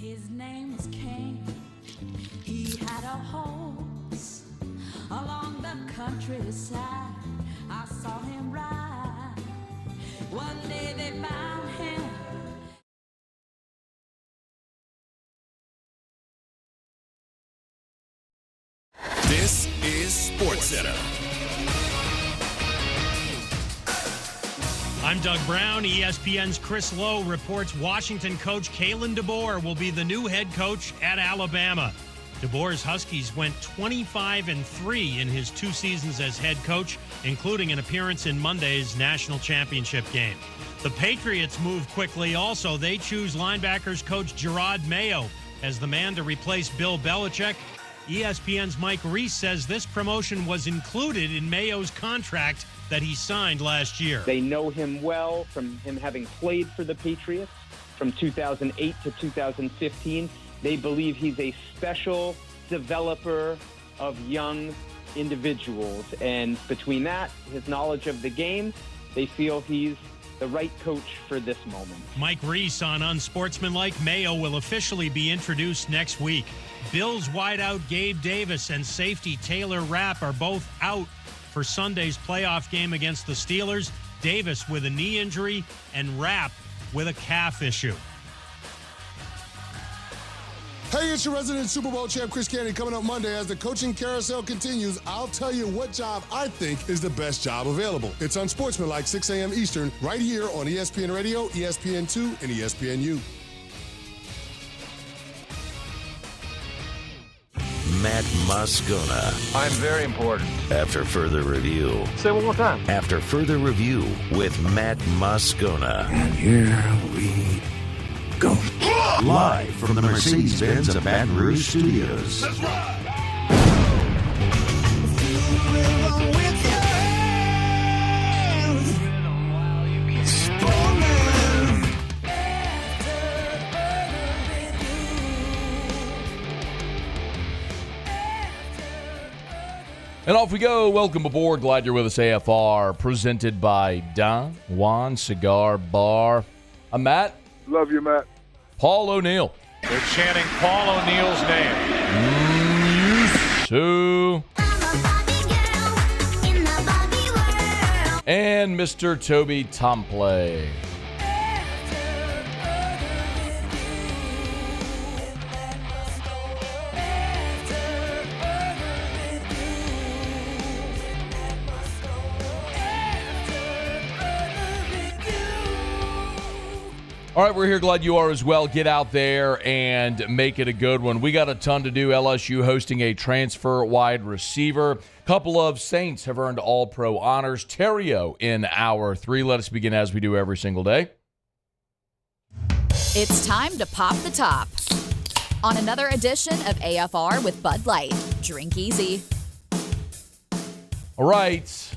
His name was King. He had a horse along the countryside. I saw him ride. One day they found him. This is SportsCenter. I'm Doug Brown. ESPN's Chris Lowe reports Washington coach Kalen DeBoer will be the new head coach at Alabama. DeBoer's Huskies went 25-3 in his 2 seasons as head coach, including an appearance in Monday's national championship game. The Patriots move quickly also. They choose linebackers coach Gerard Mayo as the man to replace Bill Belichick. ESPN's Mike Reese says this promotion was included in Mayo's contract that he signed last year. They know him well from him having played for the Patriots from 2008 to 2015. They believe he's a special developer of young individuals. And between that, his knowledge of the game, they feel he's the right coach for this moment. Mike Reese on Unsportsmanlike. Mayo will officially be introduced next week. Bills wideout Gabe Davis and safety Taylor Rapp are both out for Sunday's playoff game against the Steelers. Davis with a knee injury and Rapp with a calf issue. Hey, it's your resident Super Bowl champ, Chris Candy, coming up Monday as the coaching carousel continues. I'll tell you what job I think is the best job available. It's Unsportsmanlike, 6 a.m. Eastern, right here on ESPN Radio, ESPN2, and ESPNU. Matt Moscona. I'm very important. After further review. Say it one more time. After further review with Matt Moscona. And here we go. Live from the Mercedes-Benz of Baton Rouge Studios. Let's ride! And off we go. Welcome aboard. Glad you're with us. AFR, presented by Don Juan Cigar Bar. I'm Matt. Love you, Matt. Paul O'Neill. They're chanting Paul O'Neill's name. And Mr. Toby Tomplay. All right, we're here. Glad you are as well. Get out there and make it a good one. We got a ton to do. LSU hosting a transfer wide receiver. Couple of Saints have earned All-Pro honors. Theriot in Hour 3. Let us begin as we do every single day. It's time to pop the top on another edition of AFR with Bud Light. Drink easy. All right.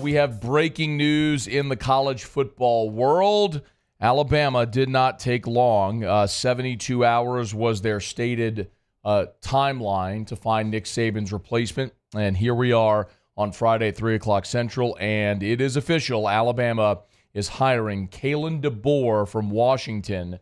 We have breaking news in the college football world. Alabama did not take long. 72 hours was their stated timeline to find Nick Saban's replacement. And here we are on Friday at 3 o'clock Central, and it is official. Alabama is hiring Kalen DeBoer from Washington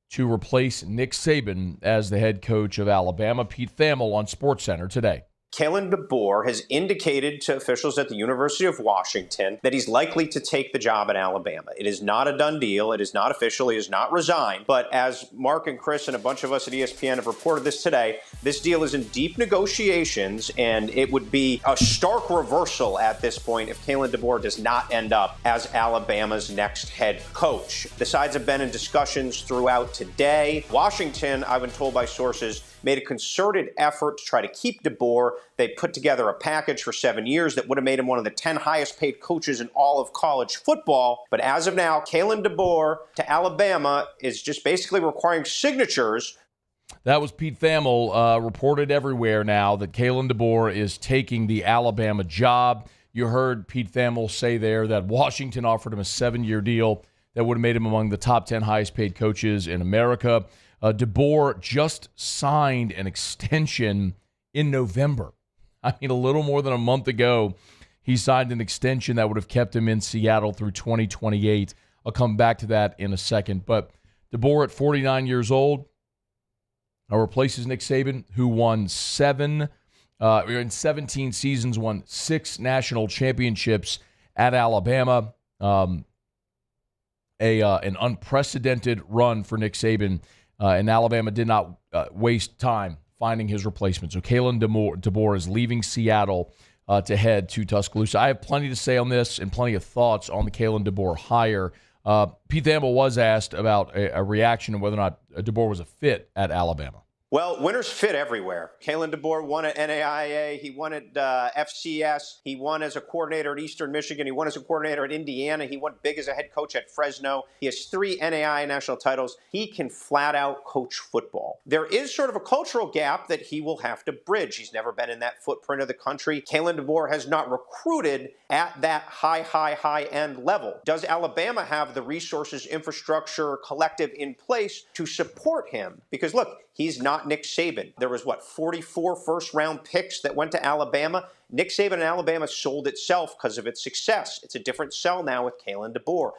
to replace Nick Saban as the head coach of Alabama. Pete Thamel on SportsCenter today. Kalen DeBoer has indicated to officials at the University of Washington that he's likely to take the job at Alabama. It is not a done deal. It is not official. He has not resigned. But as Mark and Chris and a bunch of us at ESPN have reported this today, this deal is in deep negotiations, and it would be a stark reversal at this point if Kalen DeBoer does not end up as Alabama's next head coach. The sides have been in discussions throughout today. Washington, I've been told by sources, made a concerted effort to try to keep DeBoer. They put together a package for 7 years that would have made him one of the 10 highest paid coaches in all of college football. But as of now, Kalen DeBoer to Alabama is just basically requiring signatures. That was Pete Thamel, reported everywhere now that Kalen DeBoer is taking the Alabama job. You heard Pete Thamel say there that Washington offered him a 7-year deal that would have made him among the top 10 highest paid coaches in America. DeBoer just signed an extension in November. I mean, a little more than a month ago, he signed an extension that would have kept him in Seattle through 2028. I'll come back to that in a second. But DeBoer at 49 years old replaces Nick Saban, who won in 17 seasons, won 6 national championships at Alabama. An unprecedented run for Nick Saban, and Alabama did not waste time finding his replacement. So Kalen DeBoer is leaving Seattle to head to Tuscaloosa. I have plenty to say on this and plenty of thoughts on the Kalen DeBoer hire. Pete Thamel was asked about a reaction and whether or not DeBoer was a fit at Alabama. Well, winners fit everywhere. Kalen DeBoer won at NAIA. He won at FCS. He won as a coordinator at Eastern Michigan. He won as a coordinator at Indiana. He won big as a head coach at Fresno. He has 3 NAIA national titles. He can flat out coach football. There is sort of a cultural gap that he will have to bridge. He's never been in that footprint of the country. Kalen DeBoer has not recruited at that high end level. Does Alabama have the resources, infrastructure, collective in place to support him? Because look, he's not Nick Saban. There was, 44 first-round picks that went to Alabama. Nick Saban and Alabama sold itself because of its success. It's a different sell now with Kalen DeBoer.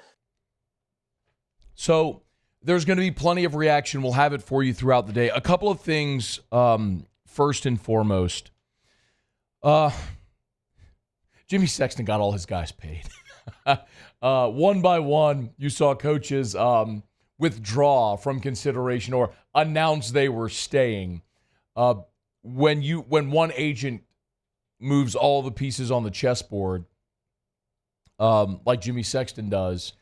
So there's going to be plenty of reaction. We'll have it for you throughout the day. A couple of things, first and foremost. Jimmy Sexton got all his guys paid. One by one, you saw coaches withdraw from consideration or announce they were staying. When one agent moves all the pieces on the chessboard, like Jimmy Sexton does,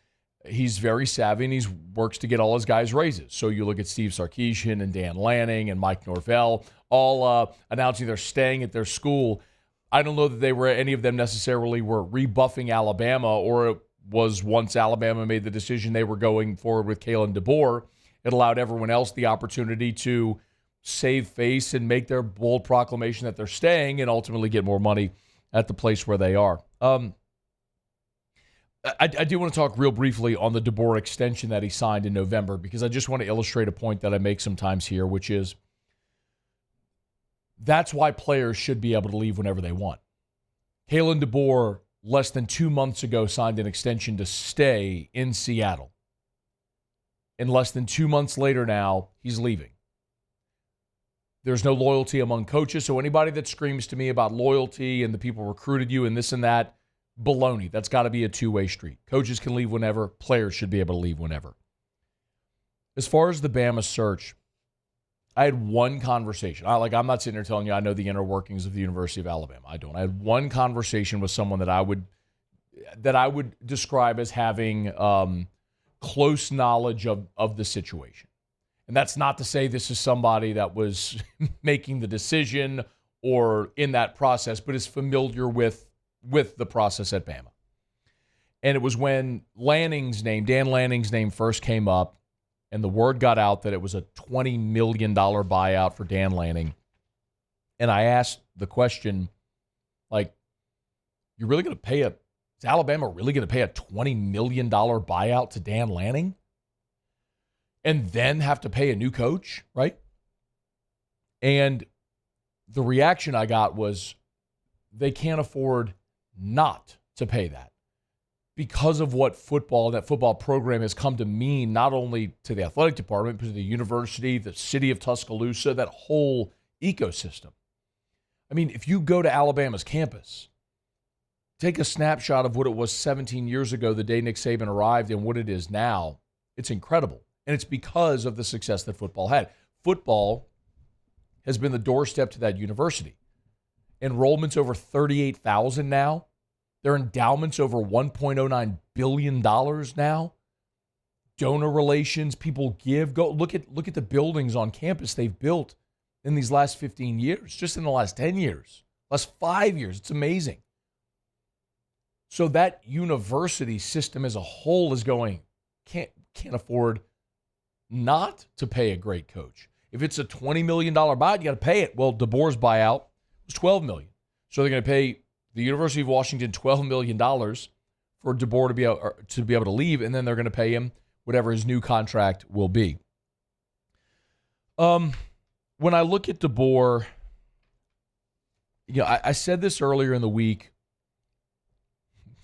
he's very savvy and he works to get all his guys raises. So you look at Steve Sarkisian and Dan Lanning and Mike Norvell all announcing they're staying at their school. I don't know that any of them necessarily were rebuffing Alabama, or it was once Alabama made the decision they were going forward with Kalen DeBoer, it allowed everyone else the opportunity to save face and make their bold proclamation that they're staying and ultimately get more money at the place where they are. I do want to talk real briefly on the DeBoer extension that he signed in November, because I just want to illustrate a point that I make sometimes here, which is that's why players should be able to leave whenever they want. Kalen DeBoer, less than 2 months ago, signed an extension to stay in Seattle. And less than 2 months later now, he's leaving. There's no loyalty among coaches, so anybody that screams to me about loyalty and the people recruited you and this and that, baloney. That's got to be a two-way street. Coaches can leave whenever. Players should be able to leave whenever. As far as the Bama search, I had one conversation. I'm not sitting here telling you I know the inner workings of the University of Alabama. I don't. I had one conversation with someone that I would describe as having close knowledge of the situation. And that's not to say this is somebody that was making the decision or in that process, but is familiar with the process at Bama. And it was when Dan Lanning's name first came up, and the word got out that it was a $20 million buyout for Dan Lanning. And I asked the question, you're really going to pay is Alabama really going to pay a $20 million buyout to Dan Lanning? And then have to pay a new coach, right? And the reaction I got was they can't afford not to pay that because of what that football program has come to mean, not only to the athletic department, but to the university, the city of Tuscaloosa, that whole ecosystem. I mean, if you go to Alabama's campus, take a snapshot of what it was 17 years ago, the day Nick Saban arrived, and what it is now, it's incredible. And it's because of the success that football had. Football has been the doorstep to that university. Enrollment's over 38,000 now. Their endowment's over $1.09 billion now. Donor relations, people give. Go look at the buildings on campus they've built in these last 15 years, just in the last 10 years, last 5 years. It's amazing. So that university system as a whole is can't afford not to pay a great coach. If it's a $20 million buyout, you got to pay it. Well, DeBoer's buyout was $12 million. So they're going to pay the University of Washington $12 million for DeBoer to be able to leave, and then they're going to pay him whatever his new contract will be. When I look at DeBoer, I said this earlier in the week.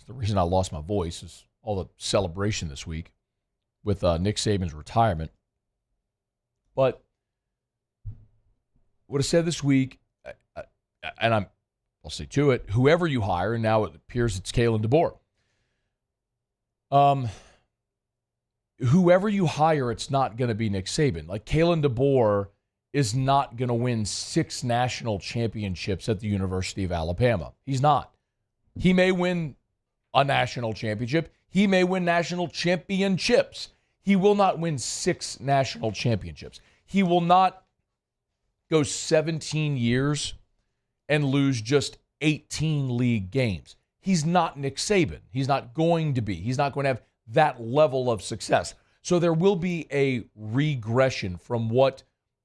The reason I lost my voice is all the celebration this week with Nick Saban's retirement. But what I said this week, and I'll say to it, whoever you hire, and now it appears it's Kalen DeBoer. Whoever you hire, it's not going to be Nick Saban. Like, Kalen DeBoer is not going to win 6 national championships at the University of Alabama. He's not. He may win a national championship. He may win national championships. He will not win 6 national championships. He will not go 17 years and lose just 18 league games. He's not Nick Saban. He's not going to be. He's not going to have that level of success. So there will be a regression from what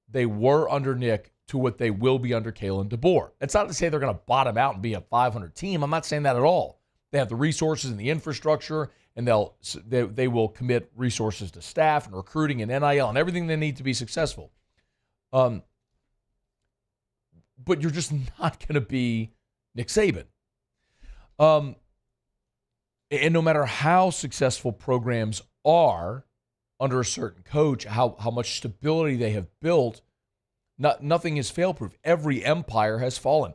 they were under Nick to what they will be under Kalen DeBoer. That's not to say they're going to bottom out and be a 500 team. I'm not saying that at all. They have the resources and the infrastructure, and they will commit resources to staff and recruiting and NIL and everything they need to be successful. But you're just not going to be Nick Saban. And no matter how successful programs are under a certain coach, how much stability they have built, nothing is fail-proof. Every empire has fallen.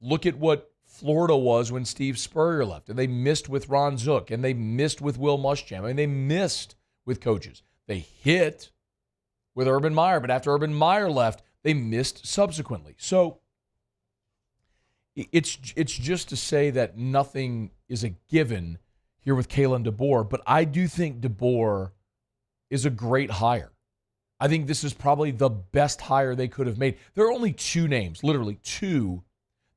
Look at what Florida was when Steve Spurrier left, and they missed with Ron Zook, and they missed with Will Muschamp, and they missed with coaches. They hit with Urban Meyer, but after Urban Meyer left, they missed subsequently. So it's just to say that nothing is a given here with Kalen DeBoer, but I do think DeBoer is a great hire. I think this is probably the best hire they could have made. There are only 2 names, literally 2,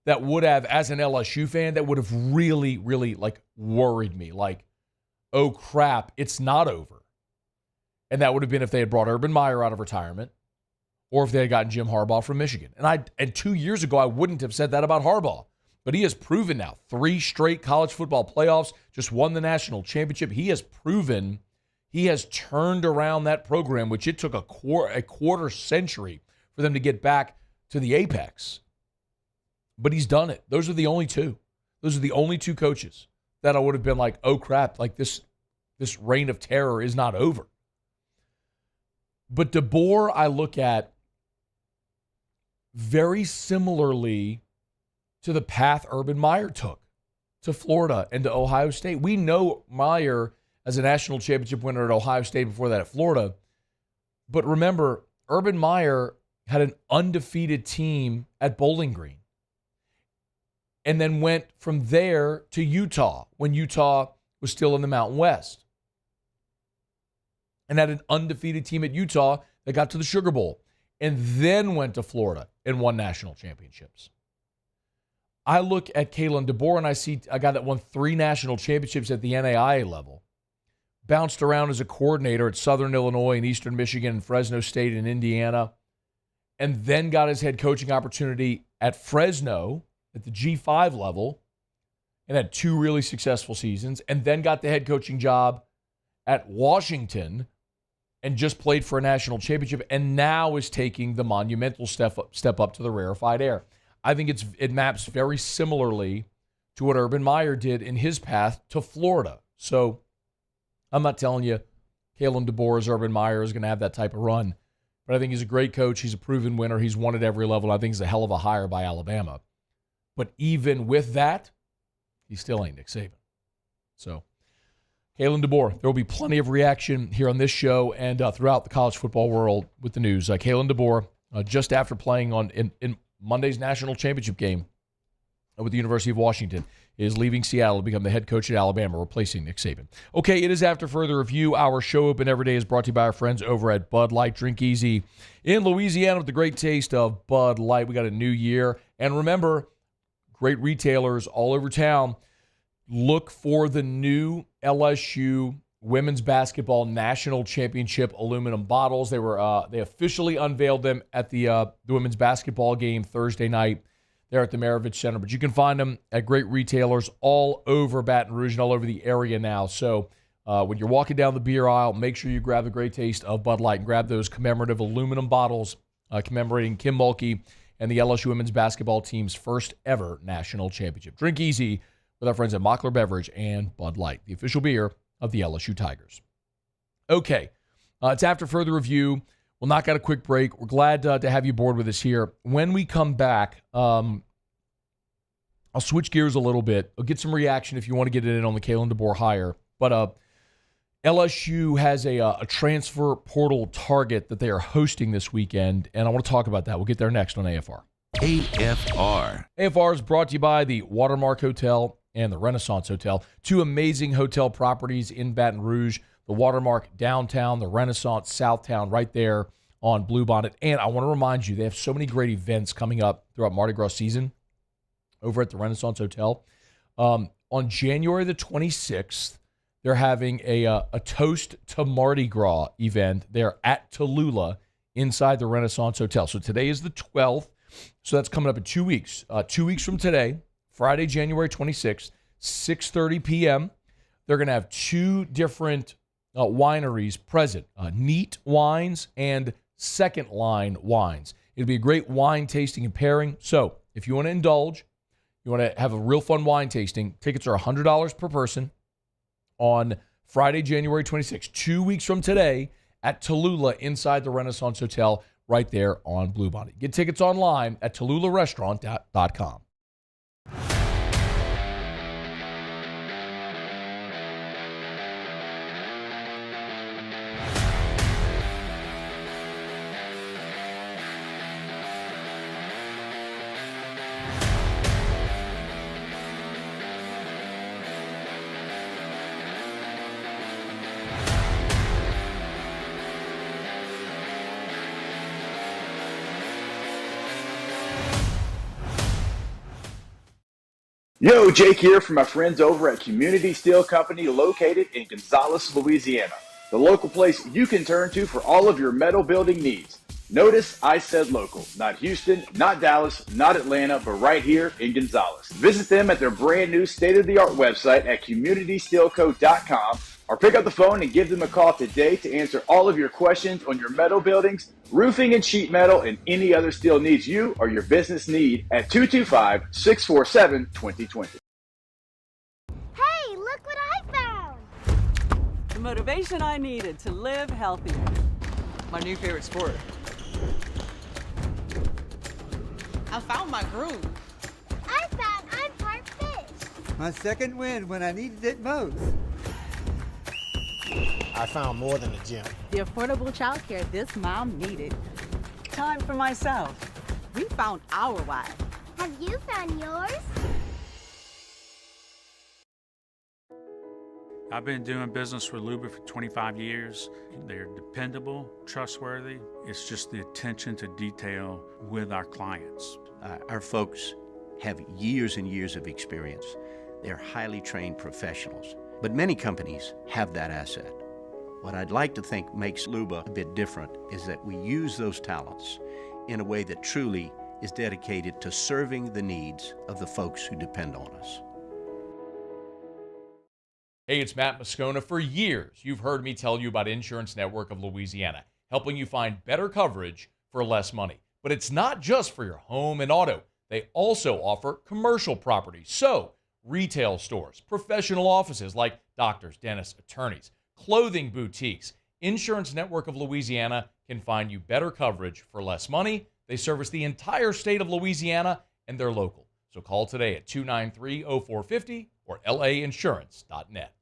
that would have, as an LSU fan, that would have really, really like worried me. Like, oh crap, it's not over. And that would have been if they had brought Urban Meyer out of retirement, or if they had gotten Jim Harbaugh from Michigan. And 2 years ago, I wouldn't have said that about Harbaugh. But he has proven now, 3 straight college football playoffs, just won the national championship. He has proven he has turned around that program, which it took a quarter century for them to get back to the apex. But he's done it. Those are the only 2. Those are the only 2 coaches that I would have been like, oh crap, like this reign of terror is not over. But DeBoer, I look at very similarly to the path Urban Meyer took to Florida and to Ohio State. We know Meyer as a national championship winner at Ohio State, before that at Florida. But remember, Urban Meyer had an undefeated team at Bowling Green and then went from there to Utah when Utah was still in the Mountain West, and had an undefeated team at Utah that got to the Sugar Bowl, and then went to Florida and won national championships. I look at Kalen DeBoer and I see a guy that won 3 national championships at the NAIA level, bounced around as a coordinator at Southern Illinois and Eastern Michigan and Fresno State and Indiana, and then got his head coaching opportunity at Fresno at the G5 level and had 2 really successful seasons, and then got the head coaching job at Washington and just played for a national championship, and now is taking the monumental step up to the rarefied air. I think it maps very similarly to what Urban Meyer did in his path to Florida. So I'm not telling you Kalen DeBoer's Urban Meyer is going to have that type of run, but I think he's a great coach. He's a proven winner. He's won at every level. I think he's a hell of a hire by Alabama. But even with that, he still ain't Nick Saban. So Kalen DeBoer, there will be plenty of reaction here on this show and throughout the college football world with the news. Kalen DeBoer, just after playing in Monday's national championship game with the University of Washington, is leaving Seattle to become the head coach at Alabama, replacing Nick Saban. Okay, it is After Further Review. Our show open every day is brought to you by our friends over at Bud Light. Drink easy in Louisiana with the great taste of Bud Light. We got a new year. And remember, great retailers all over town, look for the new LSU women's basketball national championship aluminum bottles. They officially unveiled them at the women's basketball game Thursday night there at the Maravich Center. But you can find them at great retailers all over Baton Rouge and all over the area now. So when you're walking down the beer aisle, make sure you grab the great taste of Bud Light and grab those commemorative aluminum bottles commemorating Kim Mulkey and the LSU women's basketball team's first ever national championship. Drink easy with our friends at Mockler Beverage and Bud Light, the official beer of the LSU Tigers. Okay, it's After Further Review. We'll knock out a quick break. We're glad to have you aboard with us here. When we come back, I'll switch gears a little bit. I'll get some reaction if you want to get it in on the Kalen DeBoer hire. But LSU has a transfer portal target that they are hosting this weekend, and I want to talk about that. We'll get there next on AFR. AFR. AFR is brought to you by the Watermark Hotel and the Renaissance Hotel, two amazing hotel properties in Baton Rouge. The Watermark downtown, the Renaissance Southtown right there on Bluebonnet. And I want to remind you, they have so many great events coming up throughout Mardi Gras season over at the Renaissance Hotel. On January the 26th, they're having a Toast to Mardi Gras event there at Tallulah inside the Renaissance Hotel. So today is the 12th, so that's coming up in 2 weeks. 2 weeks from today, Friday, January 26th, 6:30 p.m., they're going to have two different wineries present, Neat Wines and Second Line Wines. It'll be a great wine tasting and pairing. So if you want to indulge, you want to have a real fun wine tasting, tickets are $100 per person on Friday, January 26th, 2 weeks from today at Tallulah inside the Renaissance Hotel right there on Bluebonnet. Get tickets online at TallulahRestaurant.com. Yo, Jake here from my friends over at Community Steel Company located in Gonzales, Louisiana. The local place you can turn to for all of your metal building needs. Notice I said local, not Houston, not Dallas, not Atlanta, but right here in Gonzales. Visit them at their brand new state-of-the-art website at communitysteelco.com or pick up the phone and give them a call today to answer all of your questions on your metal buildings, roofing and sheet metal, and any other steel needs you or your business need at 225-647-2020. Hey, look what I found! The motivation I needed to live healthier. My new favorite sport. I found my groove. I found I'm part fish. My second win when I needed it most. I found more than a gym. The affordable childcare this mom needed. Time for myself. We found our why. Have you found yours? I've been doing business with Luba for 25 years. They're dependable, trustworthy. It's just the attention to detail with our clients. Our folks have years and years of experience. They're highly trained professionals, but many companies have that asset. What I'd like to think makes Luba a bit different is that we use those talents in a way that truly is dedicated to serving the needs of the folks who depend on us. Hey, it's Matt Moscona. For years, you've heard me tell you about Insurance Network of Louisiana, helping you find better coverage for less money. But it's not just for your home and auto. They also offer commercial properties. So, retail stores, professional offices like doctors, dentists, attorneys, clothing boutiques. Insurance Network of Louisiana can find you better coverage for less money. They service the entire state of Louisiana, and they're local. So call today at 293-0450 or lainsurance.net.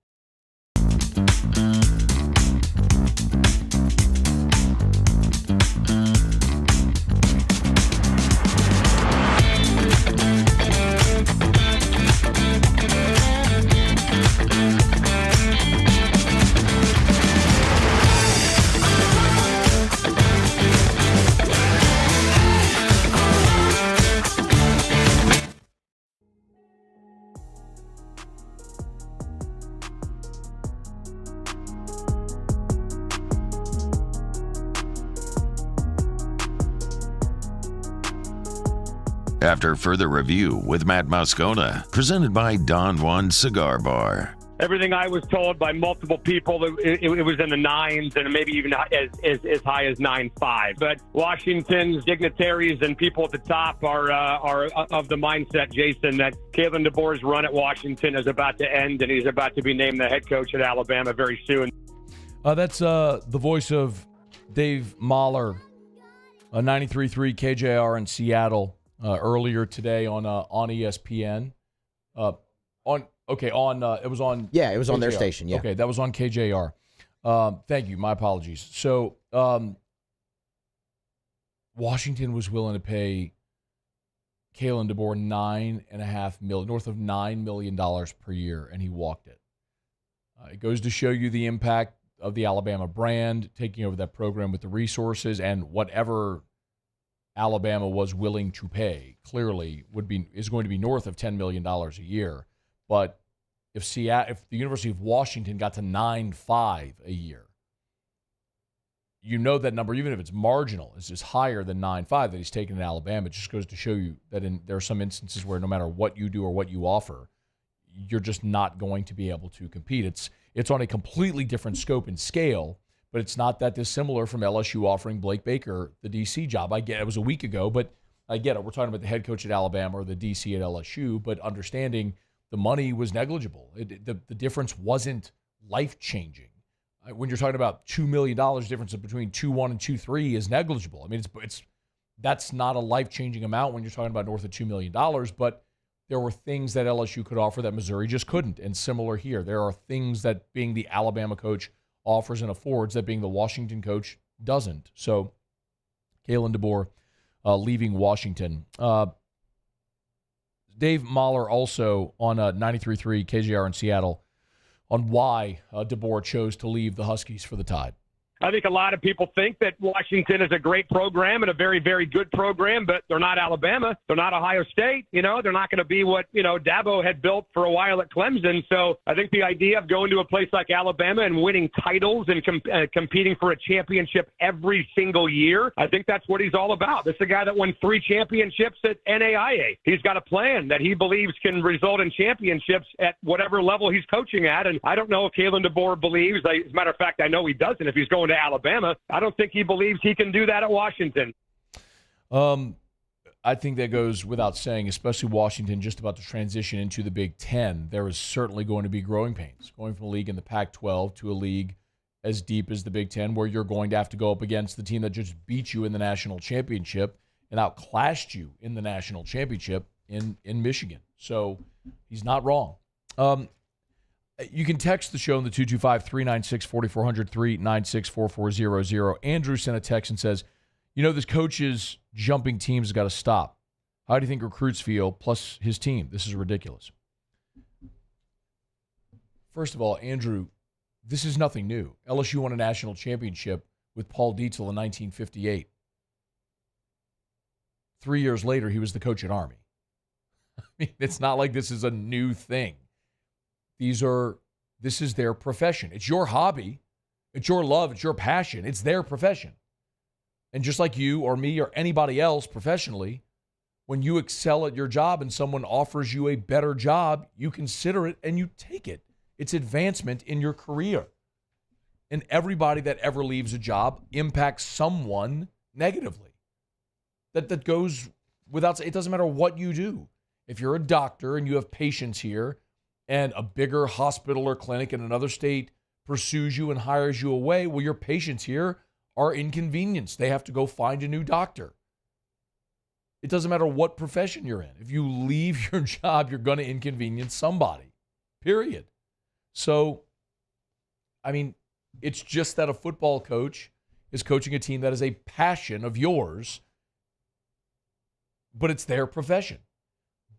After further review with Matt Moscona, presented by Don Juan Cigar Bar. Everything I was told by multiple people, it was in the nines and maybe even as high as 9.5. But Washington's dignitaries and people at the top are of the mindset, Jason, that Kalen DeBoer's run at Washington is about to end and he's about to be named the head coach at Alabama very soon. That's the voice of Dave Mahler, 93.3 KJR in Seattle earlier today on ESPN. It was on. Yeah, it was on their KJR. station. Yeah. Okay, that was on KJR. Thank you. My apologies. So Washington was willing to pay Kalen DeBoer $9.5 million, north of $9 million per year, and he walked it. It goes to show you the impact of the Alabama brand, taking over that program with the resources, and whatever Alabama was willing to pay clearly is going to be north of $10 million a year. But if the University of Washington got to 9.5 a year, you know that number, even if it's marginal, is higher than 9.5 that he's taken in Alabama. It just goes to show you that there are some instances where no matter what you do or what you offer, you're just not going to be able to compete. It's on a completely different scope and scale, but it's not that dissimilar from LSU offering Blake Baker the DC job. I get it was a week ago, but I get it. We're talking about the head coach at Alabama or the DC at LSU, but understanding the money was negligible. The difference wasn't life-changing. When you're talking about $2 million difference between 2-1 and 2-3 is negligible. I mean, that's not a life-changing amount when you're talking about north of $2 million, but there were things that LSU could offer that Missouri just couldn't, and similar here. There are things that being the Alabama coach offers and affords that being the Washington coach doesn't. So Kalen DeBoer leaving Washington. Dave Mahler also on 93.3 KJR in Seattle on why DeBoer chose to leave the Huskies for the Tide. I think a lot of people think that Washington is a great program and a very, very good program, but they're not Alabama. They're not Ohio State. They're not going to be what, Dabo had built for a while at Clemson. So I think the idea of going to a place like Alabama and winning titles and competing for a championship every single year, I think that's what he's all about. This is a guy that won 3 championships at NAIA. He's got a plan that he believes can result in championships at whatever level he's coaching at. And I don't know if Kalen DeBoer believes, as a matter of fact, I know he doesn't if he's going to Alabama. I don't think he believes he can do that at Washington. I think that goes without saying, especially Washington just about to transition into the Big Ten. There is certainly going to be growing pains going from a league in the Pac-12 to a league as deep as the Big Ten, where you're going to have to go up against the team that just beat you in the national championship and outclassed you in the national championship in Michigan. So he's not wrong. You can text the show in the 225-396-4400, 396-4400. Andrew sent a text and says, this coach's jumping teams has got to stop. How do you think recruits feel, plus his team? This is ridiculous. First of all, Andrew, this is nothing new. LSU won a national championship with Paul Dietzel in 1958. 3 years later, he was the coach at Army. I mean, it's not like this is a new thing. This is their profession. It's your hobby. It's your love. It's your passion. It's their profession. And just like you or me or anybody else professionally, when you excel at your job and someone offers you a better job, you consider it and you take it. It's advancement in your career. And everybody that ever leaves a job impacts someone negatively. That goes without saying. It doesn't matter what you do. If you're a doctor and you have patients here, and a bigger hospital or clinic in another state pursues you and hires you away, well, your patients here are inconvenienced. They have to go find a new doctor. It doesn't matter what profession you're in. If you leave your job, you're going to inconvenience somebody, period. So, I mean, it's just that a football coach is coaching a team that is a passion of yours, but it's their profession.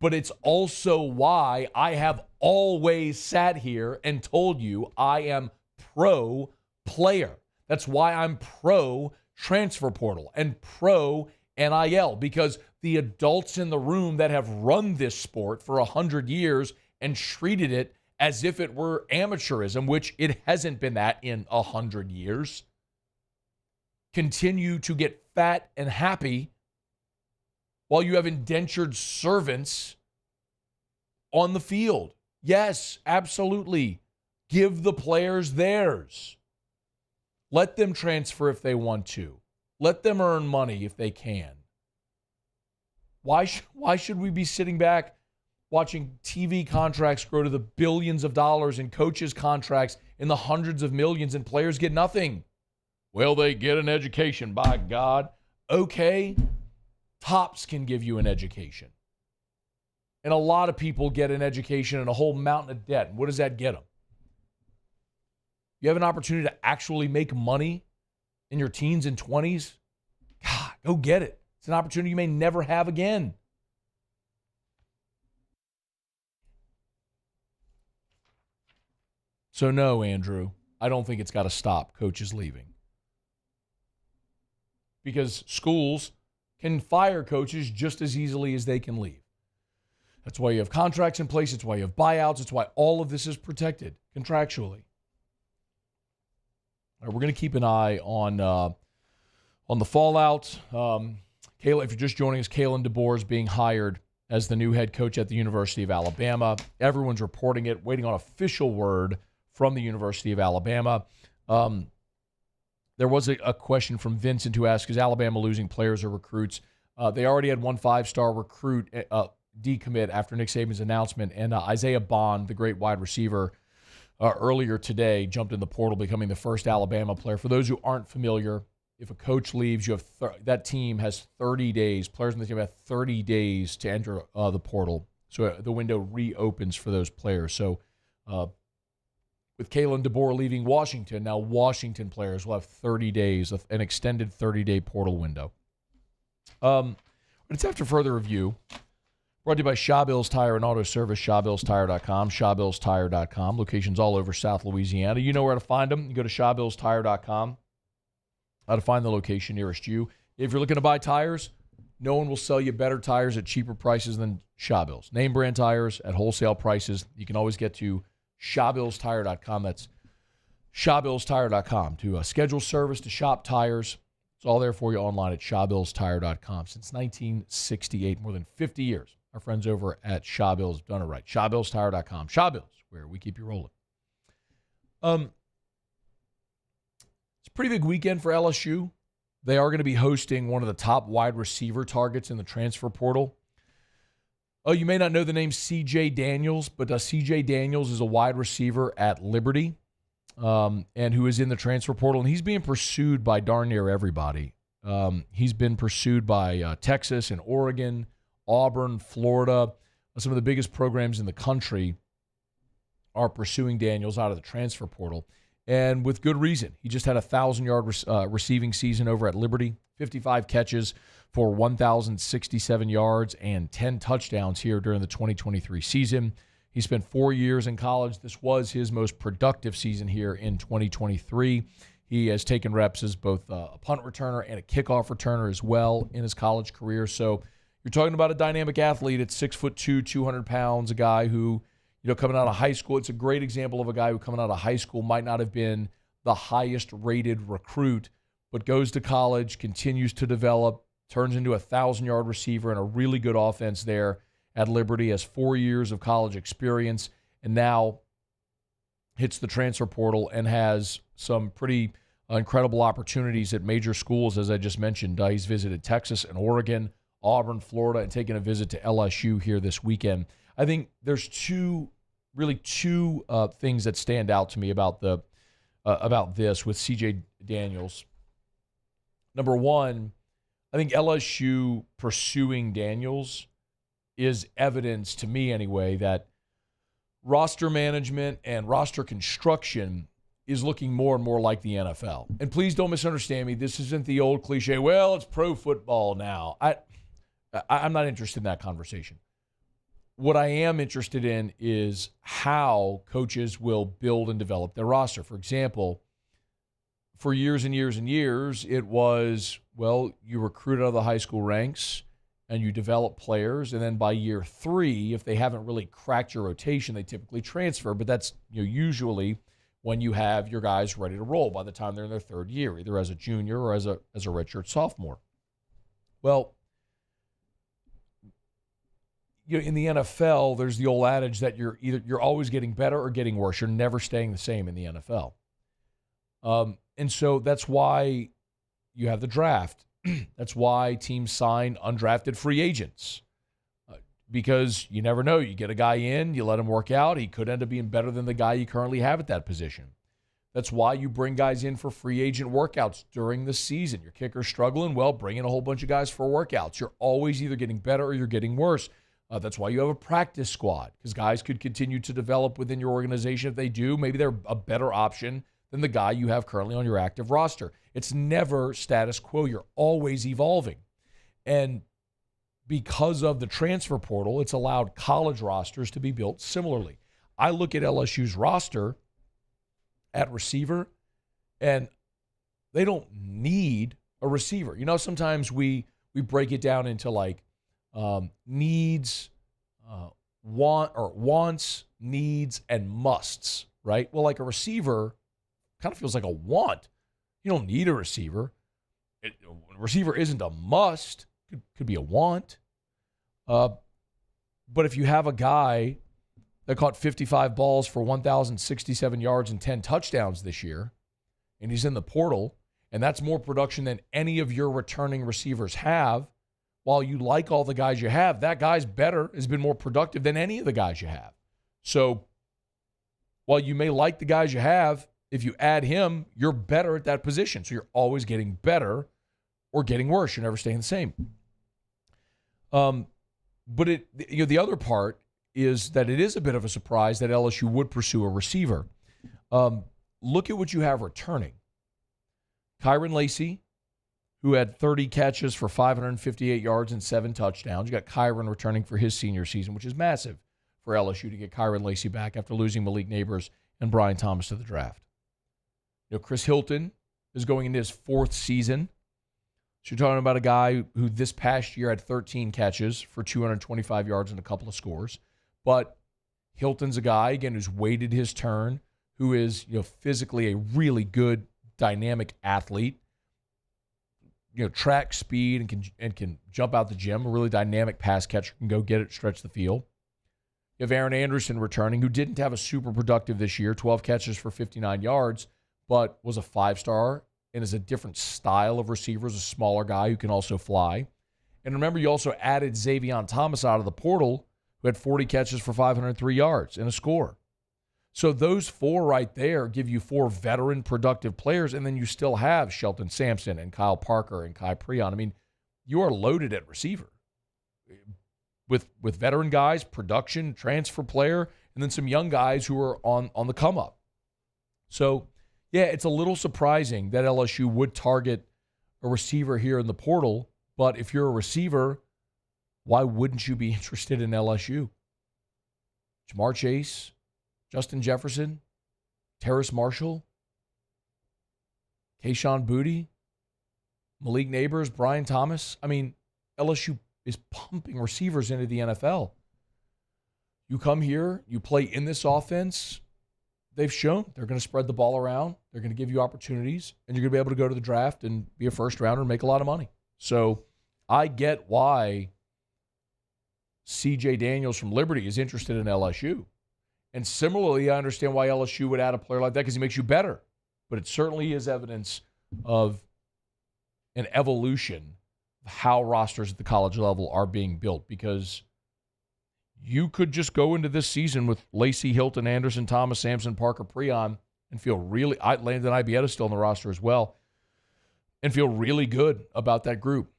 But it's also why I have always sat here and told you I am pro player. That's why I'm pro transfer portal and pro NIL, because the adults in the room that have run this sport for 100 years and treated it as if it were amateurism, which it hasn't been that in 100 years, continue to get fat and happy while you have indentured servants on the field. Yes, absolutely. Give the players theirs. Let them transfer if they want to. Let them earn money if they can. Why should we be sitting back watching TV contracts grow to the billions of dollars and coaches' contracts in the hundreds of millions and players get nothing? Will they get an education? By God. Okay, Tops can give you an education. And a lot of people get an education and a whole mountain of debt. What does that get them? You have an opportunity to actually make money in your teens and 20s? God, go get it. It's an opportunity you may never have again. So no, Andrew, I don't think it's got to stop coaches leaving. Because schools can fire coaches just as easily as they can leave. That's why you have contracts in place. It's why you have buyouts. It's why all of this is protected contractually. All right, we're going to keep an eye on the fallout. If you're just joining us, Kalen DeBoer is being hired as the new head coach at the University of Alabama. Everyone's reporting it, waiting on official word from the University of Alabama. There was a question from Vincent who asked, is Alabama losing players or recruits? They already had one 5-star recruit decommit after Nick Saban's announcement, and Isaiah Bond, the great wide receiver, earlier today jumped in the portal, becoming the first Alabama player. For those who aren't familiar, if a coach leaves, you have that team has 30 days. Players in the team have 30 days to enter the portal. So the window reopens for those players. So with Kalen DeBoer leaving Washington, now Washington players will have 30 days, an extended 30-day portal window. It's after further review. Brought to you by Shaw Bills Tire and Auto Service, ShawBillsTire.com, ShawBillsTire.com. Locations all over South Louisiana. You know where to find them. You go to ShawBillsTire.com. How to find the location nearest you. If you're looking to buy tires, no one will sell you better tires at cheaper prices than Shaw Bills. Name brand tires at wholesale prices. You can always get to ShawBillsTire.com. That's ShawBillsTire.com. To schedule service, to shop tires. It's all there for you online at ShawBillsTire.com. Since 1968, more than 50 years. Our friends over at Shaw Bills have done it right. ShawBillsTire.com. Shaw Bills, where we keep you rolling. It's a pretty big weekend for LSU. They are going to be hosting one of the top wide receiver targets in the transfer portal. Oh, you may not know the name C.J. Daniels, but C.J. Daniels is a wide receiver at Liberty and who is in the transfer portal, and he's being pursued by darn near everybody. He's been pursued by Texas and Oregon, Auburn, Florida. Some of the biggest programs in the country are pursuing Daniels out of the transfer portal, and with good reason. He just had a 1,000-yard receiving season over at Liberty, 55 catches for 1,067 yards and 10 touchdowns here during the 2023 season. He spent 4 years in college. This was his most productive season here in 2023. He has taken reps as both a punt returner and a kickoff returner as well in his college career. So you're talking about a dynamic athlete at 6'2", 200 pounds, a guy who, coming out of high school, it's a great example of a guy who coming out of high school might not have been the highest rated recruit, but goes to college, continues to develop, turns into a 1,000-yard receiver and a really good offense there at Liberty, has 4 years of college experience, and now hits the transfer portal and has some pretty incredible opportunities at major schools, as I just mentioned. He's visited Texas and Oregon, Auburn, Florida, and taking a visit to LSU here this weekend. I think there's two things that stand out to me about this with C.J. Daniels. Number one, I think LSU pursuing Daniels is evidence, to me anyway, that roster management and roster construction is looking more and more like the NFL. And please don't misunderstand me. This isn't the old cliche, well, it's pro football now. I'm not interested in that conversation. What I am interested in is how coaches will build and develop their roster. For example, for years and years and years, it was, well, you recruit out of the high school ranks and you develop players, and then by year 3, if they haven't really cracked your rotation, they typically transfer. But that's usually when you have your guys ready to roll by the time they're in their 3rd year, either as a junior or as a redshirt sophomore. Well, in the NFL, there's the old adage that you're always getting better or getting worse. You're never staying the same in the NFL. And so that's why you have the draft. That's why teams sign undrafted free agents. Because you never know. You get a guy in, you let him work out. He could end up being better than the guy you currently have at that position. That's why you bring guys in for free agent workouts during the season. Your kicker's struggling, well, bring in a whole bunch of guys for workouts. You're always either getting better or you're getting worse. That's why you have a practice squad, because guys could continue to develop within your organization. If they do, maybe they're a better option than the guy you have currently on your active roster. It's never status quo. You're always evolving. And because of the transfer portal, it's allowed college rosters to be built similarly. I look at LSU's roster at receiver, and they don't need a receiver. You know, sometimes we break it down into like needs, wants, needs, and musts, right? Well, like a receiver kind of feels like a want. You don't need a receiver. A receiver isn't a must. Could be a want. But if you have a guy that caught 55 balls for 1,067 yards and 10 touchdowns this year, and he's in the portal, and that's more production than any of your returning receivers have, while you like all the guys you have, that guy's better, has been more productive than any of the guys you have. So while you may like the guys you have, if you add him, you're better at that position. So you're always getting better or getting worse. You're never staying the same. But the other part is that it is a bit of a surprise that LSU would pursue a receiver. Look at what you have returning. Kyron Lacey, who had 30 catches for 558 yards and 7 touchdowns. You got Kyron returning for his senior season, which is massive for LSU to get Kyron Lacey back after losing Malik Neighbors and Brian Thomas to the draft. You know, Chris Hilton is going into his 4th season. So you're talking about a guy who this past year had 13 catches for 225 yards and a couple of scores. But Hilton's a guy, again, who's waited his turn, who is, you know, physically a really good, dynamic athlete. You know, track speed and can jump out the gym. A really dynamic pass catcher, can go get it, stretch the field. You have Aaron Anderson returning, who didn't have a super productive this year, 12 catches for 59 yards, but was a 5-star and is a different style of receiver, is a smaller guy who can also fly. And remember, you also added Xavion Thomas out of the portal, who had 40 catches for 503 yards and a score. So those 4 right there give you 4 veteran productive players, and then you still have Shelton Sampson and Kyle Parker and Kai Preon. I mean, you are loaded at receiver with veteran guys, production, transfer player, and then some young guys who are on the come up. So, yeah, it's a little surprising that LSU would target a receiver here in the portal, but if you're a receiver, why wouldn't you be interested in LSU? Jamar Chase, Justin Jefferson, Terrace Marshall, Kayshon Boutte, Malik Neighbors, Brian Thomas. I mean, LSU is pumping receivers into the NFL. You come here, you play in this offense, they've shown they're going to spread the ball around, they're going to give you opportunities, and you're going to be able to go to the draft and be a first rounder and make a lot of money. So I get why C.J. Daniels from Liberty is interested in LSU. And similarly, I understand why LSU would add a player like that, because he makes you better. But it certainly is evidence of an evolution of how rosters at the college level are being built, because you could just go into this season with Lacey, Hilton, Anderson, Thomas, Sampson, Parker, Preon, and feel really, Landon Ibieta still on the roster as well, and feel really good about that group.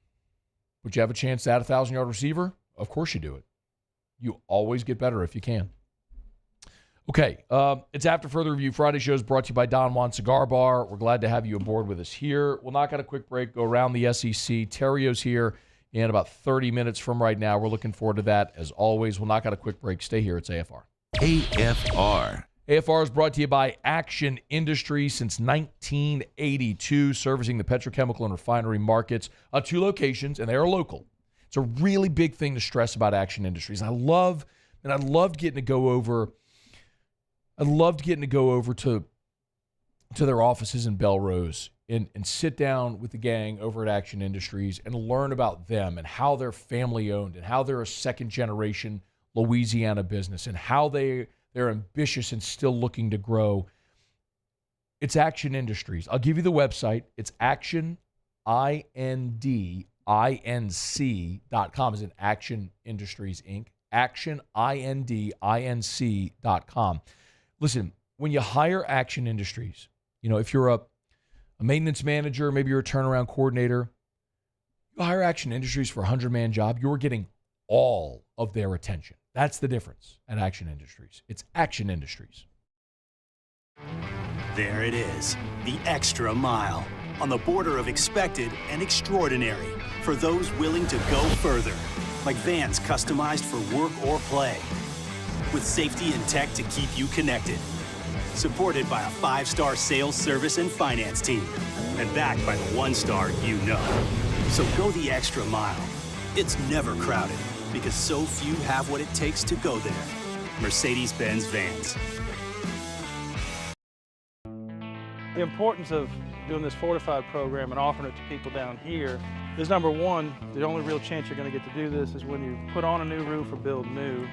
Would you have a chance to add a 1,000-yard receiver? Of course you do it. You always get better if you can. Okay, it's After Further Review. Friday show is brought to you by Don Juan Cigar Bar. We're glad to have you aboard with us here. We'll knock out a quick break, go around the SEC. Theriot's here in about 30 minutes from right now. We're looking forward to that, as always. We'll knock out a quick break. Stay here. It's AFR. AFR. AFR is brought to you by Action Industries since 1982, servicing the petrochemical and refinery markets. 2 locations, and they are local. It's a really big thing to stress about Action Industries. I loved getting to go over to their offices in Belrose and sit down with the gang over at Action Industries and learn about them and how they're family owned and how they're a second generation Louisiana business and how they're ambitious and still looking to grow. It's Action Industries. I'll give you the website. It's Action, INDINC.com, as in Action Industries, Inc. Action, INDINC.com. Listen, when you hire Action Industries, If you're a maintenance manager, maybe you're a turnaround coordinator, you hire Action Industries for a 100-man job, you're getting all of their attention. That's the difference at Action Industries. It's Action Industries. There it is, the extra mile, on the border of expected and extraordinary for those willing to go further, like vans customized for work or play, with safety and tech to keep you connected, supported by a 5-star sales, service, and finance team, and backed by the 1-star you know. So go the extra mile. It's never crowded, because so few have what it takes to go there. Mercedes-Benz Vans. The importance of doing this fortified program and offering it to people down here is, number one, the only real chance you're going to get to do this is when you put on a new roof or build new.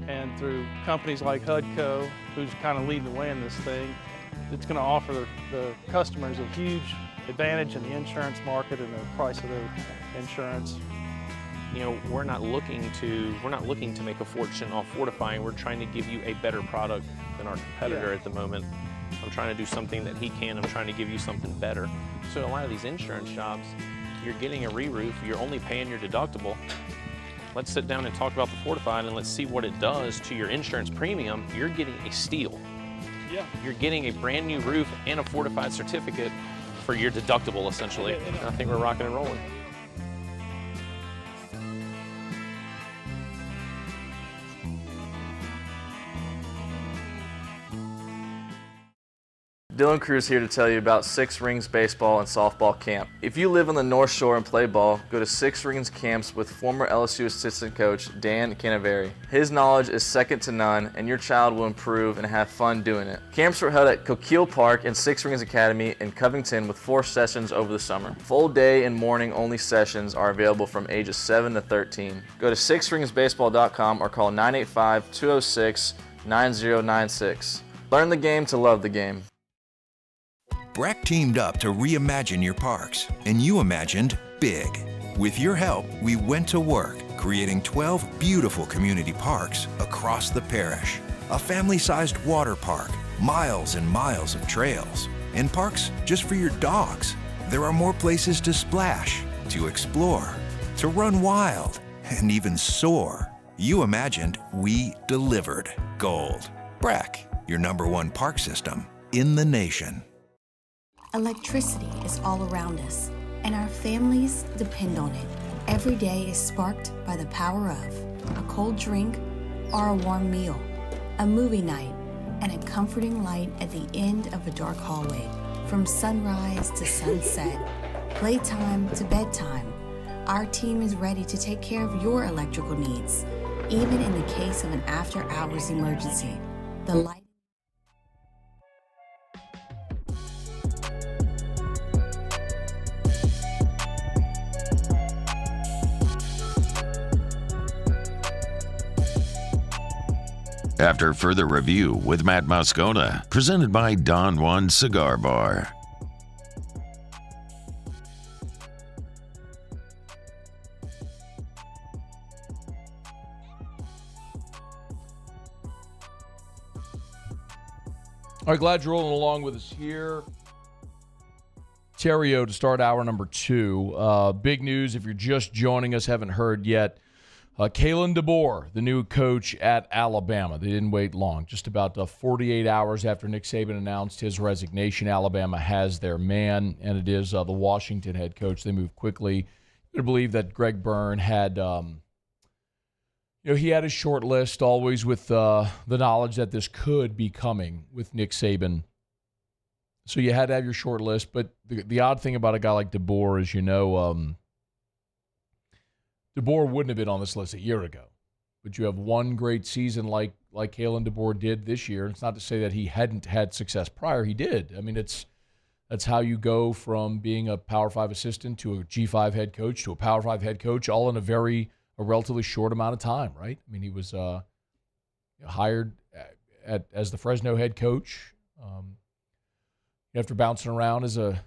And through companies like HUDCO, who's kind of leading the way in this thing, it's going to offer the customers a huge advantage in the insurance market and the price of their insurance. We're not looking to make a fortune off fortifying. We're trying to give you a better product than our competitor at the moment. I'm trying to do something that he can. I'm trying to give you something better. So a lot of these insurance jobs, you're getting a re-roof, you're only paying your deductible. Let's sit down and talk about the fortified and let's see what it does to your insurance premium. You're getting a steal. Yeah. You're getting a brand new roof and a fortified certificate for your deductible, essentially. And I think we're rocking and rolling. Dylan Cruz here to tell you about Six Rings Baseball and Softball Camp. If you live on the North Shore and play ball, go to Six Rings Camps with former LSU assistant coach Dan Canaveri. His knowledge is second to none, and your child will improve and have fun doing it. Camps were held at Coquille Park and Six Rings Academy in Covington with 4 sessions over the summer. Full day and morning only sessions are available from ages 7 to 13. Go to sixringsbaseball.com or call 985-206-9096. Learn the game to love the game. Breck teamed up to reimagine your parks, and you imagined big. With your help, we went to work, creating 12 beautiful community parks across the parish. A family-sized water park, miles and miles of trails, and parks just for your dogs. There are more places to splash, to explore, to run wild, and even soar. You imagined, we delivered. Gold. Breck, your #1 park system in the nation. Electricity is all around us, and our families depend on it. Every day is sparked by the power of a cold drink or a warm meal, a movie night, and a comforting light at the end of a dark hallway. From sunrise to sunset, playtime to bedtime, our team is ready to take care of your electrical needs, even in the case of an after-hours emergency. The light. After further review with Matt Moscona, presented by Don Juan Cigar Bar. All right, glad you're rolling along with us here. Theriot to start hour number 2. Big news if you're just joining us, haven't heard yet. Kalen DeBoer, the new coach at Alabama. They didn't wait long. Just about 48 hours after Nick Saban announced his resignation, Alabama has their man, and it is the Washington head coach. They moved quickly. I believe that Greg Byrne had, he had a short list, always with the knowledge that this could be coming with Nick Saban. So you had to have your short list. But the odd thing about a guy like DeBoer is, DeBoer wouldn't have been on this list a year ago, but you have one great season like Kalen DeBoer did this year. It's not to say that he hadn't had success prior. He did. I mean, that's how you go from being a Power 5 assistant to a G5 head coach to a Power 5 head coach, all in a relatively short amount of time, right? I mean, he was hired as the Fresno head coach after bouncing around as an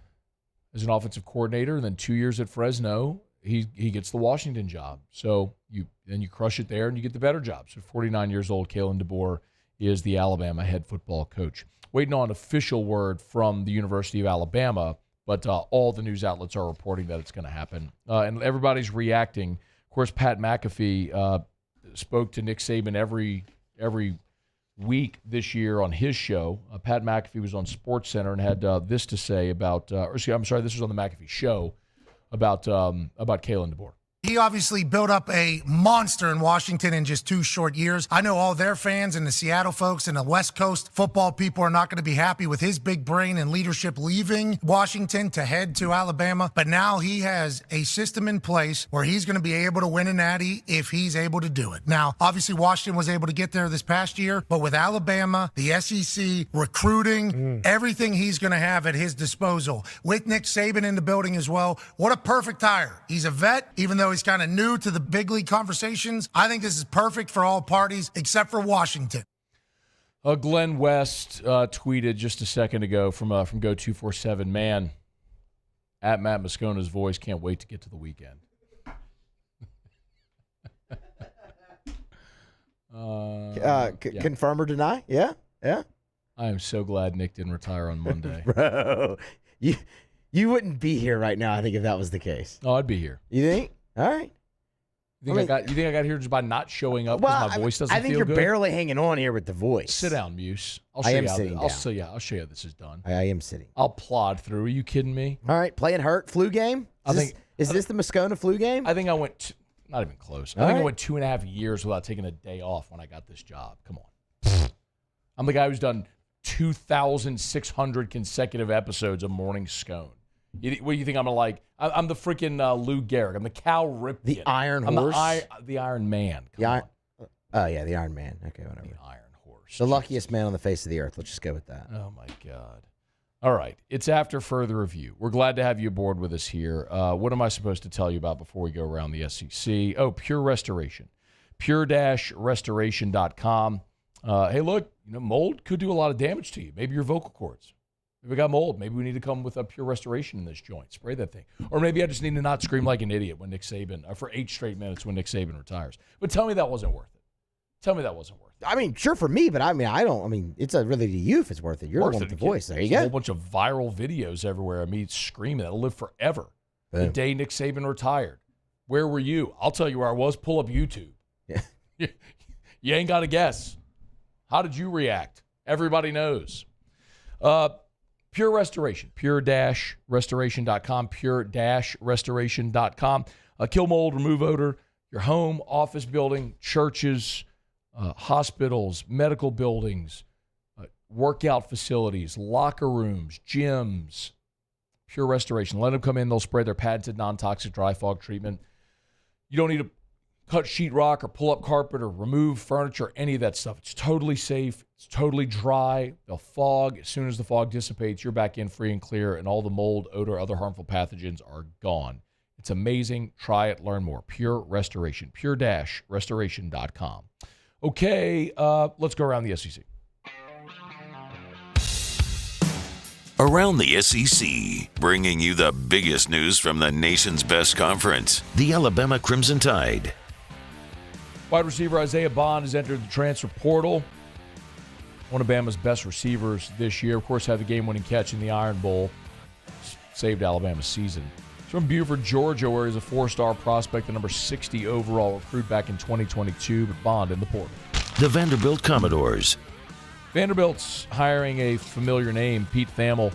offensive coordinator, and then 2 years at Fresno. He gets the Washington job. So you crush it there and you get the better job. So 49 years old, Kalen DeBoer is the Alabama head football coach. waiting on official word from the University of Alabama, but all the news outlets are reporting that it's going to happen. And everybody's reacting. Of course, Pat McAfee spoke to Nick Saban every week this year on his show. Pat McAfee was on SportsCenter and had this to say about, this was on the McAfee show about Kalen DeBoer. He obviously built up a monster in Washington in just 2 short years. I know all their fans and the Seattle folks and the West Coast football people are not going to be happy with his big brain and leadership leaving Washington to head to Alabama. But now he has a system in place where he's going to be able to win a natty if he's able to do it. Now, obviously, Washington was able to get there this past year, but with Alabama, the SEC, recruiting, everything he's going to have at his disposal. With Nick Saban in the building as well, what a perfect hire. He's a vet, even though he's kind of new to the big league conversations. I think this is perfect for all parties except for Washington. Glenn West tweeted just a second ago from Go247, man, at Matt Moscona's voice, can't wait to get to the weekend. Confirm or deny? Yeah. I am so glad Nick didn't retire on Monday. Bro, you wouldn't be here right now, I think, if that was the case. Oh, I'd be here. You think? All right. You think I got here just by not showing up because my voice doesn't feel good? I think you're barely hanging on here with the voice. Sit down, Muse. I'll show you how this is done. I am sitting. I'll plod through. Are you kidding me? All right, playing hurt flu game? Is this the Moscona flu game? I think I went not even close. I think I went 2.5 years without taking a day off when I got this job. Come on. I'm the guy who's done 2,600 consecutive episodes of Morning Scone. What do you think I'm like? I'm the freaking Lou Gehrig. I'm the Cal Ripken. The Iron Horse? The Iron Man. The Iron Man. Okay, whatever. The Iron Horse. The luckiest man on the face of the earth. Let's just go with that. Oh, my God. All right. It's after further review. We're glad to have you aboard with us here. What am I supposed to tell you about before we go around the SEC? Oh, Pure Restoration. Pure-restoration.com. Hey, look, mold could do a lot of damage to you. Maybe your vocal cords. Maybe we got mold. Maybe we need to come with a Pure Restoration in this joint. Spray that thing. Or maybe I just need to not scream like an idiot when Nick Saban, for 8 straight minutes when Nick Saban retires. But tell me that wasn't worth it. Tell me that wasn't worth it. I mean, sure for me, but it's really to you if it's worth it. You're the one with the voice. There you go. A whole bunch of viral videos everywhere of me screaming. That'll live forever. Boom. The day Nick Saban retired. Where were you? I'll tell you where I was. Pull up YouTube. Yeah. You ain't got to guess. How did you react? Everybody knows. Pure Restoration, pure-restoration.com, pure-restoration.com. Kill mold, remove odor, your home, office building, churches, hospitals, medical buildings, workout facilities, locker rooms, gyms. Pure Restoration. Let them come in. They'll spray their patented non-toxic dry fog treatment. You don't need to cut sheetrock or pull up carpet or remove furniture, any of that stuff. It's totally safe. It's totally dry. They'll fog. As soon as the fog dissipates, you're back in free and clear, and all the mold, odor, other harmful pathogens are gone. It's amazing. Try it. Learn more. Pure Restoration. Pure-restoration.com. Okay, let's go around the SEC. Around the SEC, bringing you the biggest news from the nation's best conference, the Alabama Crimson Tide. Wide receiver Isaiah Bond has entered the transfer portal. One of Bama's best receivers this year. Of course, had the game-winning catch in the Iron Bowl. Saved Alabama's season. He's from Buford, Georgia, where he's a 4-star prospect, the number 60 overall recruit back in 2022, but Bond in the portal. The Vanderbilt Commodores. Vanderbilt's hiring a familiar name, Pete Thamel,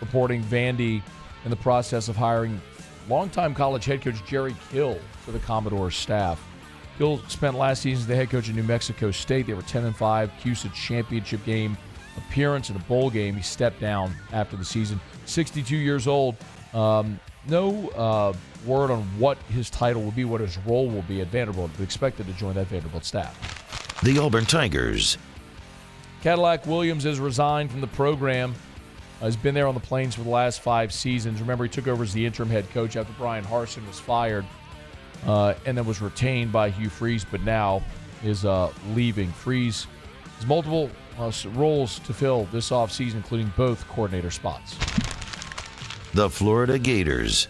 reporting Vandy in the process of hiring longtime college head coach Jerry Kill to the Commodores staff. Kill spent last season as the head coach of New Mexico State. They were 10-5, CUSA championship game appearance in a bowl game. He stepped down after the season. 62 years old. No word on what his title will be, what his role will be at Vanderbilt, but expected to join that Vanderbilt staff. The Auburn Tigers. Cadillac Williams has resigned from the program. Has been there on the Plains for the last 5 seasons. Remember, he took over as the interim head coach after Brian Harsin was fired. And then was retained by Hugh Freeze, but now is leaving. Freeze has multiple roles to fill this offseason, including both coordinator spots. The Florida Gators.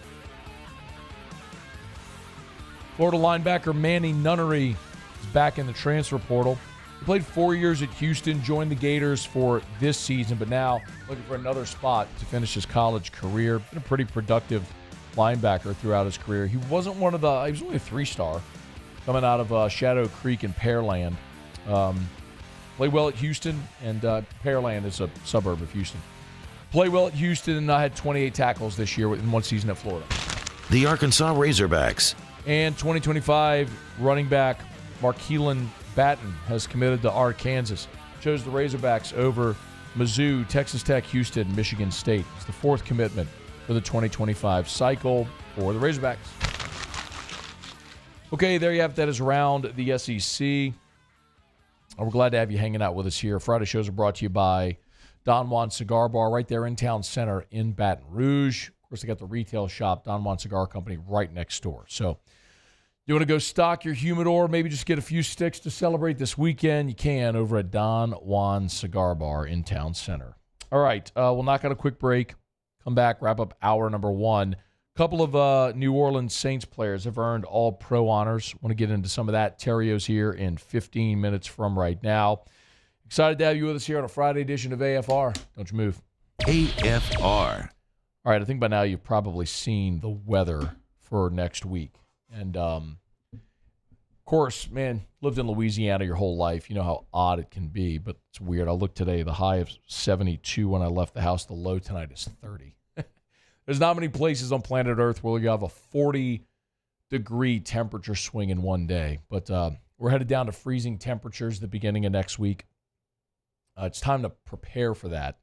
Florida linebacker Manny Nunnery is back in the transfer portal. Played 4 years at Houston, joined the Gators for this season, but now looking for another spot to finish his college career. Been a pretty productive linebacker throughout his career. He wasn't he was only a 3-star coming out of Shadow Creek and Pearland. Played well at Houston, and Pearland is a suburb of Houston. Played well at Houston, and I had 28 tackles this year in one season at Florida. The Arkansas Razorbacks. And 2025 running back Markeelan Batten has committed to Arkansas. Chose the Razorbacks over Mizzou, Texas Tech, Houston, Michigan State. It's the 4th commitment for the 2025 cycle for the Razorbacks. Okay, there you have it. That is around the SEC. We're glad to have you hanging out with us here. Friday shows are brought to you by Don Juan Cigar Bar right there in Town Center in Baton Rouge. Of course, they got the retail shop, Don Juan Cigar Company, right next door. So you want to go stock your humidor, maybe just get a few sticks to celebrate this weekend, you can over at Don Juan Cigar Bar in Town Center. All right, we'll knock out a quick break, come back, wrap up hour number 1. A couple of New Orleans Saints players have earned all-pro honors. Want to get into some of that. Theriot's here in 15 minutes from right now. Excited to have you with us here on a Friday edition of AFR. Don't you move. AFR. All right, I think by now you've probably seen the weather for next week. And, of course, man, lived in Louisiana your whole life. You know how odd it can be, but it's weird. I looked today, the high of 72 when I left the house. The low tonight is 30. There's not many places on planet Earth where you have a 40-degree temperature swing in one day. But we're headed down to freezing temperatures at the beginning of next week. It's time to prepare for that,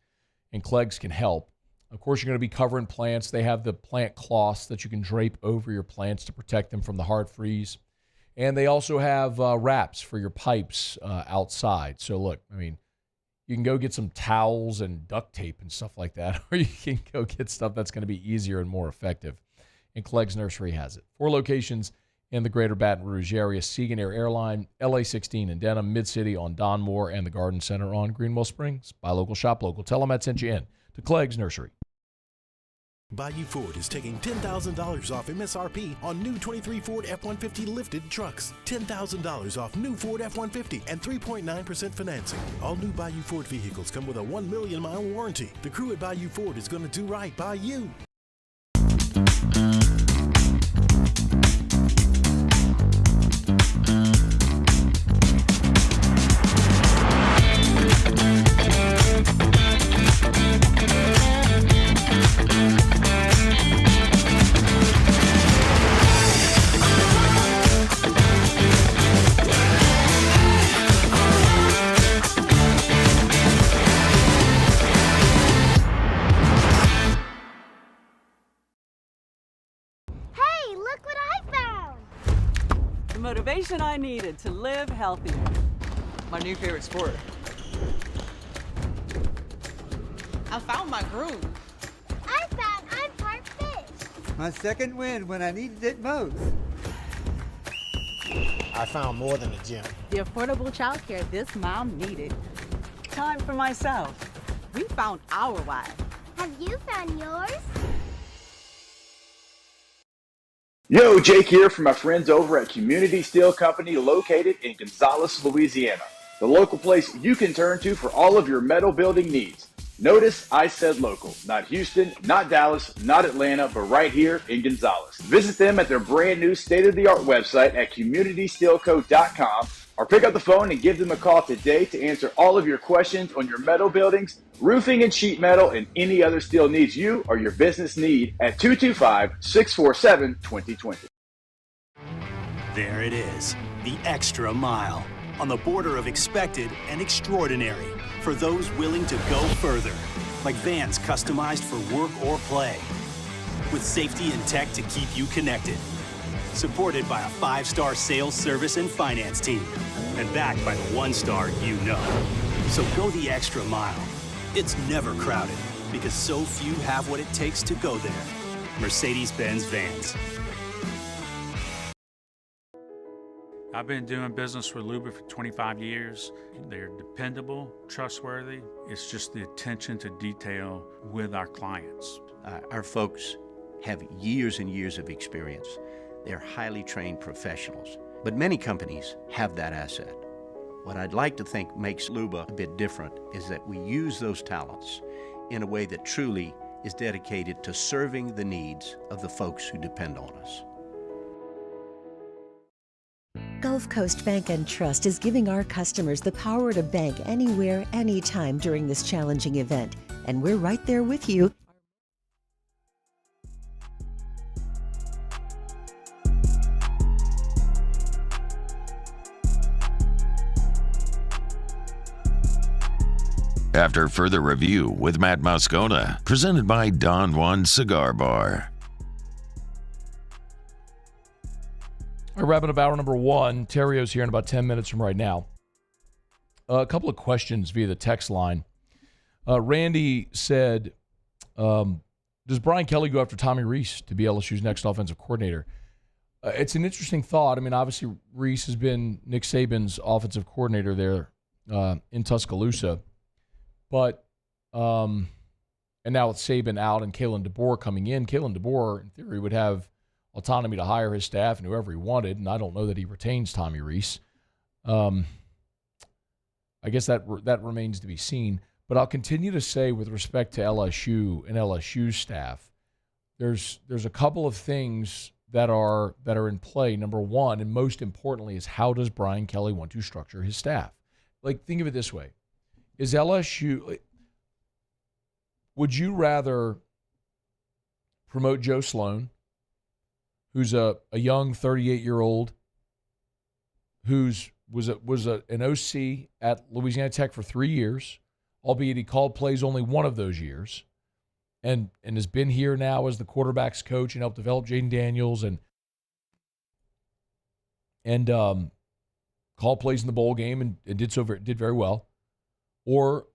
and Clegs can help. Of course, you're going to be covering plants. They have the plant cloths that you can drape over your plants to protect them from the hard freeze. And they also have wraps for your pipes outside. So, look, I mean, you can go get some towels and duct tape and stuff like that, or you can go get stuff that's going to be easier and more effective. And Clegg's Nursery has it. 4 locations in the greater Baton Rouge area: Segan Air Airline, LA 16 in Denham, Mid-City on Don Moore, and the Garden Center on Greenwell Springs. Buy local, shop local. Tell them I sent you in to Clegg's Nursery. Bayou Ford is taking $10,000 off MSRP on new 23 Ford F-150 lifted trucks. $10,000 off new Ford F-150 and 3.9% financing. All new Bayou Ford vehicles come with a 1 million mile warranty. The crew at Bayou Ford is going to do right by you. Motivation I needed to live healthier. My new favorite sport. I found my groove. I found I'm part fish. My second win when I needed it most. I found more than a gym. The affordable childcare this mom needed. Time for myself. We found our why. Have you found yours? Yo, Jake here from my friends over at Community Steel Company located in Gonzales, Louisiana. The local place you can turn to for all of your metal building needs. Notice I said local, not Houston, not Dallas, not Atlanta, but right here in Gonzales. Visit them at their brand new state-of-the-art website at communitysteelco.com or pick up the phone and give them a call today to answer all of your questions on your metal buildings, roofing and sheet metal, and any other steel needs you or your business need at 225-647-2020. There it is, the extra mile, on the border of expected and extraordinary, for those willing to go further, like vans customized for work or play, with safety and tech to keep you connected, supported by a 5-star sales, service, and finance team, and backed by the 1-star you know. So go the extra mile. It's never crowded, because so few have what it takes to go there. Mercedes-Benz Vans. I've been doing business with Luber for 25 years. They're dependable, trustworthy. It's just the attention to detail with our clients. Our folks have years and years of experience. They're highly trained professionals, but many companies have that asset. What I'd like to think makes Luba a bit different is that we use those talents in a way that truly is dedicated to serving the needs of the folks who depend on us. Gulf Coast Bank and Trust is giving our customers the power to bank anywhere, anytime during this challenging event. And we're right there with you. After further review with Matt Moscona, presented by Don Juan Cigar Bar. All right, wrapping up hour number one. Theriot's here in about 10 minutes from right now. A couple of questions via the text line. Randy said, does Brian Kelly go after Tommy Rees to be LSU's next offensive coordinator? It's an interesting thought. I mean, obviously, Rees has been Nick Saban's offensive coordinator there in Tuscaloosa. But, and now with Saban out and Kalen DeBoer coming in, Kalen DeBoer, in theory, would have autonomy to hire his staff and whoever he wanted, and I don't know that he retains Tommy Rees. I guess that remains to be seen. But I'll continue to say, with respect to LSU and LSU's staff, there's a couple of things that are in play. Number one, and most importantly, is how does Brian Kelly want to structure his staff? Like, think of it this way. Is LSU, would you rather promote Joe Sloan, who's a young 38-year-old who was an OC at Louisiana Tech for 3 years, albeit he called plays only one of those years, and has been here now as the quarterback's coach and helped develop Jaden Daniels and called plays in the bowl game and did very well? Or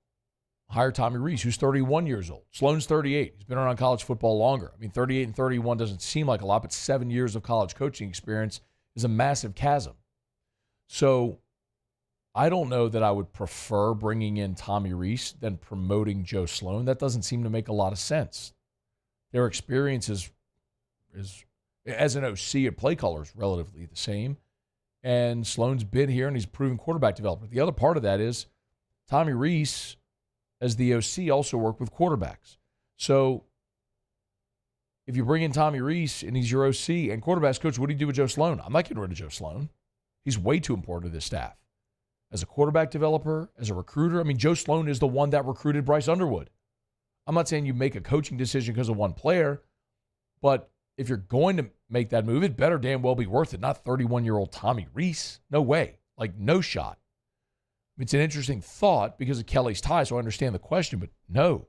hire Tommy Rees, who's 31 years old. Sloan's 38. He's been around college football longer. I mean, 38 and 31 doesn't seem like a lot, but 7 years of college coaching experience is a massive chasm. So I don't know that I would prefer bringing in Tommy Rees than promoting Joe Sloan. That doesn't seem to make a lot of sense. Their experience is as an OC at play caller is relatively the same. And Sloan's been here and he's a proven quarterback developer. The other part of that is Tommy Rees, as the OC, also worked with quarterbacks. So if you bring in Tommy Rees and he's your OC and quarterbacks coach, what do you do with Joe Sloan? I'm not getting rid of Joe Sloan. He's way too important to this staff. As a quarterback developer, as a recruiter, I mean, Joe Sloan is the one that recruited Bryce Underwood. I'm not saying you make a coaching decision because of one player, but if you're going to make that move, it better damn well be worth it. Not 31-year-old Tommy Rees. No way. Like, no shot. It's an interesting thought because of Kelly's tie, so I understand the question, but no.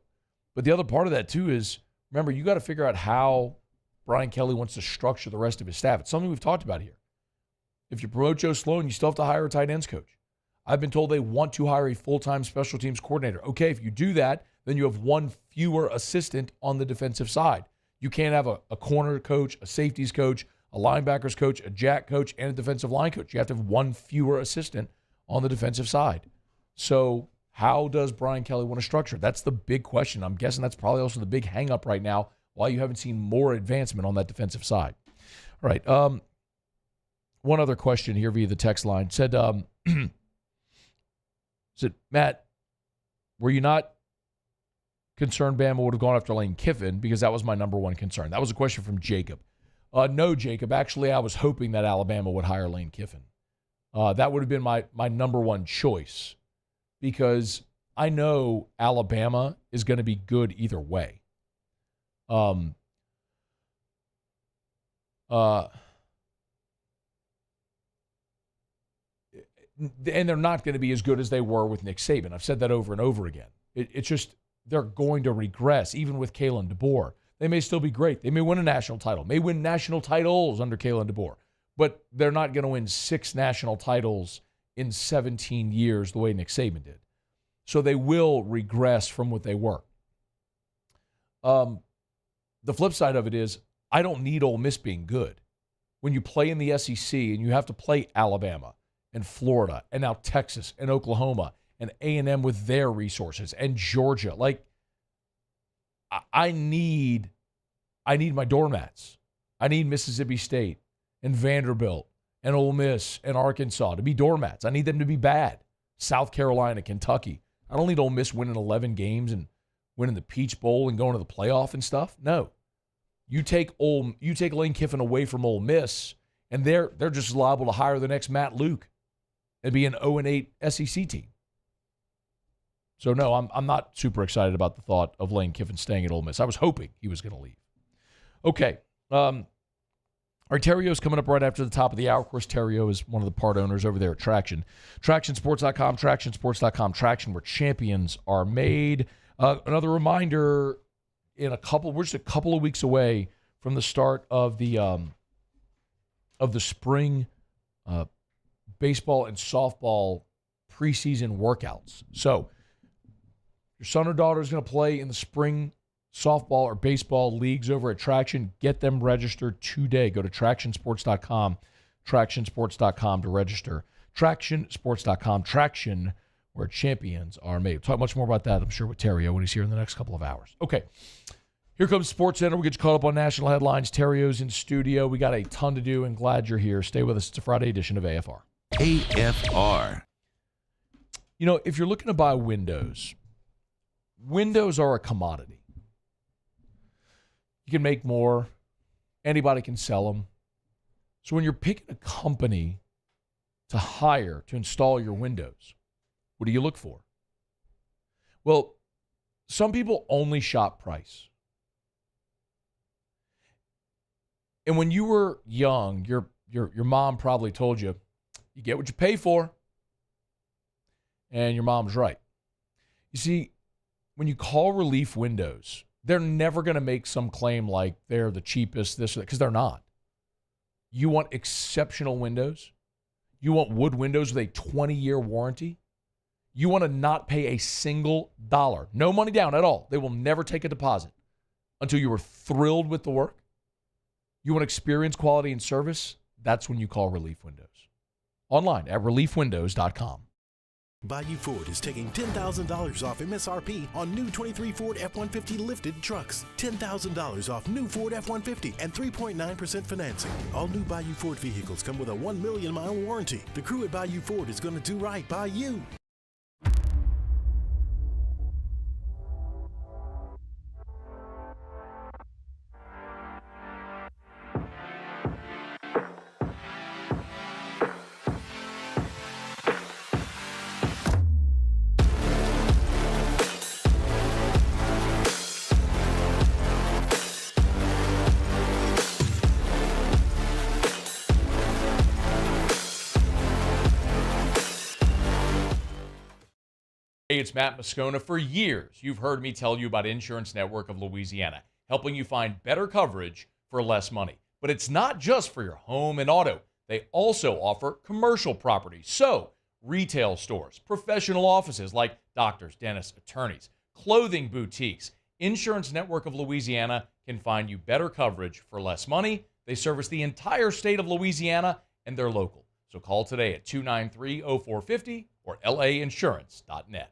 But the other part of that, too, is, remember, you got to figure out how Brian Kelly wants to structure the rest of his staff. It's something we've talked about here. If you promote Joe Sloan, you still have to hire a tight ends coach. I've been told they want to hire a full-time special teams coordinator. Okay, if you do that, then you have one fewer assistant on the defensive side. You can't have a corner coach, a safeties coach, a linebackers coach, a jack coach, and a defensive line coach. You have to have one fewer assistant on the defensive side. So how does Brian Kelly want to structure? That's the big question. I'm guessing that's probably also the big hang-up right now, why you haven't seen more advancement on that defensive side. All right. One other question here via the text line. Said, Matt, were you not concerned Bama would have gone after Lane Kiffin? Because that was my number one concern. That was a question from Jacob. No, Jacob. Actually, I was hoping that Alabama would hire Lane Kiffin. That would have been my number one choice because I know Alabama is going to be good either way. And they're not going to be as good as they were with Nick Saban. I've said that over and over again. It's just they're going to regress, even with Kalen DeBoer. They may still be great. They may win a national title, may win national titles under Kalen DeBoer. But they're not going to win 6 national titles in 17 years the way Nick Saban did. So they will regress from what they were. The flip side of it is I don't need Ole Miss being good. When you play in the SEC and you have to play Alabama and Florida and now Texas and Oklahoma and A&M with their resources and Georgia, like I need my doormats. I need Mississippi State and Vanderbilt and Ole Miss and Arkansas to be doormats. I need them to be bad. South Carolina, Kentucky. I don't need Ole Miss winning 11 games and winning the Peach Bowl and going to the playoff and stuff. No. You take Lane Kiffin away from Ole Miss, and they're just liable to hire the next Matt Luke and be an 0-8 SEC team. So, no, I'm not super excited about the thought of Lane Kiffin staying at Ole Miss. I was hoping he was going to leave. Okay. Our Theriot's coming up right after the top of the hour. Of course, Theriot is one of the part owners over there at Traction. TractionSports.com, TractionSports.com, Traction, where champions are made. Another reminder, we're just a couple of weeks away from the start of the spring baseball and softball preseason workouts. So, your son or daughter is going to play in the spring softball or baseball leagues over at Traction. Get them registered today. Go to TractionSports.com, TractionSports.com to register. TractionSports.com, Traction, where champions are made. We'll talk much more about that, I'm sure, with Theriot when he's here in the next couple of hours. Okay, here comes SportsCenter. We get you caught up on national headlines. Theriot's in studio. We got a ton to do, and glad you're here. Stay with us. It's a Friday edition of AFR. AFR. You know, if you're looking to buy windows are a commodity. You can make more. Anybody can sell them. So when you're picking a company to hire to install your windows, what do you look for? Well, some people only shop price. And when you were young, your mom probably told you, you get what you pay for. And your mom's right. You see, when you call Relief Windows, they're never going to make some claim like they're the cheapest, this or that, because they're not. You want exceptional windows? You want wood windows with a 20-year warranty? You want to not pay a single dollar, no money down at all. They will never take a deposit until you are thrilled with the work. You want experience, quality, and service? That's when you call Relief Windows. Online at reliefwindows.com. Bayou Ford is taking $10,000 off MSRP on new 23 Ford F-150 lifted trucks. $10,000 off new Ford F-150 and 3.9% financing. All new Bayou Ford vehicles come with a 1 million mile warranty. The crew at Bayou Ford is going to do right by you. Hey, it's Matt Moscona. For years, you've heard me tell you about Insurance Network of Louisiana, helping you find better coverage for less money. But it's not just for your home and auto. They also offer commercial property. So, retail stores, professional offices like doctors, dentists, attorneys, clothing boutiques. Insurance Network of Louisiana can find you better coverage for less money. They service the entire state of Louisiana, and they're local. So call today at 293-0450 or lainsurance.net.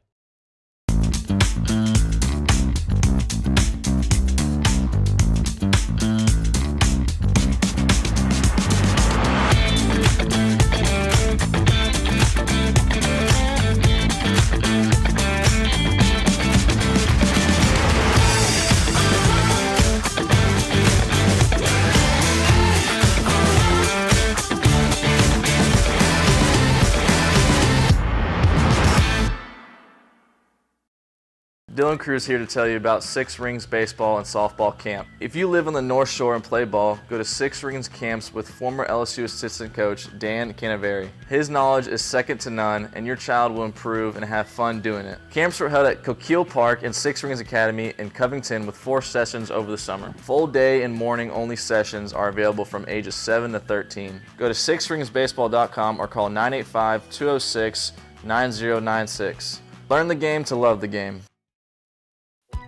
Dylan Cruz here to tell you about Six Rings Baseball and Softball Camp. If you live on the North Shore and play ball, go to Six Rings Camps with former LSU assistant coach Dan Canaveri. His knowledge is second to none, and your child will improve and have fun doing it. Camps are held at Coquille Park and Six Rings Academy in Covington with 4 sessions over the summer. Full day and morning only sessions are available from ages 7 to 13. Go to sixringsbaseball.com or call 985-206-9096. Learn the game to love the game.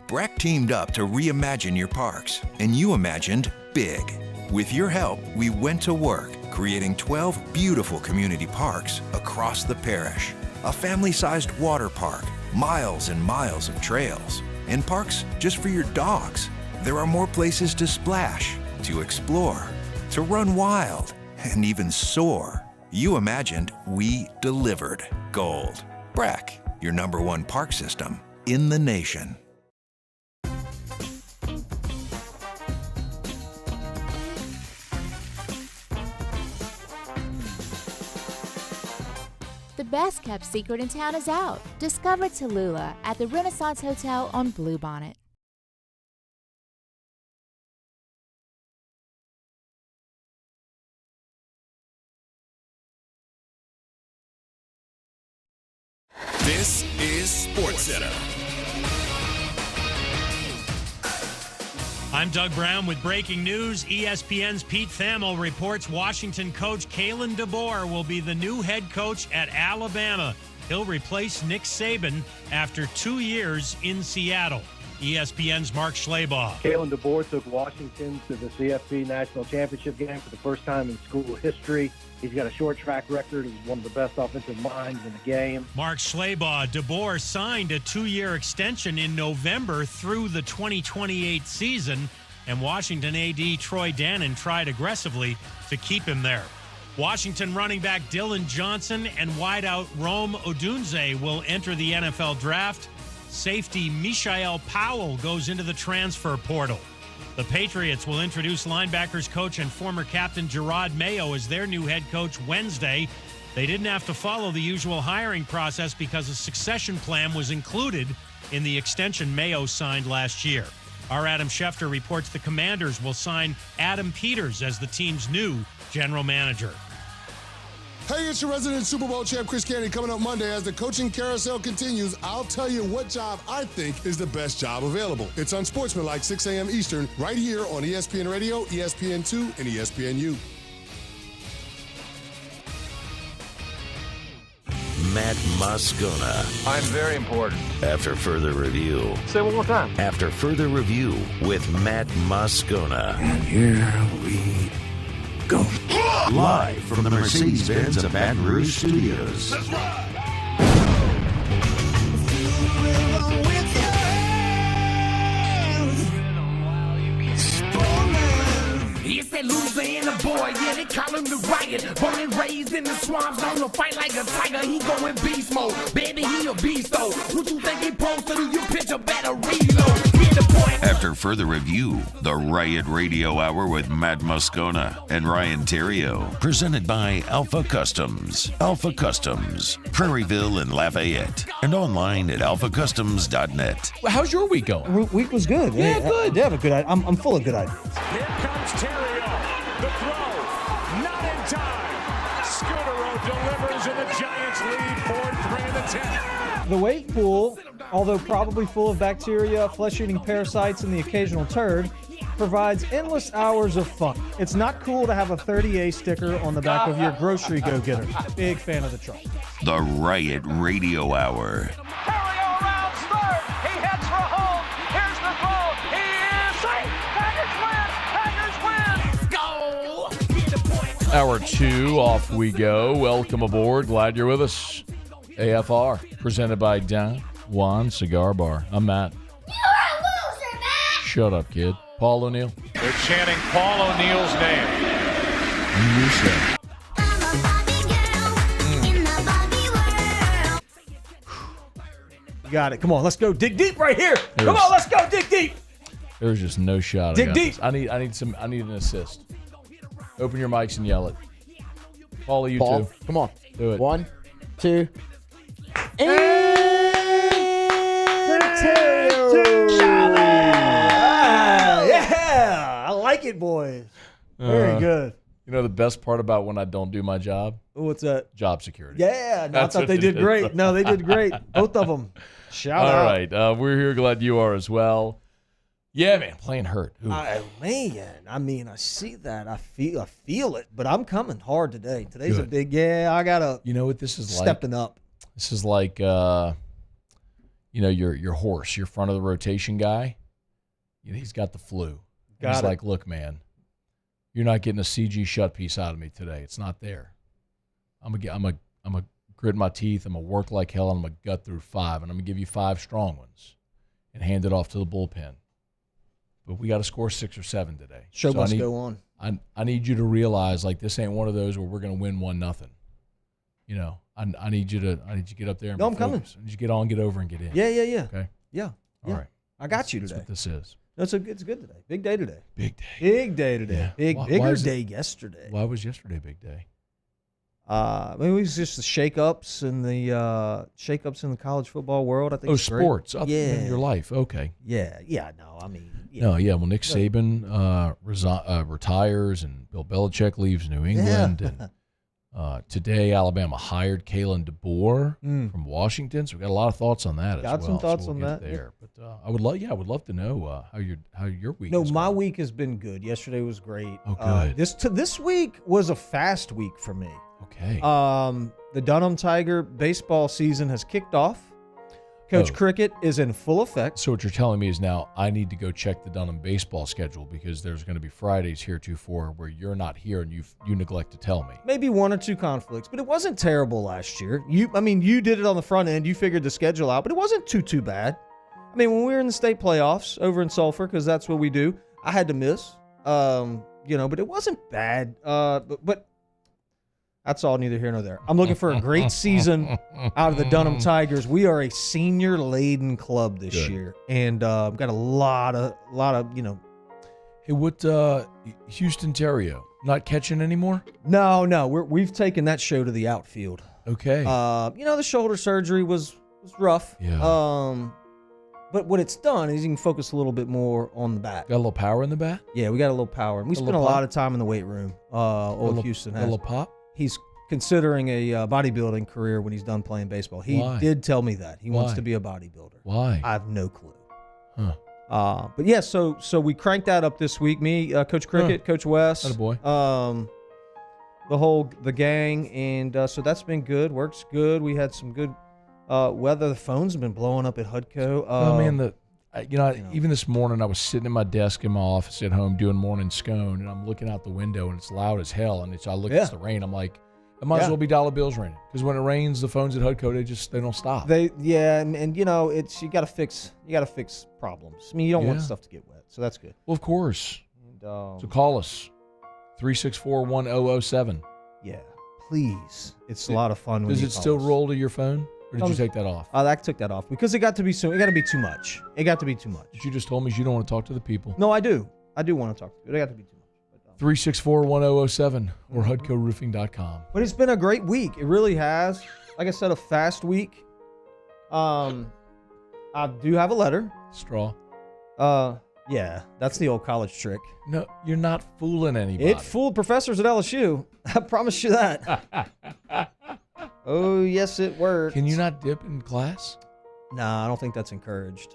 Breck teamed up to reimagine your parks, and you imagined big. With your help, we went to work, creating 12 beautiful community parks across the parish. A family-sized water park, miles and miles of trails, and parks just for your dogs. There are more places to splash, to explore, to run wild, and even soar. You imagined, we delivered gold. Brack, your #1 park system in the nation. The best kept secret in town is out. Discover Tallulah at the Renaissance Hotel on Bluebonnet. This is SportsCenter. I'm Doug Brown with breaking news. ESPN's Pete Thamel reports Washington coach Kalen DeBoer will be the new head coach at Alabama. He'll replace Nick Saban after 2 years in Seattle. ESPN's Mark Schlabach. Kalen DeBoer took Washington to the CFP National Championship game for the first time in school history. He's got a short track record. He's one of the best offensive minds in the game. Mark Schlabach. DeBoer signed a 2-year extension in November through the 2028 season, and Washington AD Troy Dannon tried aggressively to keep him there. Washington running back Dylan Johnson and wideout Rome Odunze will enter the NFL draft. Safety Mishael Powell goes into the transfer portal. The Patriots will introduce linebackers coach and former captain Gerard Mayo as their new head coach Wednesday. They didn't have to follow the usual hiring process because a succession plan was included in the extension Mayo signed last year. Our Adam Schefter reports the Commanders will sign Adam Peters as the team's new general manager. Hey, it's your resident Super Bowl champ, Chris Candy, coming up Monday. As the coaching carousel continues, I'll tell you what job I think is the best job available. It's Unsportsmanlike, 6 a.m. Eastern, right here on ESPN Radio, ESPN2, and ESPNU. Matt Moscona. I'm very important. After further review. Say it one more time. After further review with Matt Moscona. And here we go. Live from the Mercedes-Benz of Baton Rouge Studios. That's right. It's that Louisiana boy, yeah, they call him the Riot. Born and raised in the swamps, on the fight like a tiger. He going beast mode, baby, he a beast though. What you think he supposed to do? You pitch a better reload. After further review, the Riot Radio Hour with Matt Moscona and Ryan Theriot. Presented by Alpha Customs. Alpha Customs, Prairieville and Lafayette. And online at alphacustoms.net. Well, how's your week going? Week was good. Yeah, good. I have a good. I'm full of good ideas. Here comes Theriot. The throw, not in time. Scudero delivers and the Giants lead 4-3 in the 10th. The wake pool, although probably full of bacteria, flesh-eating parasites, and the occasional turd, provides endless hours of fun. It's not cool to have a 30A sticker on the back of your grocery go-getter. Big fan of the truck. The Riot Radio Hour. Theriot rounds third. He heads for home. Here's the throw. He is safe. Packers win. Packers win. Let's go. Hour 2, off we go. Welcome aboard. Glad you're with us. AFR, presented by Don Juan Cigar Bar. I'm Matt. You're a loser, Matt! Shut up, kid. Paul O'Neill. They're chanting Paul O'Neill's name. You say. You got it. Come on, let's go dig deep right here. Come on, let's go dig deep. There's just no shot. Dig deep. I need an assist. Open your mics and yell it. Paul, you Paul, two. come on. Do it. 1, 2. Yeah, I like it, boys. Very good. You know the best part about when I don't do my job? What's that? Job security. Yeah, no, I thought they did great. No, they did great. Both of them. Shout out. All right, we're here. Glad you are as well. Yeah, man, playing hurt. Ooh. I see that. I feel it, but I'm coming hard today. Today's a big, I got to. You know what this is like? Stepping up. This is like, your horse, your front of the rotation guy. He's got the flu. He's like, look, man, you're not getting a CG shut piece out of me today. It's not there. I'm gonna grit my teeth. I'm gonna work like hell. And I'm gonna gut through 5, and I'm gonna give you 5 strong ones, and hand it off to the bullpen. But we got to score 6 or 7 today. Show must go on. I need you to realize, like, this ain't one of those where we're gonna win 1-0. I need you to get up there and No, be I'm coming. focused. I need you to get on, get over, and get in. Yeah. Okay. Yeah. All right. I got you today. That's what this is. No, it's good today. Big day today. Big day. Big day today. Yeah. Bigger day yesterday. Why was yesterday a big day? Maybe it was just the shakeups and the college football world. I think. Oh, it's great. sports. Yeah. In your life. Okay. Yeah. No, I mean. Yeah. No, yeah. Well, Nick Saban retires, and Bill Belichick leaves New England. And today, Alabama hired Kalen DeBoer from Washington. So we got a lot of thoughts on that. Got as some well. thoughts so we'll on get that. there. But I would love to know how your week. No, is my going. week has been good. Yesterday was great. Oh, good. This week was a fast week for me. Okay. The Dunham Tiger baseball season has kicked off. Coach Cricket is in full effect. So what you're telling me is now I need to go check the Dunham baseball schedule because there's going to be Fridays heretofore where you're not here and you neglect to tell me. Maybe one or two conflicts, but it wasn't terrible last year. You did it on the front end. You figured the schedule out, but it wasn't too bad. I mean, when we were in the state playoffs over in Sulphur, because that's what we do, I had to miss, but it wasn't bad. But that's all neither here nor there. I'm looking for a great season out of the Dunham Tigers. We are a senior-laden club this year, and got a lot of. Hey, what Houston Theriot not catching anymore? No, we've taken that show to the outfield. Okay. The shoulder surgery was rough. Yeah. But what it's done is you can focus a little bit more on the bat. Got a little power in the bat? Yeah, we got a little power. And we spent a lot of time in the weight room. Old Houston has. A little pop? He's considering a bodybuilding career when he's done playing baseball. He did tell me that. He wants to be a bodybuilder. Why? I have no clue. Huh. But yeah, so we cranked that up this week. Me, Coach Cricket, Coach Wes. Attaboy. The gang. And so that's been good. Works good. We had some good weather. The phones have been blowing up at HUDCO. Even this morning I was sitting at my desk in my office at home doing morning scone, and I'm looking out the window, and it's loud as hell. And I look at the rain. I'm like, it might as well be dollar bills raining, because when it rains, the phones at HUDCO they don't stop. And it's you got to fix problems. I mean, you don't want stuff to get wet, so that's good. Well, of course. And, so call us 364-1007. Yeah, please. It's a lot of fun. Does it still roll to your phone? Or did you take that off? I took that off because it got to be too much. It got to be too much. But you just told me you don't want to talk to the people. No, I do. I do want to talk to people. It got to be too much. 364-1007 or HUDCOroofing.com. But it's been a great week. It really has. Like I said, a fast week. I do have a letter. Straw. Yeah, that's the old college trick. No, you're not fooling anybody. It fooled professors at LSU. I promise you that. Oh, yes, it worked. Can you not dip in class? Nah, I don't think that's encouraged.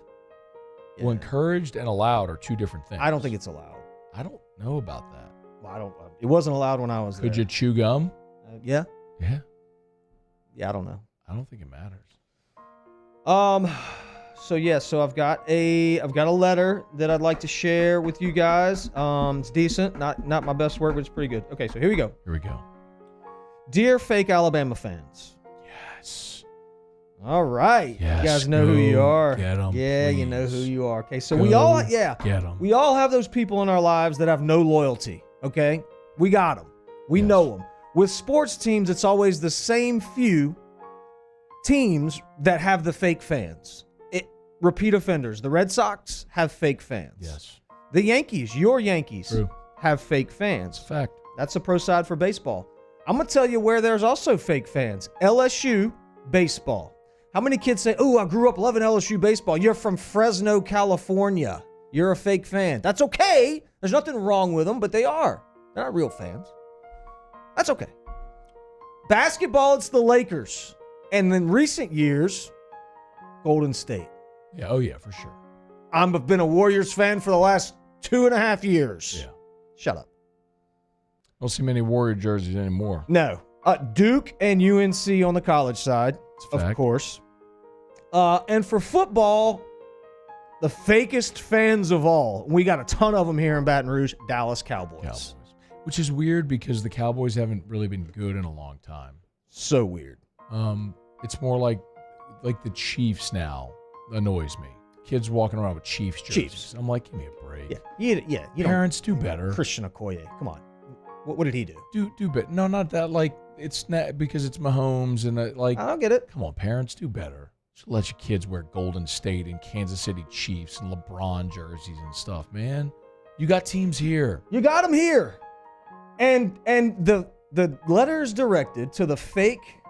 Yeah. Well, encouraged and allowed are two different things. I don't think it's allowed. I don't know about that. Well, it wasn't allowed when I was there. Could you chew gum? Yeah. Yeah. Yeah, I don't know. I don't think it matters. So I've got a letter that I'd like to share with you guys. It's decent, not my best work, but it's pretty good. Okay, so here we go. Dear fake Alabama fans. Yes. All right. Yes, you guys know who you are. Get 'em, yeah, please. you know who you are. Okay, so Go we all get 'em. we all have those people in our lives that have no loyalty. Okay, we got them. We know them. With sports teams, it's always the same few teams that have the fake fans. Repeat offenders. The Red Sox have fake fans. Yes. The Yankees, your Yankees, True. have fake fans. Fact. That's the pro side for baseball. I'm going to tell you where there's also fake fans. LSU baseball. How many kids say, "Oh, I grew up loving LSU baseball"? You're from Fresno, California. You're a fake fan. That's okay. There's nothing wrong with them, but they are. They're not real fans. That's okay. Basketball, it's the Lakers. And in recent years, Golden State. Yeah, oh yeah, for sure. I've been a Warriors fan for the last 2.5 years. Yeah. Shut up. Don't see many Warrior jerseys anymore. No. Duke and UNC on the college side, of course. And for football, the fakest fans of all. We got a ton of them here in Baton Rouge, Dallas Cowboys. Which is weird because the Cowboys haven't really been good in a long time. So weird. It's more like the Chiefs now annoys me. Kids walking around with Chiefs jerseys. I'm like, give me a break. Yeah. Parents do better. Christian Okoye, come on. What did he do? Do better. No, not that. Like it's not because it's Mahomes and like. I don't get it. Come on, parents, do better. Just let your kids wear Golden State and Kansas City Chiefs and LeBron jerseys and stuff, man. You got teams here. You got them here. And the letters directed to the fake,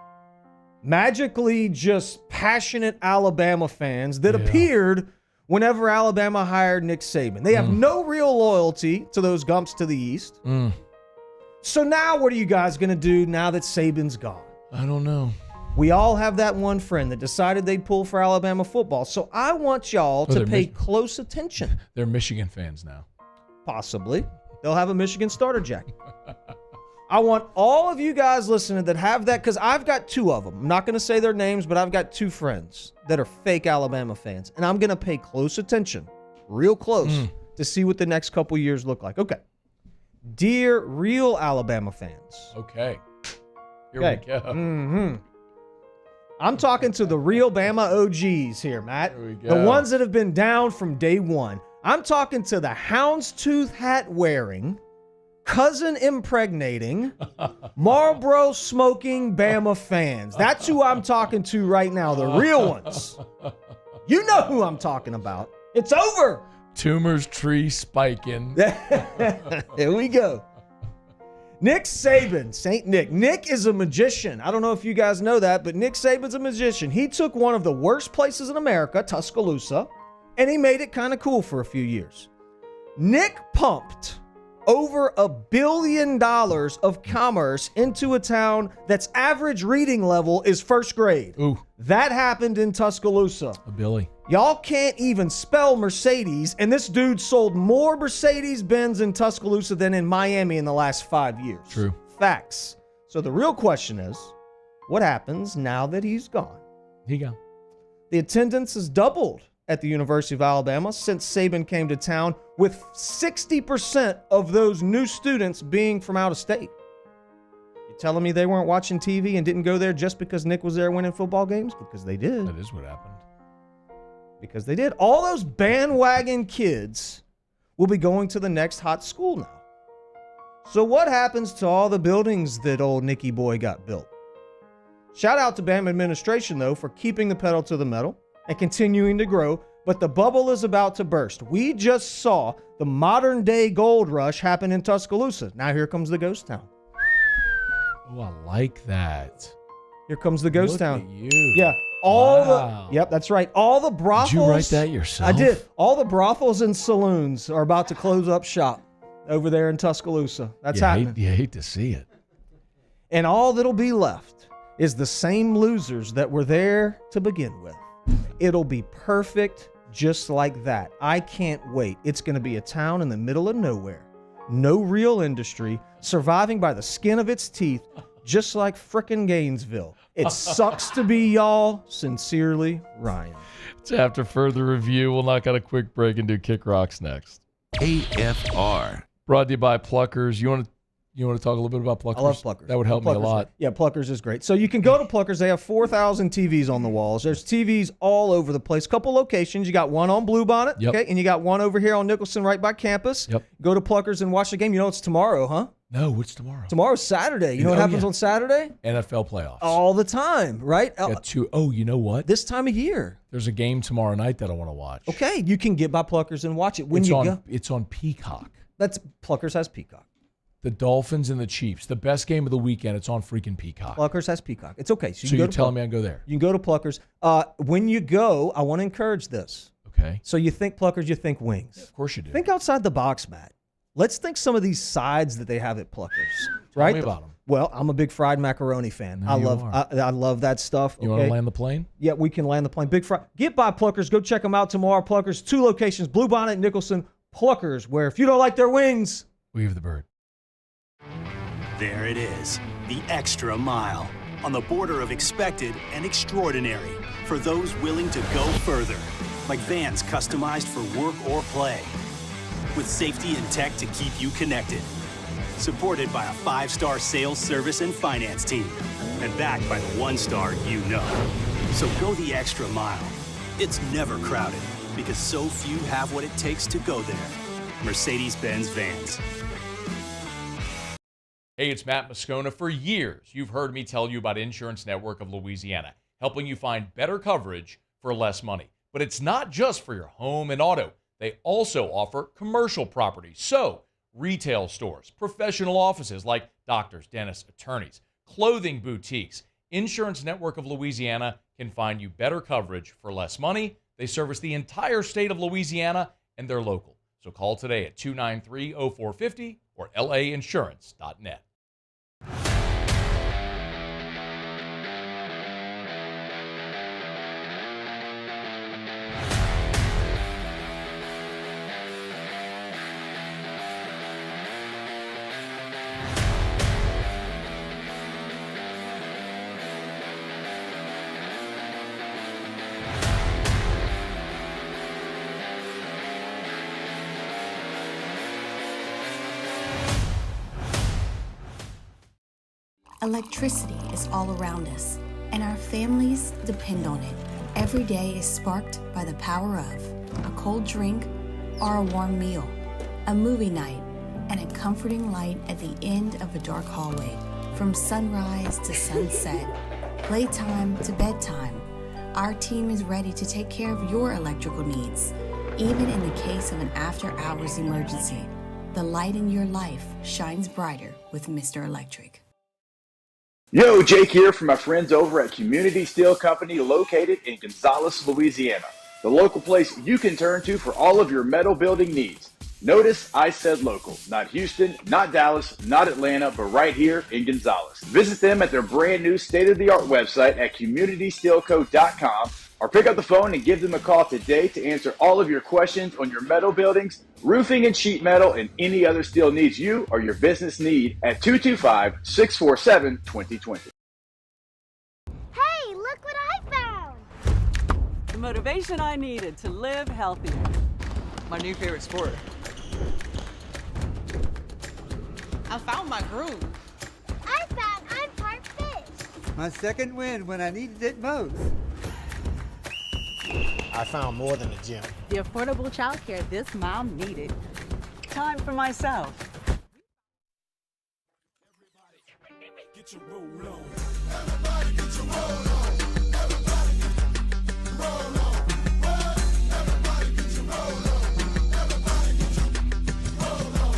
magically just passionate Alabama fans that appeared whenever Alabama hired Nick Saban. They have no real loyalty to those Gumps to the East. So now what are you guys going to do now that Saban's gone? I don't know. We all have that one friend that decided they'd pull for Alabama football. So I want y'all to pay close attention. They're Michigan fans now. Possibly. They'll have a Michigan starter jacket. I want all of you guys listening that have that, because I've got two of them. I'm not going to say their names, but I've got two friends that are fake Alabama fans. And I'm going to pay close attention, real close, to see what the next couple years look like. Okay. Dear real Alabama fans. Okay. Here we go. I'm talking to the real Bama OGs here, Matt. Here we go. The ones that have been down from day one. I'm talking to the houndstooth hat wearing, cousin impregnating, Marlboro smoking Bama fans. That's who I'm talking to right now, the real ones. You know who I'm talking about. It's over. Tumors tree spiking. Here we go. Nick Saban, St. Nick. Nick is a magician. I don't know if you guys know that, but Nick Saban's a magician. He took one of the worst places in America, Tuscaloosa, and he made it kind of cool for a few years. Nick pumped over $1 billion of commerce into a town that's average reading level is first grade. Ooh. That happened in Tuscaloosa. A Billy. Y'all can't even spell Mercedes, and this dude sold more Mercedes-Benz in Tuscaloosa than in Miami in the last 5 years. True. Facts. So the real question is, what happens now that he's gone? He gone. The attendance has doubled at the University of Alabama since Saban came to town, with 60% of those new students being from out of state. You telling me they weren't watching TV and didn't go there just because Nick was there winning football games? Because they did. That is what happened. Because they did. All those bandwagon kids will be going to the next hot school now. So what happens to all the buildings that old Nicky boy got built? Shout out to Bama administration, though, for keeping the pedal to the metal and continuing to grow, but the bubble is about to burst. We just saw the modern-day gold rush happen in Tuscaloosa. Now here comes the ghost town. Oh, I like that. Here comes the ghost Look town. at you. Yeah. Yep, that's right. All the brothels. Did you write that yourself? I did. All the brothels and saloons are about to close up shop over there in Tuscaloosa. That's happening. You hate to see it. And all that'll be left is the same losers that were there to begin with. It'll be perfect just like that. I can't wait. It's going to be a town in the middle of nowhere. No real industry, surviving by the skin of its teeth, just like frickin' Gainesville. It sucks to be y'all. Sincerely, Ryan. It's after further review. We'll knock out a quick break and do Kick Rocks next. AFR. Brought to you by Pluckers. You want to talk a little bit about Pluckers? I love Pluckers. That would help me a lot. Yeah, Pluckers is great. So you can go to Pluckers. They have 4,000 TVs on the walls. There's TVs all over the place. Couple locations. You got one on Bluebonnet, okay, and you got one over here on Nicholson right by campus. Yep. Go to Pluckers and watch the game. You know it's tomorrow, huh? No, what's tomorrow? Tomorrow's Saturday. You know what happens on Saturday? NFL playoffs. All the time, right? You know what? This time of year. There's a game tomorrow night that I want to watch. Okay, you can get by Pluckers and watch it when It's on Peacock. Pluckers has Peacock. The Dolphins and the Chiefs. The best game of the weekend. It's on freaking Peacock. Pluckers has Peacock. It's okay. So you're telling me I can go there? You can go to Pluckers. When you go, I want to encourage this. Okay. So you think Pluckers, you think wings. Of course you do. Think outside the box, Matt. Let's think some of these sides that they have at Pluckers. Tell me about them. Well, I'm a big fried macaroni fan. I love that stuff. You want to land the plane? Yeah, we can land the plane. Big fry. Get by Pluckers. Go check them out tomorrow. Pluckers, 2 locations: Bluebonnet, Nicholson. Pluckers, where if you don't like their wings, we have the bird. There it is, the extra mile, on the border of expected and extraordinary, for those willing to go further, like vans customized for work or play, with safety and tech to keep you connected, supported by a 5-star sales, service, and finance team, and backed by the 1-star you know. So go the extra mile. It's never crowded, because so few have what it takes to go there. Mercedes-Benz Vans. Hey, it's Matt Moscona. For years, you've heard me tell you about Insurance Network of Louisiana, helping you find better coverage for less money. But it's not just for your home and auto. They also offer commercial property. So, retail stores, professional offices like doctors, dentists, attorneys, clothing boutiques. Insurance Network of Louisiana can find you better coverage for less money. They service the entire state of Louisiana, and they're local. So call today at 293-0450 or lainsurance.net. Electricity is all around us, and our families depend on it. Every day is sparked by the power of a cold drink or a warm meal, a movie night, and a comforting light at the end of a dark hallway. From sunrise to sunset, playtime to bedtime, our team is ready to take care of your electrical needs. Even in the case of an after-hours emergency, the light in your life shines brighter with Mr. Electric. Yo, Jake here from my friends over at Community Steel Company located in Gonzales, Louisiana. The local place you can turn to for all of your metal building needs. Notice I said local, not Houston, not Dallas, not Atlanta, but right here in Gonzales. Visit them at their brand new state-of-the-art website at communitysteelco.com or pick up the phone and give them a call today to answer all of your questions on your metal buildings, roofing and sheet metal, and any other steel needs you or your business need at 225-647-2020. Hey, look what I found! The motivation I needed to live healthier. My new favorite sport. I found my groove. I found I'm part fish. My second win when I needed it most. I found more than a gym. The affordable childcare this mom needed. Time for myself. Get your roll on. Everybody get your roll on. Everybody get your roll on. What? Everybody get your roll on. Everybody get your roll on.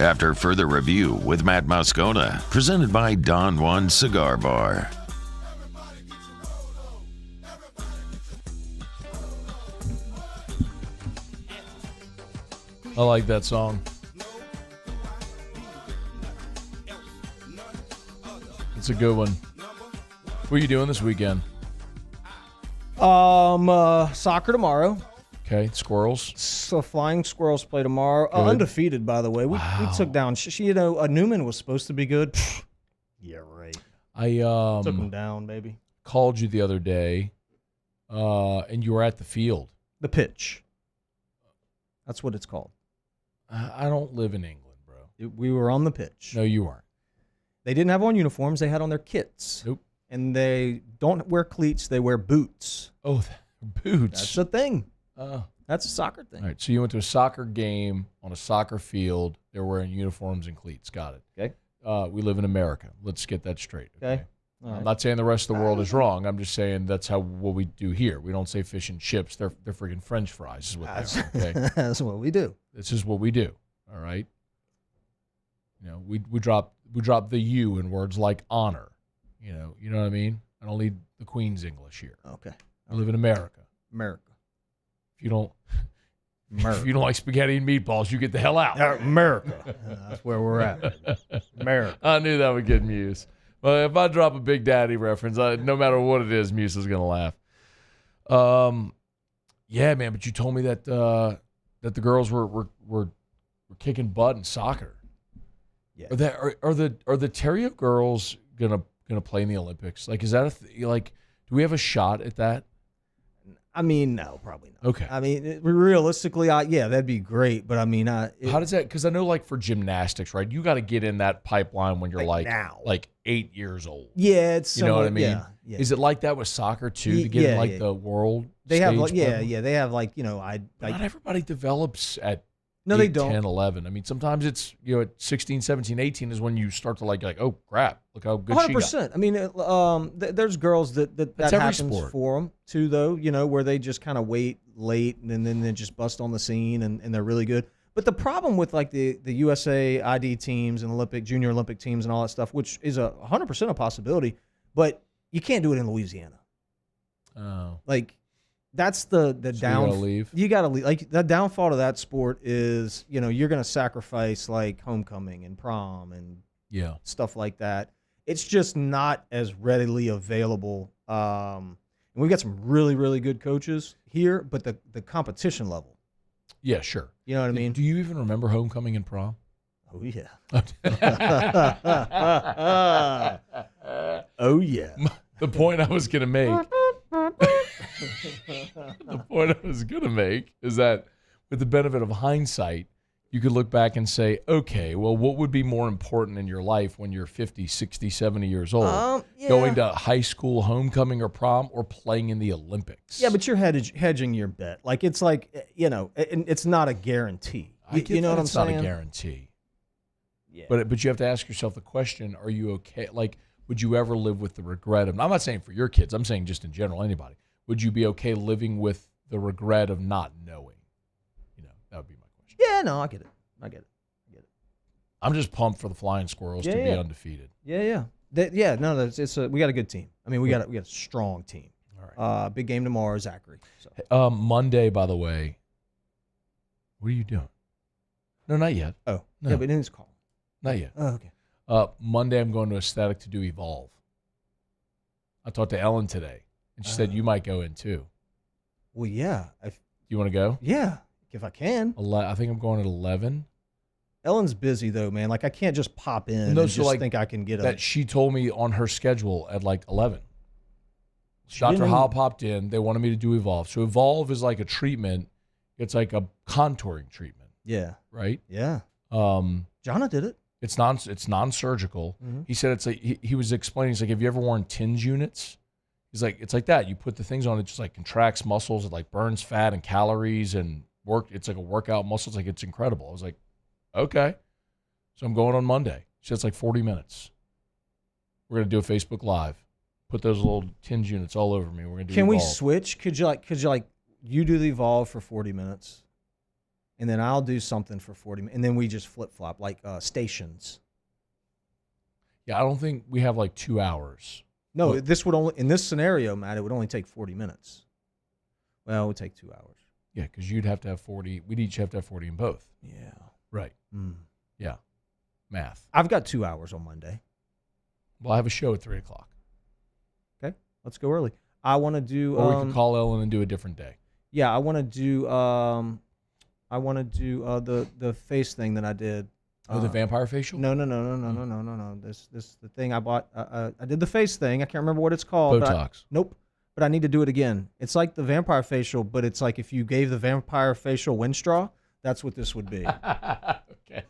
After further review with Matt Moscona, presented by Don Juan Cigar Bar. I like that song. It's a good one. What are you doing this weekend? Soccer tomorrow. Okay, Squirrels. So Flying Squirrels play tomorrow. Undefeated, by the way. We took down. Newman was supposed to be good. Yeah, right. I took him down, baby. Called you the other day, and you were at the field. The pitch. That's what it's called. I don't live in England, bro. We were on the pitch. No, you weren't. They didn't have on uniforms. They had on their kits. Nope. And they don't wear cleats. They wear boots. Oh, boots. That's a thing. That's a soccer thing. All right, so you went to a soccer game on a soccer field. They're wearing uniforms and cleats. Got it. Okay. We live in America. Let's get that straight. Okay. I'm not saying the rest of the world is wrong. I'm just saying that's what we do here. We don't say fish and chips. They're freaking French fries is what they are. Okay? That's what we do. This is what we do. All right. You know, we drop the U in words like honor. You know what I mean? I don't need the Queen's English here. Okay. I live in America. America. If you don't like spaghetti and meatballs, you get the hell out. America. That's where we're at. America. I knew that would get Muse. Well, if I drop a Big Daddy reference, no matter what it is, Muse is gonna laugh. Yeah, man. But you told me that the girls were kicking butt in soccer. Yeah. Are the Theriot girls gonna play in the Olympics? Like, is that do we have a shot at that? I mean, no, probably not. Okay. I mean, realistically, yeah, that'd be great. But I mean, how does that? Because I know, like for gymnastics, right? You got to get in that pipeline when you're like 8 years old. Yeah, it's you know what I mean. Yeah. Is it like that with soccer too? To get in the world, they have stage they have not everybody develops at No, 8, they don't. 10, 11. I mean, sometimes it's, at 16, 17, 18 is when you start to like, oh, crap, look how good she got. 100%. I mean, there's girls that That's every happens sport. for them too, though. Where they just kind of wait late and then they just bust on the scene and they're really good. But the problem with like the USA ID teams and junior Olympic teams and all that stuff, which is 100% a possibility, but you can't do it in Louisiana. Oh. Like that's the So down. you gotta leave? You gotta leave. Like the downfall to that sport is you're gonna sacrifice like homecoming and prom and stuff like that. It's just not as readily available. And we've got some really, really good coaches here, but the competition level. Yeah, sure. You know what I mean? Do you even remember homecoming and prom? Oh, yeah. Oh, yeah. The point I was going to make. The point I was going to make is that with the benefit of hindsight, you could look back and say, okay, well, what would be more important in your life when you're 50, 60, 70 years old? Going to high school homecoming or prom or playing in the Olympics? Yeah, but you're hedging your bet. Like, it's like, it's not a guarantee. You know what I'm saying? It's not a guarantee. Yeah. But you have to ask yourself the question, are you okay? Like, would you ever live with the regret of, I'm not saying for your kids, I'm saying just in general, anybody. Would you be okay living with the regret of not knowing? That would be my question. Yeah, no, I get it. I'm just pumped for the Flying Squirrels to be undefeated. Yeah. We got a good team. I mean, we got a strong team. All right. Big game tomorrow, Zachary. So. Monday, by the way, what are you doing? No, not yet. Oh, no. Yeah, but in his call. Not yet. Oh, okay. Monday, I'm going to Aesthetic to do Evolve. I talked to Ellen today, and she said you might go in too. Well, yeah. You want to go? Yeah, if I can. I think I'm going at 11. Ellen's busy though, man. Like I can't just pop in and just think I can get that. She told me on her schedule at like 11. Dr. Howell popped in. They wanted me to do Evolve. So Evolve is like a treatment. It's like a contouring treatment. Yeah. Right? Yeah. Jonna did it. It's non-surgical. Mm-hmm. He said it's like he was explaining. He's like, have you ever worn TINS units? He's like, it's like that. You put the things on, it just like contracts muscles. It like burns fat and calories and work. It's like a workout muscle. It's like, it's incredible. I was like, okay. So I'm going on Monday. She said it's like 40 minutes. We're going to do a Facebook Live. Put those little TINS units all over me. We're going to do Can Evolve. we switch? Could you do the Evolve for 40 minutes? And then I'll do something for 40 minutes. And then we just flip-flop, like stations. Yeah, I don't think we have like 2 hours. No, in this scenario, Matt, it would only take 40 minutes. Well, it would take 2 hours. Yeah, because you'd have to have 40. We'd each have to have 40 in both. Yeah. Right. Yeah. Math. I've got 2 hours on Monday. Well, I have a show at 3 o'clock. Okay, let's go early. I want to do. Or we can call Ellen and do a different day. Yeah, I want to do. The face thing that I did. Oh, the vampire facial? No. This the thing I bought. I did the face thing. I can't remember what it's called. Botox. Nope. But I need to do it again. It's like the vampire facial, but it's like if you gave the vampire facial wind straw, that's what this would be. Okay.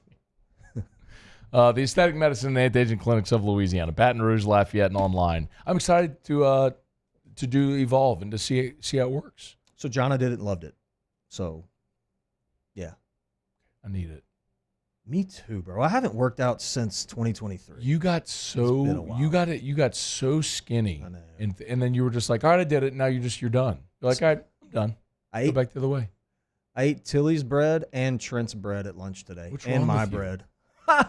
The Aesthetic Medicine and Anti-Aging Clinics of Louisiana, Baton Rouge, Lafayette, and online. I'm excited to do Evolve and to see how it works. So Jonna did it and loved it. So, yeah. I need it. Me too, bro. I haven't worked out since 2023. You got you got so skinny, and then you were just like, all right, I did it. Now you're done. You're like, all right, I'm done. Go back the other way. I ate Tilly's bread and Trent's bread at lunch today, and my bread. I'm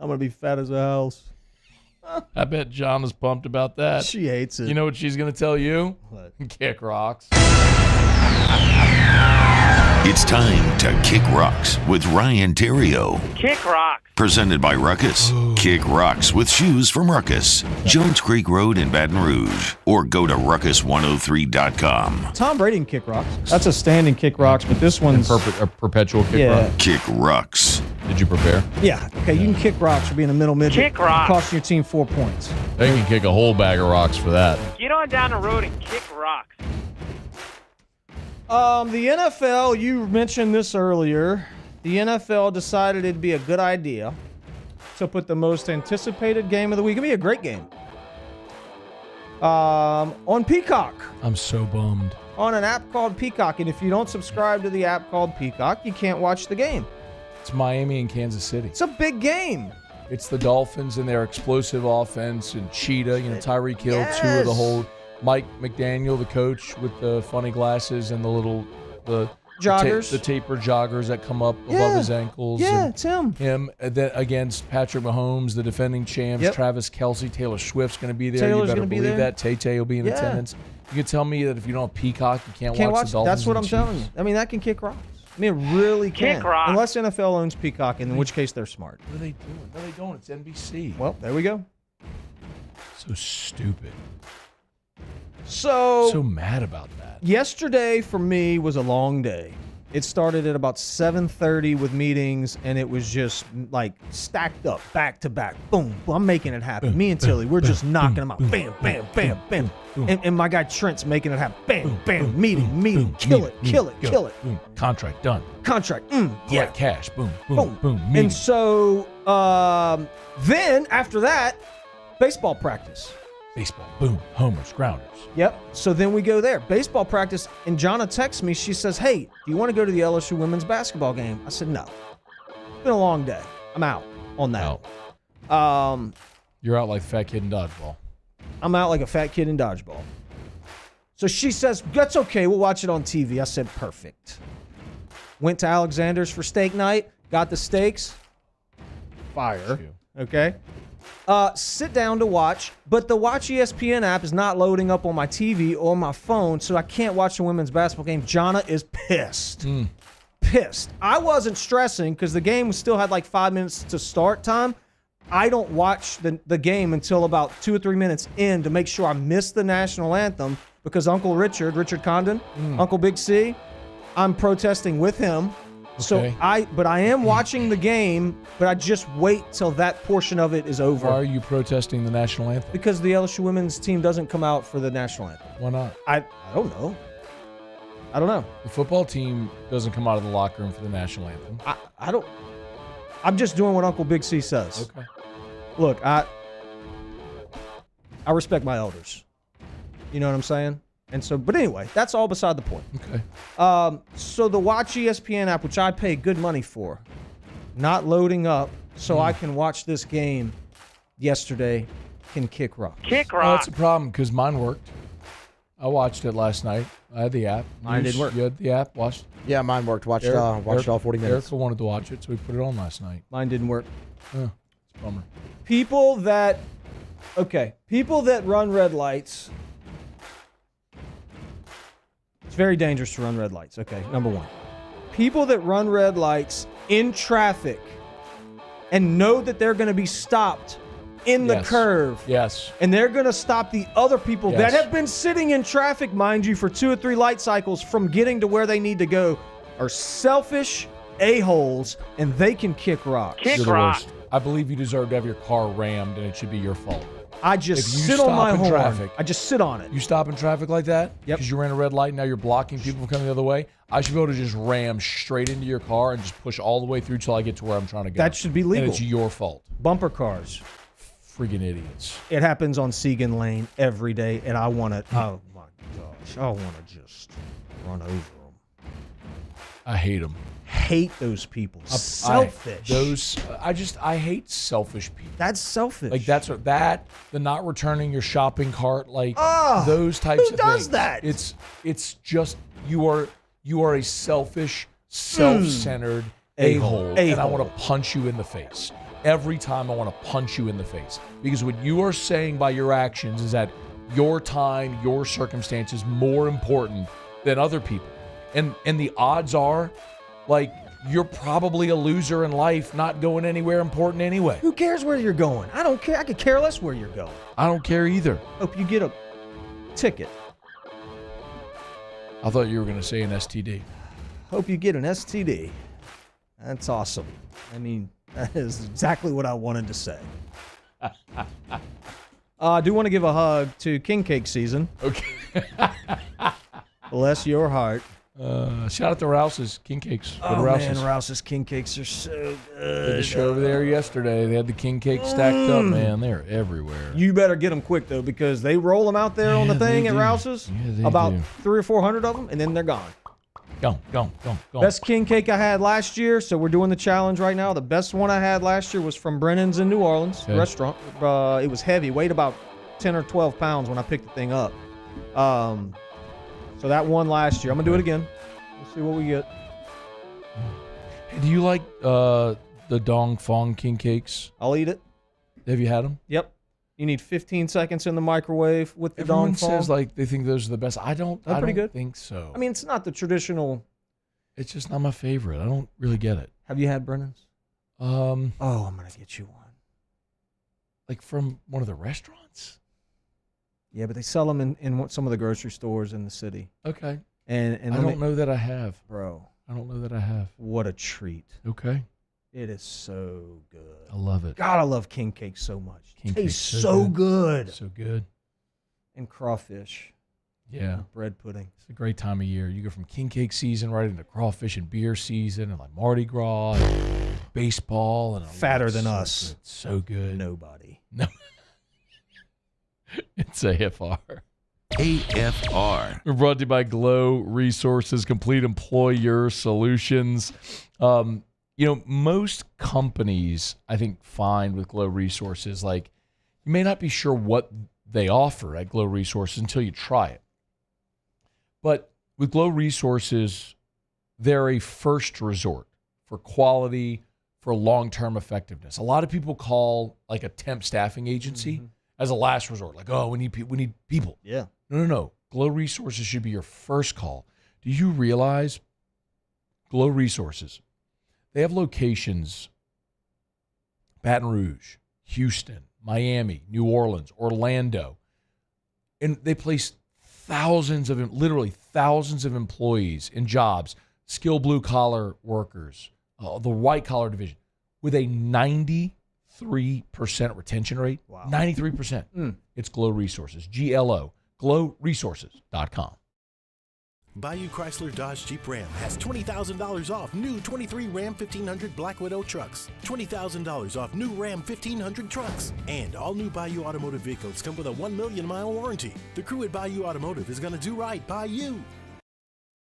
gonna be fat as a house. I bet John is pumped about that. She hates it. You know what she's gonna tell you? What? Kick rocks. It's time to Kick Rocks with Ryan Theriot. Kick Rocks. Presented by Ruckus. Kick Rocks with shoes from Ruckus. Jones Creek Road in Baton Rouge. Or go to ruckus103.com. Tom Brady can kick rocks. That's a standing kick rocks, but this one's a perpetual kick rock. Kick Rocks. Did you prepare? Yeah. Okay, you can kick rocks for being a middle midget. Kick rocks. Costing your team 4 points. They can kick a whole bag of rocks for that. Get on down the road and kick rocks. The NFL, you mentioned this earlier. The NFL decided it'd be a good idea to put the most anticipated game of the week. It'd be a great game. On Peacock. I'm so bummed. on an app called Peacock. And if you don't subscribe to the app called Peacock, you can't watch the game. It's Miami and Kansas City. It's a big game. It's the Dolphins and their explosive offense and Cheetah, Tyreek Hill, two of the whole. Mike McDaniel, the coach with the funny glasses and the joggers, the taper joggers that come up above his ankles. Yeah, it's him. Him against Patrick Mahomes, the defending champs. Yep. Travis Kelce, Taylor Swift's going to be there. Taylor's you better gonna be believe there. that. Tay-Tay will be in attendance. You can tell me that if you don't have Peacock, you can't watch the Dolphins. That's what and I'm telling you. Chiefs. I mean, that can kick rocks. I mean, it really can. Kick rocks. Unless NFL owns Peacock, in which case they're smart. What are they doing? No, they don't. It's NBC. Well, there we go. So stupid. So mad about that. Yesterday for me was a long day. It started at about 7:30 with meetings, and it was just like stacked up, back to back. Boom. I'm making it happen. Me and Tilly, we're just knocking them out. Bam, bam, bam, bam. And my guy Trent's making it happen. Bam, bam. Meeting. Kill it. Boom. Contract done. Contract. Collect cash. Boom. Boom. Meeting. And so then after that, baseball practice. Baseball. Boom. Homers. Grounders. Yep. So then we go there. Baseball practice. And Jonna texts me. She says, hey, do you want to go to the LSU women's basketball game? I said, no. It's been a long day. I'm out on that. You're out like a fat kid in dodgeball. I'm out like a fat kid in dodgeball. So she says, that's okay. We'll watch it on TV. I said, perfect. Went to Alexander's for steak night. Got the steaks. Fire. Okay. Sit down to watch, but the Watch ESPN app is not loading up on my TV or my phone, so I can't watch the women's basketball game. Jonna is pissed. Pissed. I wasn't stressing because the game still had like 5 minutes to start time. I don't watch the game until about 2 or 3 minutes in to make sure I miss the national anthem because Uncle Richard Condon, Uncle Big C, I'm protesting with him. Okay. So I am watching the game, but I just wait till that portion of it is over. Why are you protesting the national anthem? Because the LSU women's team doesn't come out for the national anthem. Why not? I don't know. I don't know. The football team doesn't come out of the locker room for the national anthem. I don't. I'm just doing what Uncle Big C says. Okay. Look, I respect my elders. You know what I'm saying? And so, but anyway, that's all beside the point. Okay. So the Watch ESPN app, which I pay good money for, not loading up so I can watch this game yesterday, can kick rock. Kick Oh, rock. that's a problem because mine worked. I watched it last night. I had the app. Mine didn't work. You had the app? Watched? Yeah, mine worked. Watched it all 40 minutes. Erica wanted to watch it, so we put it on last night. Mine didn't work. Oh, it's a bummer. People that run red lights. It's very dangerous to run red lights. Okay, number one. People that run red lights in traffic and know that they're going to be stopped in the curve. Yes. And they're going to stop the other people that Yes. have been sitting in traffic, mind you, for 2 or 3 light cycles from getting to where they need to go are selfish a-holes, and they can kick rocks. Kick You're the rock. worst. I believe you deserve to have your car rammed, and it should be your fault. I just If you sit on stop my in horn. traffic- I just sit on it. You stop in traffic like that? Yep. Because you ran a red light and now you're blocking people from coming the other way? I should be able to just ram straight into your car and just push all the way through till I get to where I'm trying to go. That should be legal. And it's your fault. Bumper cars. Freaking idiots. It happens on Segan Lane every day, and I want to. Oh my gosh, I want to just run over them. I hate them. Hate those people. Selfish. I hate selfish people. That's selfish. Like the not returning your shopping cart, like Oh, those types who of does things. that? It's just you are a selfish, self-centered a-hole, and I want to punch you in the face. Every time I want to punch you in the face. Because what you are saying by your actions is that your time, your circumstance is more important than other people. And the odds are, like, you're probably a loser in life, not going anywhere important anyway. Who cares where you're going? I don't care. I could care less where you're going. I don't care either. Hope you get a ticket. I thought you were going to say an STD. Hope you get an STD. That's awesome. I mean, that is exactly what I wanted to say. I do want to give a hug to King Cake season. Okay. Bless your heart. Shout out to Rouse's King Cakes. Go to Oh, Rouse's. man, Rouse's King Cakes are so Did good. the show over there yesterday. They had the king cake stacked up, man. They're everywhere. You better get them quick, though, because they roll them out there on the thing at Rouse's. they about do. 300 or 400 of them, and then they're gone. Go. Best king cake I had last year, so we're doing the challenge right now. The best one I had last year was from Brennan's in New Orleans restaurant. It was heavy, weighed about 10 or 12 pounds when I picked the thing up. So that one last year. I'm going to do it again. We'll see what we get. Do you like the Dong Fong king cakes? I'll eat it. Have you had them? Yep. You need 15 seconds in the microwave with the Everyone Dong Fong. says like they think those are the best. I don't pretty good. think so. I mean, it's not the traditional. It's just not my favorite. I don't really get it. Have you had Brennan's? Oh, I'm going to get you one. Like from one of the restaurants? Yeah, but they sell them in some of the grocery stores in the city. Okay. And I don't know that I have. Bro. I don't know that I have. What a treat. Okay. It is so good. I love it. God, I love king cake so much. King Tastes cake's so good. So good. And crawfish. Yeah. Bread pudding. It's a great time of year. You go from king cake season right into crawfish and beer season and like Mardi Gras and baseball. And Fatter than us. Good. So good. Nobody. No. It's AFR. AFR. We're brought to you by Glow Resources, complete employer solutions. Most companies, I think, find with Glow Resources, like, you may not be sure what they offer at Glow Resources until you try it. But with Glow Resources, they're a first resort for quality, for long-term effectiveness. A lot of people call like a temp staffing agency as a last resort. Like, oh, we need people. Yeah. No. Glow Resources should be your first call. Do you realize Glow Resources, they have locations, Baton Rouge, Houston, Miami, New Orleans, Orlando, and they place literally thousands of employees in jobs, skilled blue-collar workers, the white-collar division, with a 93% retention rate. Wow. 93%. It's Glow Resources. GLO. GlowResources.com. Bayou Chrysler Dodge Jeep Ram has $20,000 off new 23 Ram 1500 Black Widow trucks, $20,000 off new Ram 1500 trucks, and all new Bayou Automotive vehicles come with a 1 million mile warranty. The crew at Bayou Automotive is going to do right by you.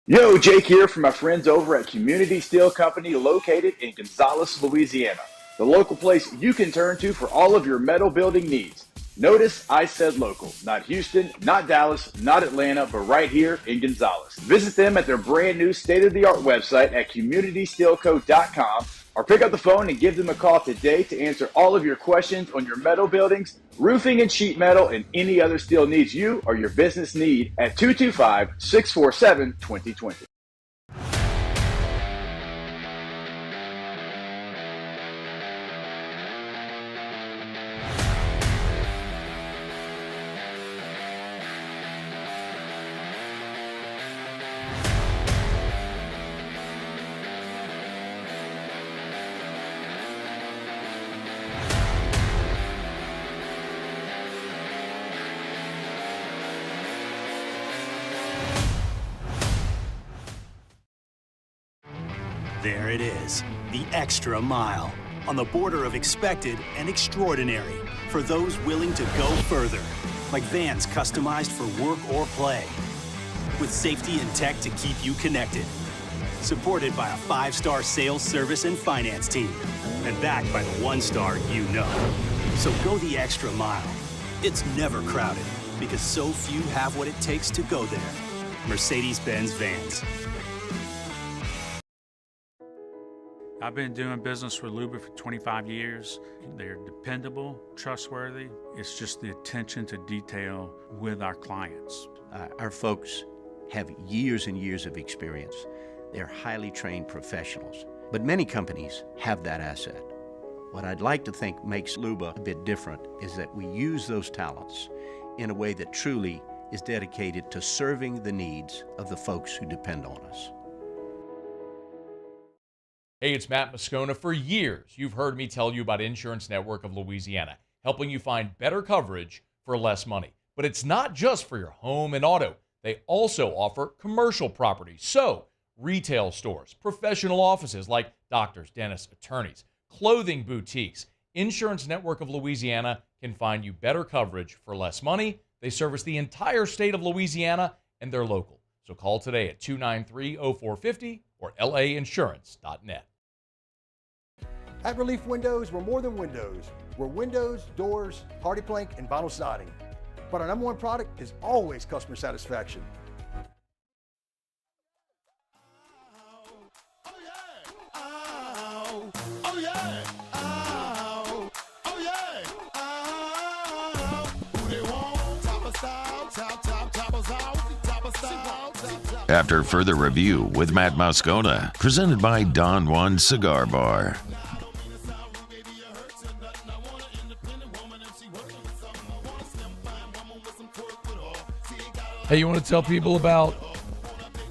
Yo, Jake here from my friends over at Community Steel Company located in Gonzales, Louisiana. The local place you can turn to for all of your metal building needs. Notice I said local, not Houston, not Dallas, not Atlanta, but right here in Gonzales. Visit them at their brand new state-of-the-art website at communitysteelco.com or pick up the phone and give them a call today to answer all of your questions on your metal buildings, roofing and sheet metal, and any other steel needs you or your business need at 225-647-2020. There it is, the extra mile, on the border of expected and extraordinary, for those willing to go further, like vans customized for work or play, with safety and tech to keep you connected, supported by a 5-star sales, service, and finance team, and backed by the 1-star you know. So go the extra mile. It's never crowded, because so few have what it takes to go there. Mercedes-Benz Vans. I've been doing business with Luba for 25 years. They're dependable, trustworthy. It's just the attention to detail with our clients. Our folks have years and years of experience. They're highly trained professionals, but many companies have that asset. What I'd like to think makes Luba a bit different is that we use those talents in a way that truly is dedicated to serving the needs of the folks who depend on us. Hey, it's Matt Moscona. For years, you've heard me tell you about Insurance Network of Louisiana, helping you find better coverage for less money. But it's not just for your home and auto. They also offer commercial properties, so retail stores, professional offices like doctors, dentists, attorneys, clothing boutiques. Insurance Network of Louisiana can find you better coverage for less money. They service the entire state of Louisiana, and they're local. So call today at 293-0450 or lainsurance.net. At Relief Windows, we're more than windows. We're windows, doors, hardy plank, and vinyl siding. But our number one product is always customer satisfaction. After further review with Matt Moscona, presented by Don Juan Cigar Bar. Hey, you want to tell people about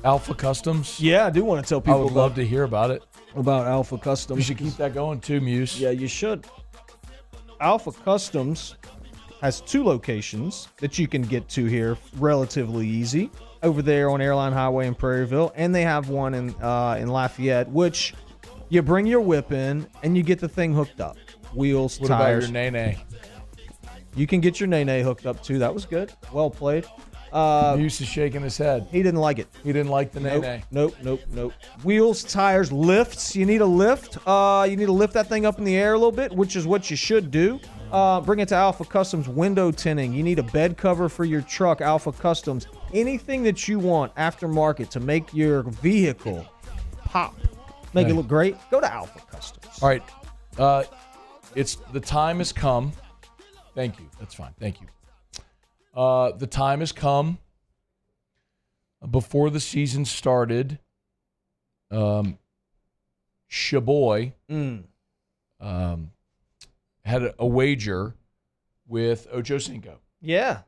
Alpha Customs? Yeah, I do want to tell people I would love to hear about it. About Alpha Customs. You should keep that going too, Muse. Yeah, you should. Alpha Customs has 2 locations that you can get to here relatively easy. Over there on Airline Highway in Prairieville, and they have one in Lafayette, which you bring your whip in and you get the thing hooked up. Wheels, What tires. about your nay-nay? You can get your nay-nay hooked up too. That was good. Well played. Muse is shaking his head. He didn't like it. He didn't like the nay-nay. Nope. Wheels, tires, lifts. You need a lift. You need to lift that thing up in the air a little bit, which is what you should do. Bring it to Alpha Customs window tinting. You need a bed cover for your truck, Alpha Customs. Anything that you want aftermarket to make your vehicle pop, make it look great, go to Alpha Customs. All right. It's the time has come. Thank you. That's fine. Thank you. The time has come. Before the season started, Shaboy had a wager with Ocho Cinco. Yeah.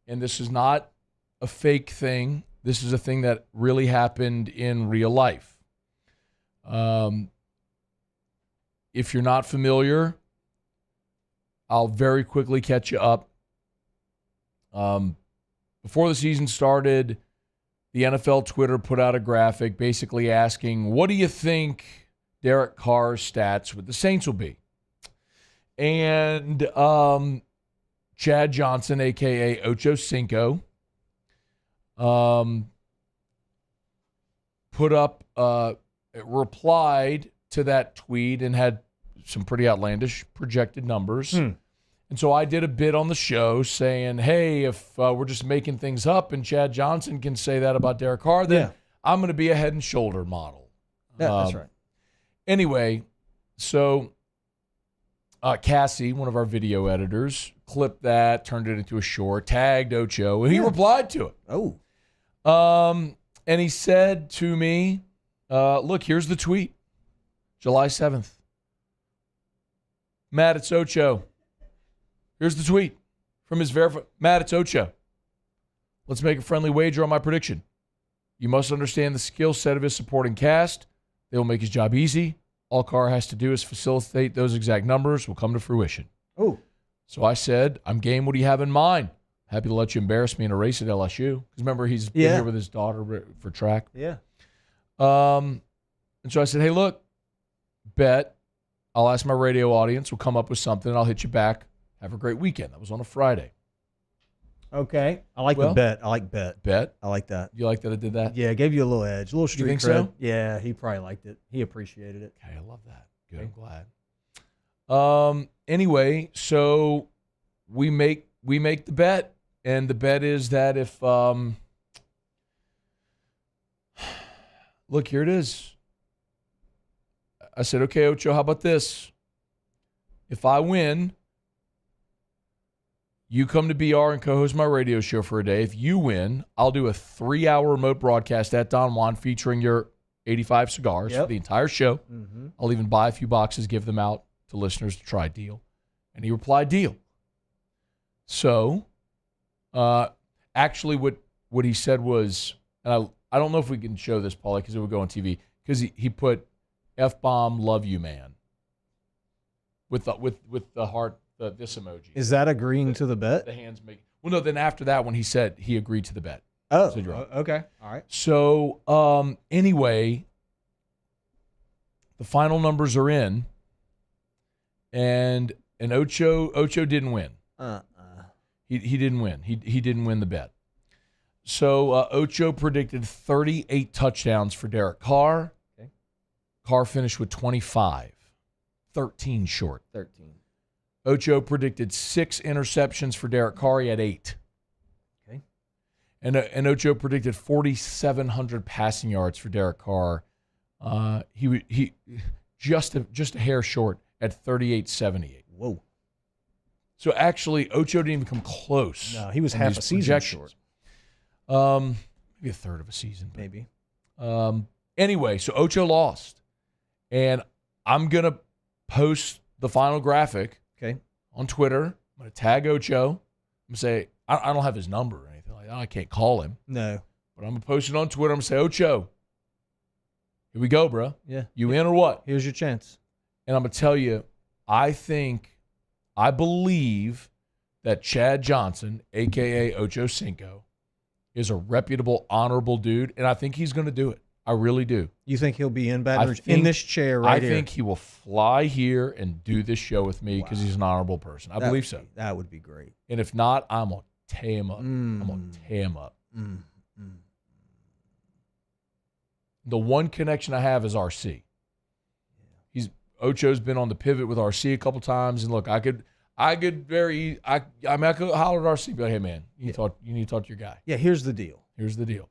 And this is not a fake thing. This is a thing that really happened in real life. If you're not familiar, I'll very quickly catch you up. Before the season started, the NFL Twitter put out a graphic basically asking, what do you think Derek Carr's stats with the Saints will be? And Chad Johnson, a.k.a. Ocho Cinco, replied to that tweet and had some pretty outlandish projected numbers. And so I did a bit on the show saying, hey, if we're just making things up and Chad Johnson can say that about Derek Carr, then I'm going to be a head and shoulder model. Yeah, that's right. Anyway, so Cassie, one of our video editors, clipped that, turned it into a short, tagged Ocho, and he replied to it. Oh. And he said to me, look, here's the tweet, July 7th. Matt, it's Ocho. Here's the tweet from his verified. Matt, it's Ocho. Let's make a friendly wager on my prediction. You must understand the skill set of his supporting cast. They will make his job easy. All Carr has to do is facilitate those exact numbers will come to fruition. Oh. So I said, I'm game. What do you have in mind? Happy to let you embarrass me in a race at LSU. Because remember, he's been here with his daughter for track. Yeah. And so I said, hey, look, bet. I'll ask my radio audience. We'll come up with something. And I'll hit you back. Have a great weekend. That was on a Friday. Okay. I like the bet. I like bet. Bet? I like that. You like that I did that? Yeah, it gave you a little edge, a little street You think cred. so? Yeah, he probably liked it. He appreciated it. Okay, I love that. Good. I'm glad. Anyway, so we make the bet, and the bet is that if look, here it is. I said, okay, Ocho, how about this? If I win, you come to BR and co-host my radio show for a day. If you win, I'll do a 3-hour remote broadcast at Don Juan featuring your 85 cigars for the entire show. Mm-hmm. I'll even buy a few boxes, give them out to listeners to try deal. And he replied, deal. So, actually what he said was, and I don't know if we can show this, Paulie, because it would go on TV, because he put F-bomb, love you, man, with the heart, this emoji. Is that agreeing to the bet? The hands make. Well, no, then after that, when he said he agreed to the bet. Oh, It's a draw. okay. All right. So, anyway, the final numbers are in, and Ocho didn't win. He didn't win. He didn't win the bet. So Ocho predicted 38 touchdowns for Derek Carr. Okay. Carr finished with 25, 13 short. 13. Ocho predicted 6 interceptions for Derek Carr. He had 8. Okay. And Ocho predicted 4,700 passing yards for Derek Carr. He just a hair short at 38.78. Whoa. So actually, Ocho didn't even come close. No, he was on half these a season projections. short. Maybe a third of a season. But, Maybe. Anyway, so Ocho lost. And I'm going to post the final graphic on Twitter. I'm going to tag Ocho. I'm going to say, I don't have his number or anything like that. I can't call him. No. But I'm going to post it on Twitter. I'm going to say, Ocho, here we go, bro. Yeah. You in or what? Here's your chance. And I'm going to tell you, I believe that Chad Johnson, a.k.a. Ocho Cinco, is a reputable, honorable dude, and I think he's going to do it. I really do. You think he'll be in Baton Rouge in this chair right here? I think he will fly here and do this show with me because he's an honorable person. I believe so. That would be great. And if not, I'm going to tear him up. I'm going to tear him up. The one connection I have is RC. Ocho's been on the pivot with RC a couple times, and look, I could holler at RC, and be like, hey man, you need to talk to your guy. Yeah, here's the deal.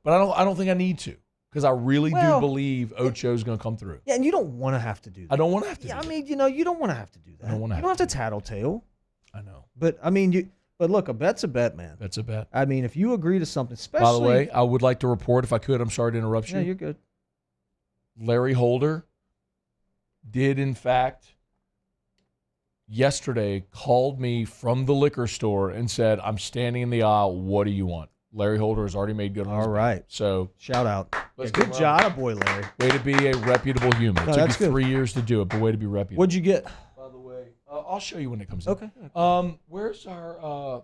But I don't think I need to, because I really do believe Ocho's going to come through. Yeah, and you don't want to have to do that. I don't want to have to. Yeah, I mean, you don't want to have to do that. I don't want to. You don't have to tattletale. I know. But I mean, But look, a bet's a bet, man. Bet's a bet. I mean, if you agree to something, especially. By the way, I would like to report, if I could. I'm sorry to interrupt you. Yeah, you're good. Larry Holder did, in fact, yesterday called me from the liquor store and said, I'm standing in the aisle. What do you want? Larry Holder has already made good on his bet. Right. So shout out. Good job, boy, Larry. Way to be a reputable human. It took that's you good. 3 years to do it, but way to be reputable. What'd you get? By the way, I'll show you when it comes Okay. in. Where's our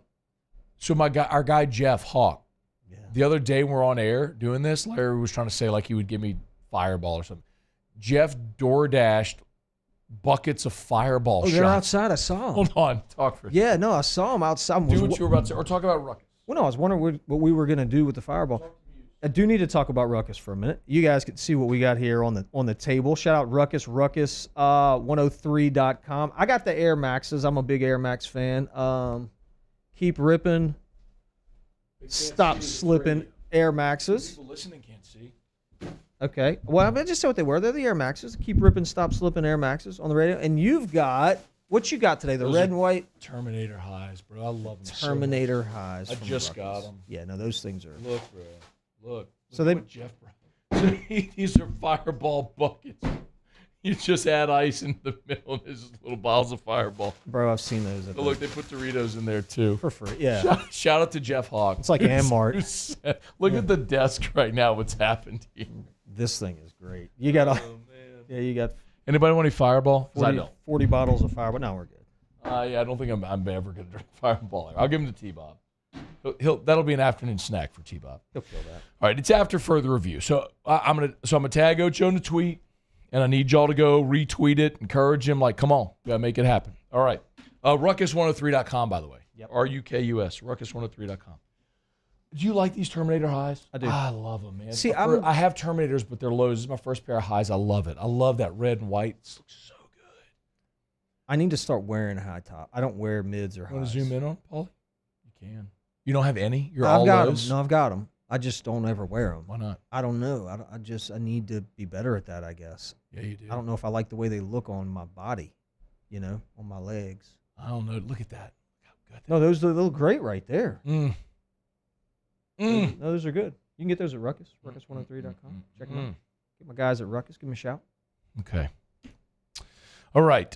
so our guy Jeff Hawk. Yeah. The other day when we were on air doing this, Larry was trying to say like he would give me Fireball or something. Jeff DoorDashed buckets of Fireball shots. They're outside. I saw them. Hold on. Talk for a Yeah, no, I saw them outside. Do what you were about to say, or talk about Ruckus. Well, no, I was wondering what we were going to do with the Fireball. I do need to talk about Ruckus for a minute. You guys can see what we got here on the table. Shout out Ruckus, 103.com. I got the Air Maxes. I'm a big Air Max fan. Keep ripping. Stop slipping Air Maxes. People listening can't see. Okay. Well, I just said what they were. They're the Air Maxes. Keep ripping, stop slipping Air Maxes on the radio. And you've got, what you got today? The Those red are and white? Terminator highs, bro. I love them. Terminator highs. I from just Ruckus. got them. Yeah, no, those things are. Look, bro. Look. So Look they- at what Jeff brought. So these are Fireball buckets. You just add ice in the middle and there's little bottles of Fireball. Bro, I've seen those. But look, they put Doritos in there too. For free, yeah. Shout out to Jeff Hawk. It's like Amart. Look at the desk right now. What's happened here? This thing is great. You got yeah, you got Anybody want any Fireball? 'Cause I 40, don't. 40 bottles of Fireball. No, we're good. Yeah, I don't think I'm ever going to drink Fireball. I'll give him to T-Bob. That'll be an afternoon snack for T-Bob. He'll feel that. All right, it's after further review. So I'm gonna tag Ocho in the tweet, and I need y'all to go retweet it, encourage him. Like, come on, we gotta make it happen. All right, Ruckus103.com, by the way. Yep. RUKUS, Ruckus103.com. Do you like these Terminator highs? I do. I love them, man. See, I have Terminators, but they're lows. This is my first pair of highs. I love it. I love that red and white. It looks so good. I need to start wearing a high top. I don't wear mids or highs. Want to zoom in on, Paulie? You can. You don't have any? You're I've all got lows? them. No, I've got them. I just don't ever wear them. Why not? I don't know. I need to be better at that, I guess. Yeah, you do. I don't know if I like the way they look on my body, on my legs. I don't know. Look at that. How good No, those look great right there. Mm. No, those are good. You can get those at Ruckus, Ruckus103.com. Check them out. Get my guys at Ruckus. Give me a shout. Okay. All right.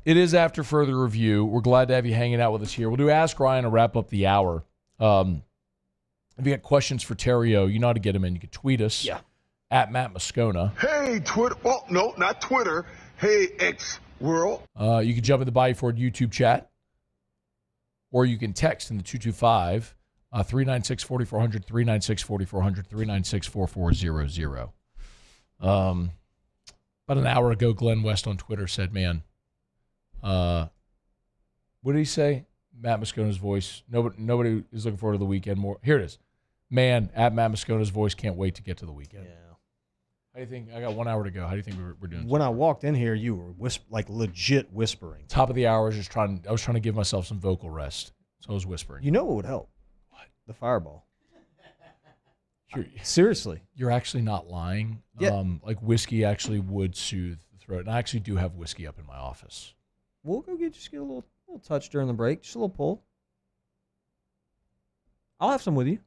It is after further review. We're glad to have you hanging out with us here. We'll do Ask Ryan to wrap up the hour. If you got questions for Theriot, you know how to get them in. You can tweet us at Matt Moscona. Hey, Twitter. Oh, no, not Twitter. Hey, X World. You can jump in the Bayou Ford YouTube chat. or you can text in the 225 396-4400, 396-4400, 396-4400. About an hour ago, Glenn West on Twitter said, man, what did he say? Matt Moscona's voice. Nobody is looking forward to the weekend more. Here it is. Man, at Matt Moscona's voice, can't wait to get to the weekend. Yeah. How do you think? I got 1 hour to go. How do you think we're doing? When I walked in here, you were legit whispering. Top of the hour, I was trying to give myself some vocal rest, so I was whispering. You know what would help? What? The Fireball. Seriously. You're actually not lying. Yeah. Like whiskey actually would soothe the throat, and I actually do have whiskey up in my office. We'll go get a little touch during the break, just a little pull. I'll have some with you.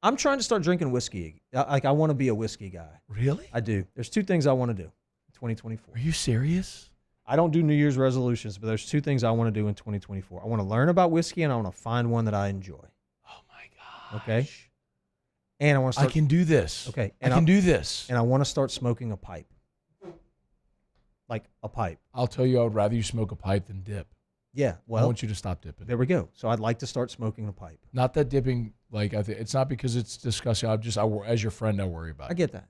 I'm trying to start drinking whiskey. I want to be a whiskey guy. Really? I do. There's two things I want to do in 2024. Are you serious? I don't do New Year's resolutions, but there's two things I want to do in 2024. I want to learn about whiskey, and I want to find one that I enjoy. Oh, my gosh. Okay? And I want to start... I can do this. Okay. I can do this. And I want to start smoking a pipe. Like a pipe. I'll tell you, I would rather you smoke a pipe than dip. Yeah, well... I want you to stop dipping. There we go. So I'd like to start smoking a pipe. Not that dipping, like, it's not because it's disgusting. As your friend, I worry about it. I get that.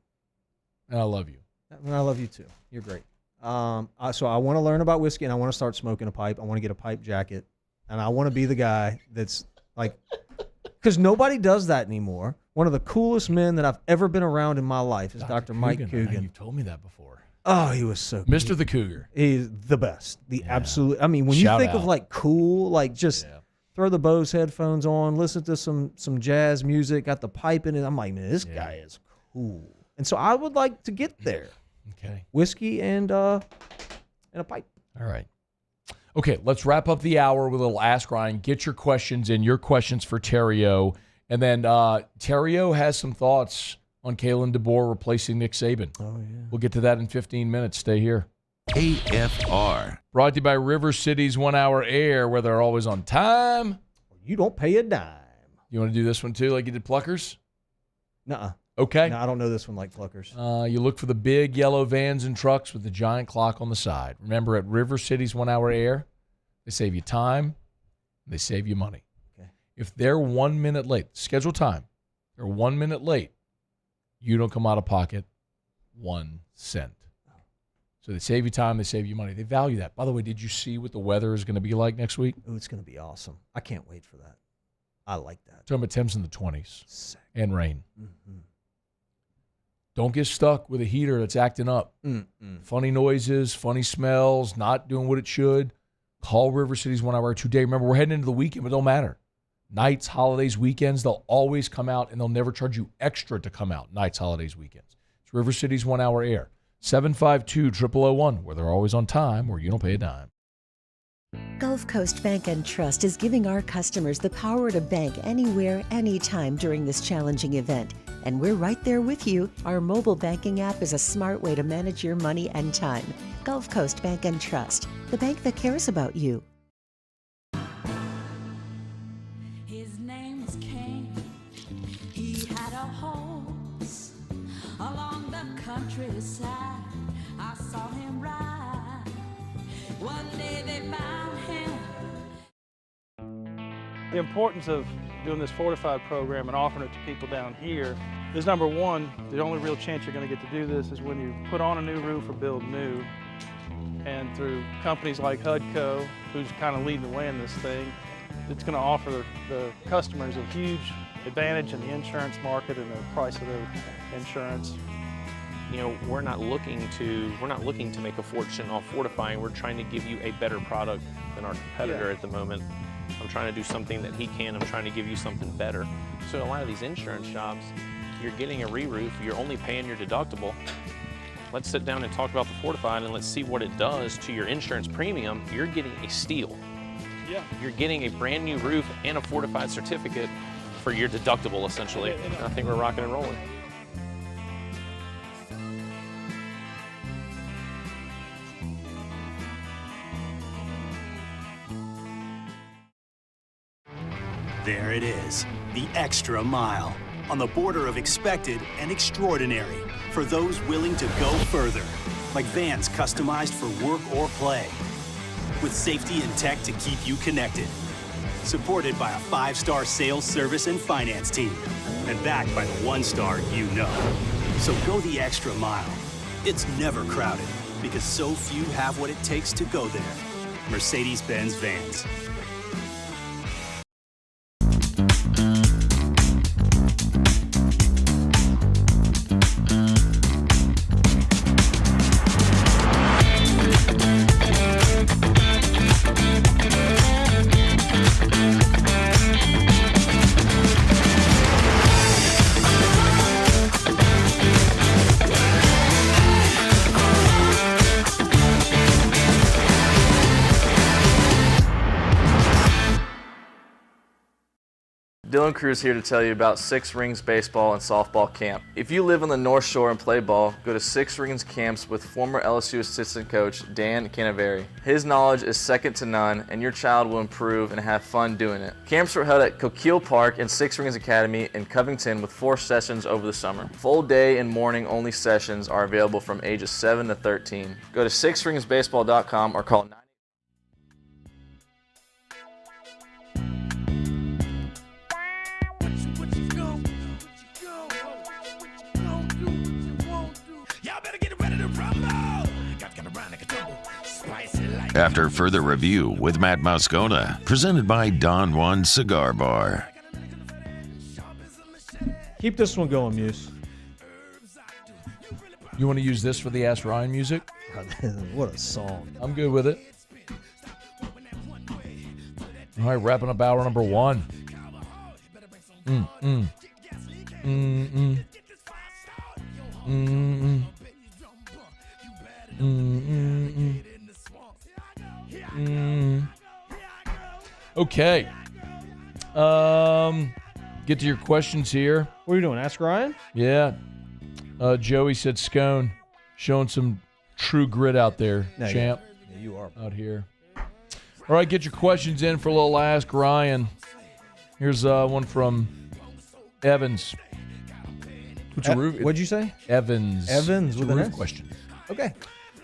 And I love you. And I love you too. You're great. So I want to learn about whiskey, and I want to start smoking a pipe. I want to get a pipe jacket, and I want to be the guy that's like, because nobody does that anymore. One of the coolest men that I've ever been around in my life is Dr. Mike Coogan. You've told me that before. Oh, he was so Mr. The Cougar. He's the best. The absolute. I mean, when you think of like cool, like just throw the Bose headphones on, listen to some jazz music, got the pipe in it. I'm like, man, this guy is cool. And so I would like to get there. Okay. Whiskey and a pipe. All right. Okay, let's wrap up the hour with a little Ask Ryan. Get your questions in, your questions for Theriot. And then Theriot has some thoughts on Kalen DeBoer replacing Nick Saban. Oh, yeah. We'll get to that in 15 minutes. Stay here. AFR. Brought to you by River City's 1 Hour Air, where they're always on time. You don't pay a dime. You want to do this one too, like you did Pluckers? Nuh-uh. Okay. No, I don't know this one like Pluckers. You look for the big yellow vans and trucks with the giant clock on the side. Remember, at River City's 1 Hour Air, they save you time, they save you money. Okay. If they're 1 minute late, schedule time, they're 1 minute late, you don't come out of pocket 1 cent. So they save you time, they save you money. They value that. By the way, did you see what the weather is going to be like next week? Oh, it's going to be awesome. I can't wait for that. I like that. Talking about temps in the 20s. Sick. And rain. Mm-hmm. Don't get stuck with a heater that's acting up. Funny noises, funny smells, not doing what it should. Call River City's 1 Hour today. Remember, we're heading into the weekend, but it don't matter. Nights, holidays, weekends, they'll always come out, and they'll never charge you extra to come out. Nights, holidays, weekends. It's River City's 1 Hour Air. 752-0001, where they're always on time, or you don't pay a dime. Gulf Coast Bank and Trust is giving our customers the power to bank anywhere, anytime during this challenging event. And we're right there with you. Our mobile banking app is a smart way to manage your money and time. Gulf Coast Bank and Trust, the bank that cares about you. His name was Cain. He had a horse along the countryside. I saw him ride. One day they found him. The importance of doing this fortified program and offering it to people down here is, number one, the only real chance you're going to get to do this is when you put on a new roof or build new. And through companies like HUDCO, who's kind of leading the way in this thing, it's going to offer the customers a huge advantage in the insurance market and the price of their insurance. You know, we're not looking to make a fortune off fortifying. We're trying to give you a better product than our competitor at the moment. I'm trying to do something that he can. I'm trying to give you something better. So a lot of these insurance jobs, you're getting a re-roof, you're only paying your deductible. Let's sit down and talk about the fortified and let's see what it does to your insurance premium. You're getting a steal. Yeah. You're getting a brand new roof and a fortified certificate for your deductible, essentially. I think we're rocking and rolling. There it is, the extra mile, on the border of expected and extraordinary, for those willing to go further, like vans customized for work or play, with safety and tech to keep you connected. supported by a 5-star sales, service, and finance team, and backed by the 1-star you know. So go the extra mile. It's never crowded because so few have what it takes to go there. Mercedes-Benz Vans. Dylan Cruz here to tell you about Six Rings Baseball and Softball Camp. If you live on the North Shore and play ball, go to Six Rings Camps with former LSU assistant coach Dan Canaveri. His knowledge is second to none, and your child will improve and have fun doing it. Camps were held at Coquille Park and Six Rings Academy in Covington with 4 sessions over the summer. Full day and morning only sessions are available from ages 7 to 13. Go to sixringsbaseball.com or call 9. After further review with Matt Moscona, presented by Don Juan Cigar Bar. Keep this one going, Muse. You want to use this for the Ask Ryan music? What a song. I'm good with it. All right, wrapping up hour number 1. Okay. Get to your questions here. What are you doing? Ask Ryan? Yeah. Joey said scone. Showing some true grit out there, No, champ. yeah, you are. Out here. All right, get your questions in for a little Ask Ryan. Here's one from Evans. What's your roof? What'd you say? Evans. Evans It's a with an roof S? question. Okay.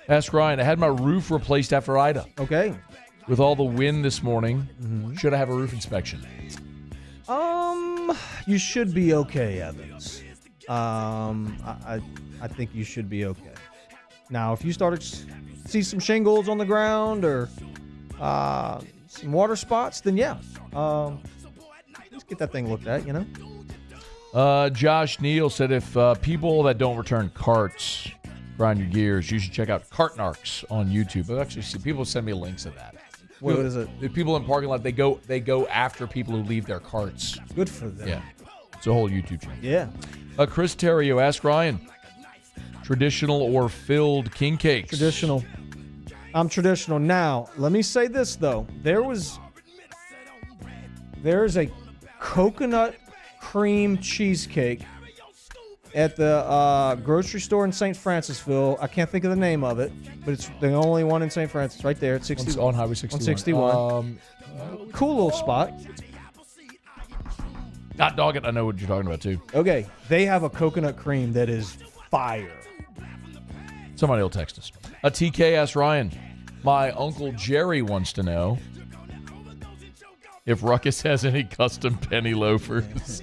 Ask Ryan. I had my roof replaced after Ida. Okay. With all the wind this morning, should I have a roof inspection? You should be okay, Evans. I think you should be okay. Now, if you start to see some shingles on the ground or some water spots, then yeah, let's get that thing looked at. You know. Josh Neal said if people that don't return carts grind your gears, you should check out Cart Narcs on YouTube. I've actually seen people send me links of that. What is it? The people in parking lot, they go after people who leave their carts. Good for them. Yeah. It's a whole YouTube channel. Yeah. Chris Theriot, ask Ryan. Traditional or filled king cakes? Traditional. I'm traditional. Now, let me say this, though. There's a coconut cream cheesecake at the grocery store in St. Francisville. I can't think of the name of it, but it's the only one in St. Francis, right there at 61. On Highway 61. On 61. Cool little spot. Hot dog it. I know what you're talking about, too. Okay. They have a coconut cream that is fire. Somebody will text us. A TK asked Ryan, my Uncle Jerry wants to know if Ruckus has any custom penny loafers.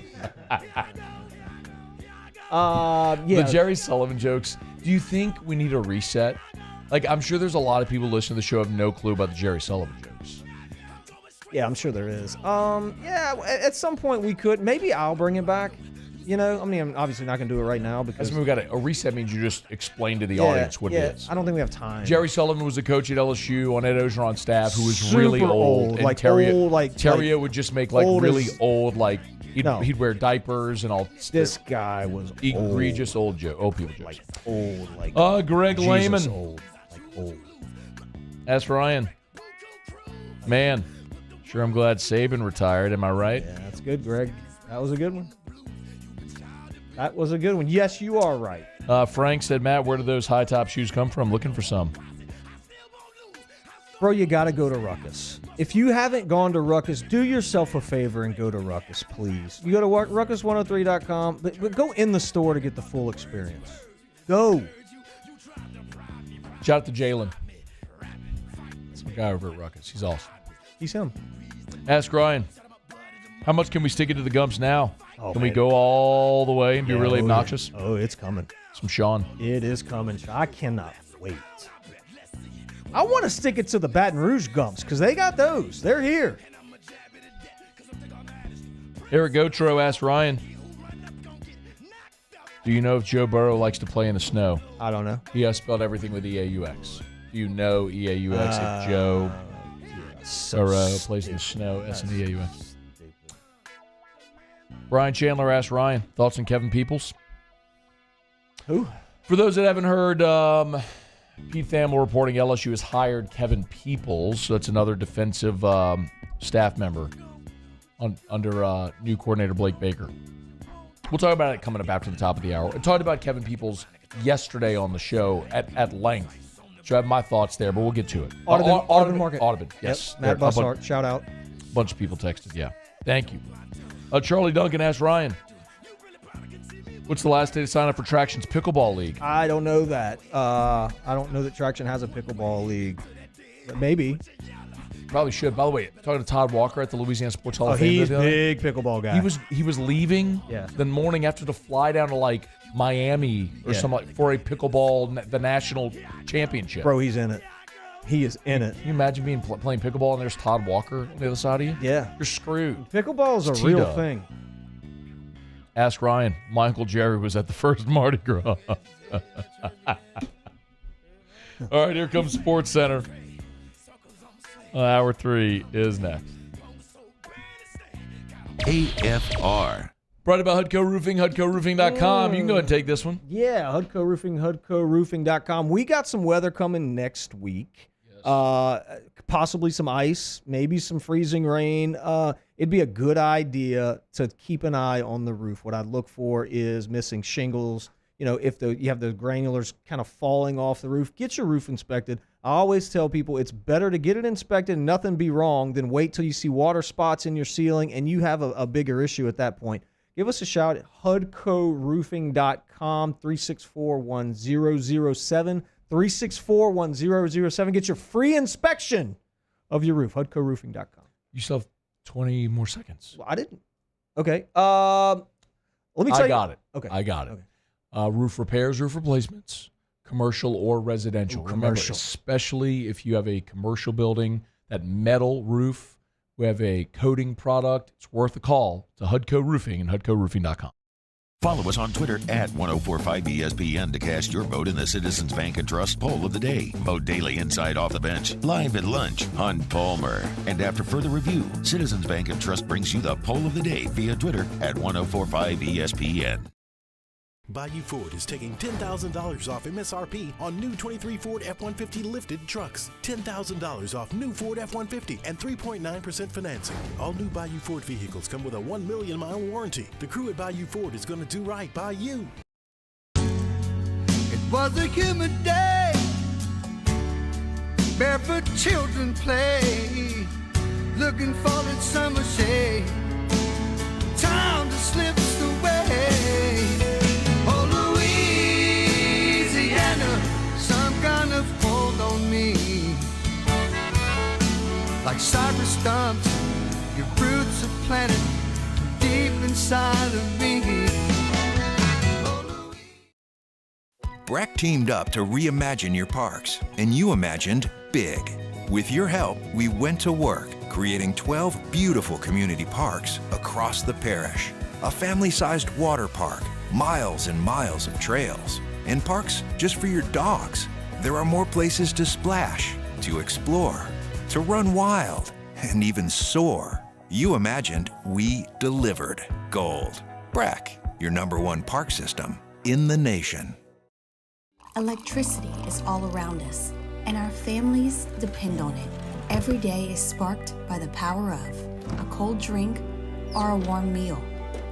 Yeah. The Jerry Sullivan jokes. Do you think we need a reset? Like, I'm sure there's a lot of people listening to the show who have no clue about the Jerry Sullivan jokes. Yeah, I'm sure there is. Yeah, at some point we could. Maybe I'll bring it back. You know, I mean, I'm obviously not going to do it right now because we got a reset means you just explain to the audience what it is. I don't think we have time. Jerry Sullivan was a coach at LSU on Ed Ogeron staff who was Super really old. And like Theriot, old, like Theriot would just make like old really as- old, like he'd wear diapers and all. This guy was egregious old people jokes. Like old, like Greg Jesus Lehman. old, like old. Ask Ryan. Man, sure I'm glad Saban retired. Am I right? Yeah, that's good, Greg. That was a good one. That was a good one. Yes, you are right. Frank said, Matt, where do those high top shoes come from? Looking for some. Bro, you got to go to Ruckus. If you haven't gone to Ruckus, do yourself a favor and go to Ruckus, please. You go to ruckus103.com, but go in the store to get the full experience. Go. Shout out to Jalen. That's my guy over at Ruckus. He's awesome. He's him. Ask Ryan. How much can we stick it to the gums now? Oh, can we man. go all the way and be Yeah, really oh, obnoxious? yeah. Oh, it's coming. Some Sean. It is coming. I cannot wait. I want to stick it to the Baton Rouge gums because they got those. They're here. Eric Gotro asked Ryan, do you know if Joe Burrow likes to play in the snow? I don't know. He has spelled everything with EAUX. Do you know EAUX if Joe Burrow plays in the snow? S and EAUX. Brian Chandler asked Ryan, thoughts on Kevin Peoples? Who? For those that haven't heard, Pete Thamel reporting LSU has hired Kevin Peoples. So that's another defensive staff member under new coordinator Blake Baker. We'll talk about it coming up after the top of the hour. I talked about Kevin Peoples yesterday on the show at length. So I have my thoughts there, but we'll get to it. Audubon Market. Audubon, yes. Yep. Matt Bussart, shout out. A bunch of people texted, yeah. Thank you. Charlie Duncan asked Ryan, what's the last day to sign up for Traction's Pickleball League? I don't know that. I don't know that Traction has a pickleball league. But maybe. Probably should. By the way, talking to Todd Walker at the Louisiana Sports Hall of Fame. He's big pickleball guy. He was leaving Yeah. the morning after to fly down to like Miami or something for a pickleball, the national championship. Bro, he's in it. He is in it. Can you imagine being playing pickleball and there's Todd Walker on the other side of you? Yeah. You're screwed. Pickleball is It's a real T-Dub. thing. Ask Ryan. Michael Jerry was at the first Mardi Gras. All right, here comes Sports Center. Hour 3 is next. AFR. Brought to you by Hudco Roofing, HudcoRoofing.com. You can go ahead and take this one. Yeah, Hudco Roofing, HudcoRoofing.com. We got some weather coming next week. Possibly some ice, maybe some freezing rain. It'd be a good idea to keep an eye on the roof. What I'd look for is missing shingles. You know, if you have the granulars kind of falling off the roof, get your roof inspected. I always tell people it's better to get it inspected and nothing be wrong than wait till you see water spots in your ceiling and you have a bigger issue at that point. Give us a shout at HudcoRoofing.com, 364-1007, 364-1007. Get your free inspection of your roof, HudcoRoofing.com. You still have 20 more seconds. Well, I didn't. Okay. Let me tell you. I got it. Okay. I got it. Roof repairs, roof replacements, commercial or residential. Remember, commercial. especially if you have a commercial building, that metal roof, we have a coating product. It's worth a call to Hudco Roofing and HudcoRoofing.com. Follow us on Twitter at 1045ESPN to cast your vote in the Citizens Bank and Trust poll of the day. Vote daily inside Off the Bench, live at lunch on Palmer. And after further review, Citizens Bank and Trust brings you the poll of the day via Twitter at 1045ESPN. Bayou Ford is taking $10,000 off MSRP on new 23 Ford F-150 lifted trucks. $10,000 off new Ford F-150 and 3.9% financing. All new Bayou Ford vehicles come with a 1 million mile warranty. The crew at Bayou Ford is going to do right by you. It was a humid day, barefoot children play, looking for that summer shade. Time to slip away. Oh, Louisiana, some kind of hold on me. Like cypress stumps, your roots are planted deep inside of me. Breck teamed up to reimagine your parks, and you imagined big. With your help, we went to work, creating 12 beautiful community parks across the parish. A family-sized water park, miles and miles of trails, and parks just for your dogs. There are more places to splash, to explore, to run wild, and even soar. You imagined, we delivered. Gold. Breck, your #1 park system in the nation. Electricity is all around us, and our families depend on it. Every day is sparked by the power of a cold drink or a warm meal,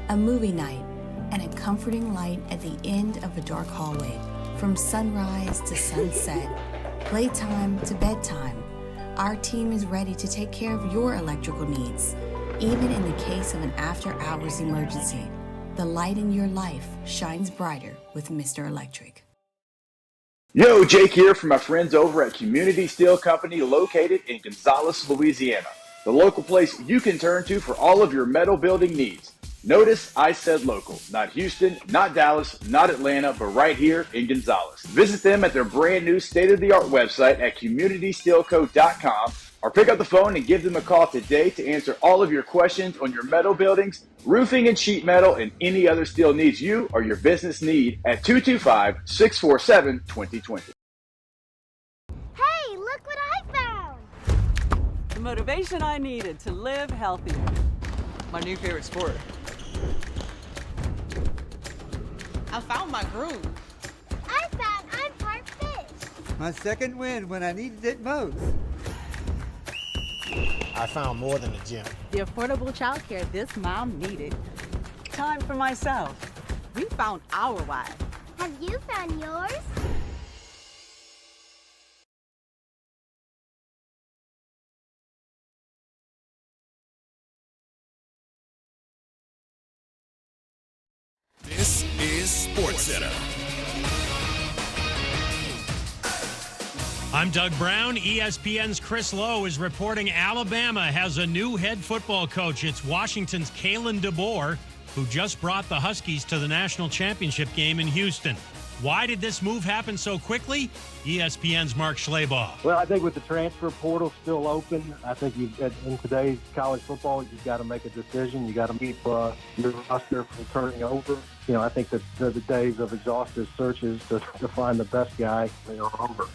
a movie night, and a comforting light at the end of a dark hallway. From sunrise to sunset, playtime to bedtime, our team is ready to take care of your electrical needs, even in the case of an after-hours emergency. The light in your life shines brighter with Mr. Electric. Yo, Jake here from my friends over at Community Steel Company located in Gonzales, Louisiana. The the local place you can turn to for all of your metal building needs. Notice I said local, not Houston, not Dallas, not Atlanta, but right here in Gonzales. Visit them at their brand new state-of-the-art website at communitysteelco.com or pick up the phone and give them a call today to answer all of your questions on your metal buildings, roofing and sheet metal, and any other steel needs you or your business need at 225-647-2020. Hey, look what I found! The motivation I needed to live healthier. My new favorite sport. I found my groove. I found I'm part fish. My second win when I needed it most. I found more than a gym. The affordable childcare this mom needed. Time for myself. We found our why. Have you found yours? This is SportsCenter. I'm Doug Brown. ESPN's Chris Lowe is reporting Alabama has a new head football coach. It's Washington's Kalen DeBoer, who just brought the Huskies to the national championship game in Houston. Why did this move happen so quickly? ESPN's Mark Schleybaugh. Well, I think with the transfer portal still open, I think in today's college football, you've got to make a decision. You got to keep your roster from turning over. You know, I think that the days of exhaustive searches to find the best guy are over.